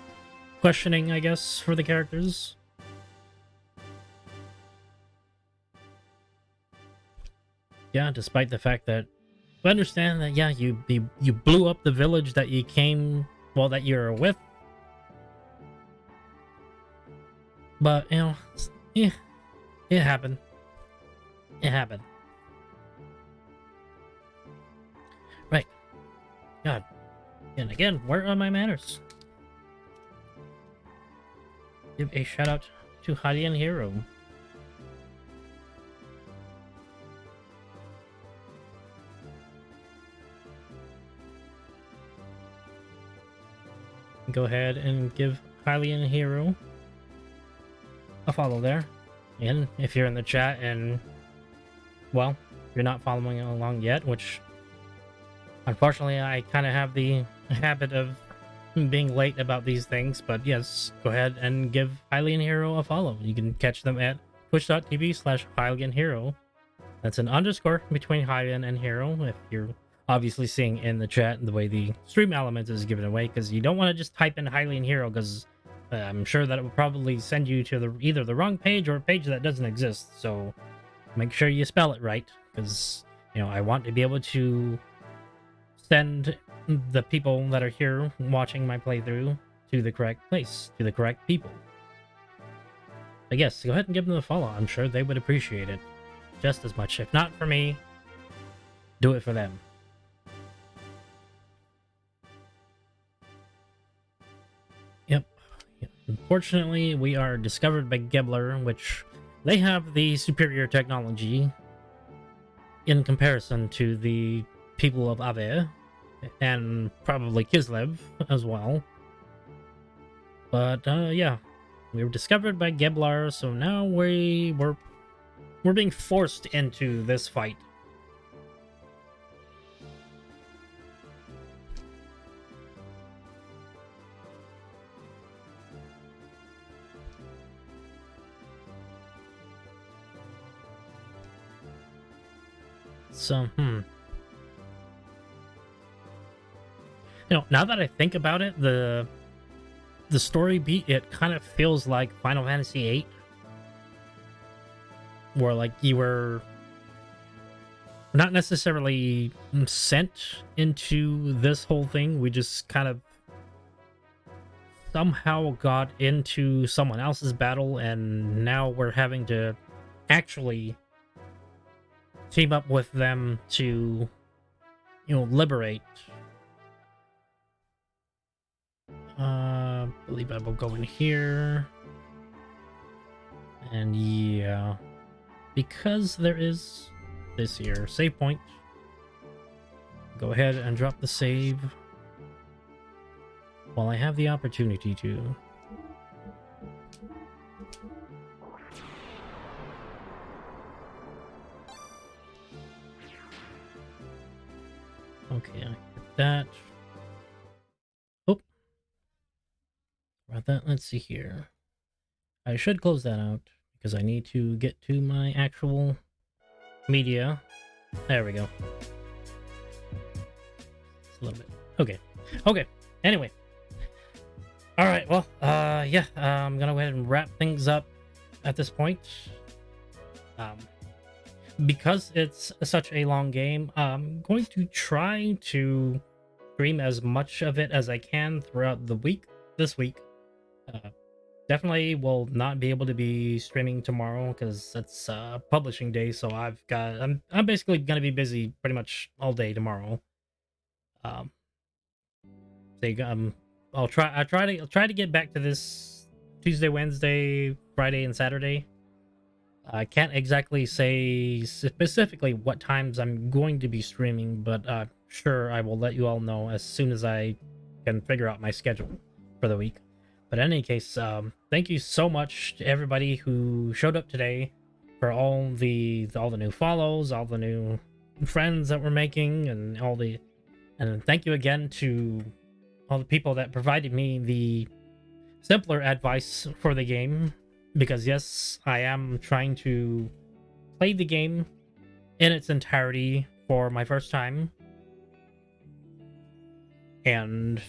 questioning, I guess, for the characters. Yeah, despite the fact that I understand that, yeah, you blew up the village that you that you're with. But, yeah, it happened. It happened. Right. God. And again, where are my manners? Give a shout out to Hylian Hero. Go ahead and give Hylian Hero a follow there. And if you're in the chat and, well, you're not following along yet, which unfortunately I kind of have the habit of being late about these things, but yes, go ahead and give Hylian Hero a follow. You can catch them at twitch.tv/Hylian Hero. That's an underscore between Hylian and Hero, if you're obviously seeing in the chat the way the stream element is given away, because you don't want to just type in Hylian Hero, because I'm sure that it will probably send you to either the wrong page or a page that doesn't exist. So make sure you spell it right, because I want to be able to send the people that are here watching my playthrough to the correct place, to the correct people. But yes, go ahead and give them a follow. I'm sure they would appreciate it just as much. If not for me, do it for them. Yep. Unfortunately, we are discovered by Gebler, which they have the superior technology in comparison to the people of Ave, and probably Kislev as well. But yeah, we were discovered by Geblar, so now we're being forced into this fight. it's now that I think about it, the story beat, it kind of feels like Final Fantasy VIII, where like you were not necessarily sent into this whole thing. We just kind of somehow got into someone else's battle, and now we're having to actually team up with them to, liberate. I believe I will go in here. And yeah, because there is this here save point, go ahead and drop the save while I have the opportunity to. Okay, I get that. Oh, about that. Let's see here. I should close that out because I need to get to my actual media. There we go. It's a little bit. Okay. Anyway. All right. Well, yeah. I'm gonna go ahead and wrap things up at this point. Because it's such a long game, I'm going to try to stream as much of it as I can throughout the week. This week, definitely will not be able to be streaming tomorrow because it's publishing day. So I'm basically gonna be busy pretty much all day tomorrow. I'll try to get back to this Tuesday, Wednesday, Friday, and Saturday. I can't exactly say specifically what times I'm going to be streaming, but sure, I will let you all know as soon as I can figure out my schedule for the week. But in any case, thank you so much to everybody who showed up today, for all the new follows, all the new friends that we're making, and and thank you again to all the people that provided me the simpler advice for the game. Because yes, I am trying to play the game in its entirety for my first time. And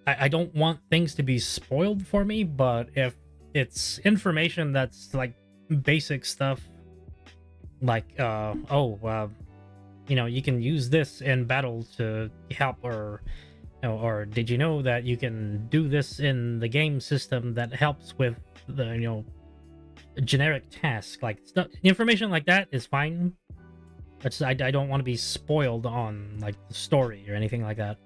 I don't want things to be spoiled for me, but if it's information that's like basic stuff, like, you can use this in battle to help, or did you know that you can do this in the game system that helps with the generic task, like stuff, information like that is fine. I don't want to be spoiled on like the story or anything like that.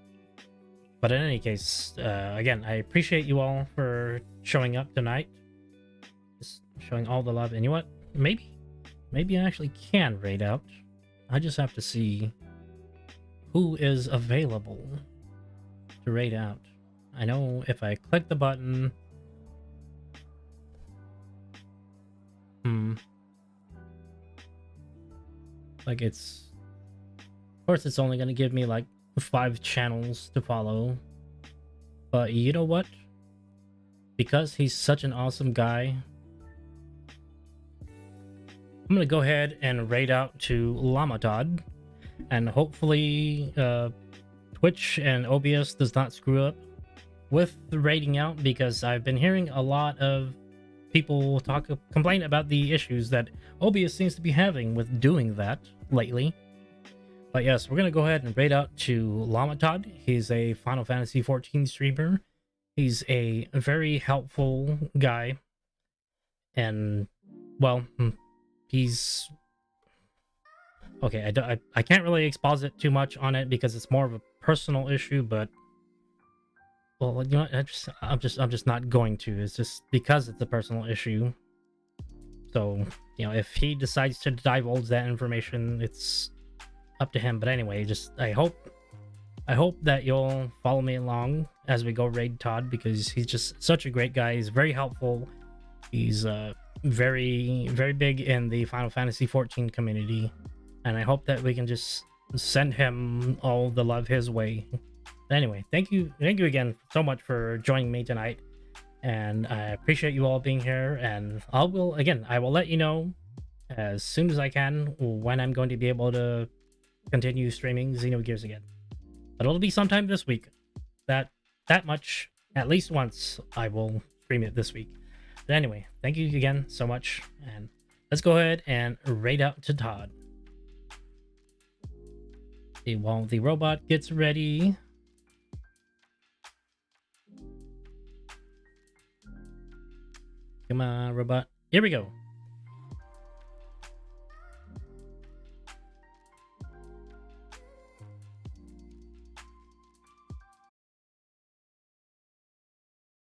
But in any case, again, I appreciate you all for showing up tonight, just showing all the love. And you know what, maybe I actually can raid out. I just have to see who is available to raid out. I know if I click the button, like of course it's only gonna give me like 5 channels to follow, but you know what, because he's such an awesome guy, I'm gonna go ahead and raid out to Lamatod, and hopefully Twitch and OBS does not screw up with the rating out, because I've been hearing a lot of people complain about the issues that OBS seems to be having with doing that lately. But yes, we're gonna go ahead and raid out to Lamatod. He's a Final Fantasy 14 streamer. He's a very helpful guy, and well, he's okay. I can't really exposit too much on it because it's more of a personal issue, but well, you know, I'm just not going to. It's just because it's a personal issue. So, if he decides to divulge that information, it's up to him. But anyway, I hope that you'll follow me along as we go raid Todd, because he's just such a great guy. He's very helpful. He's very, very big in the Final Fantasy 14 community, and I hope that we can just send him all the love his way. Anyway, thank you again so much for joining me tonight, and I appreciate you all being here. And I will let you know as soon as I can when I'm going to be able to continue streaming Xenogears again. But it'll be sometime this week. That much, at least once, I will stream it this week. But anyway, thank you again so much, and let's go ahead and raid out to Todd. See, while the robot gets ready. Come on, robot. Here we go.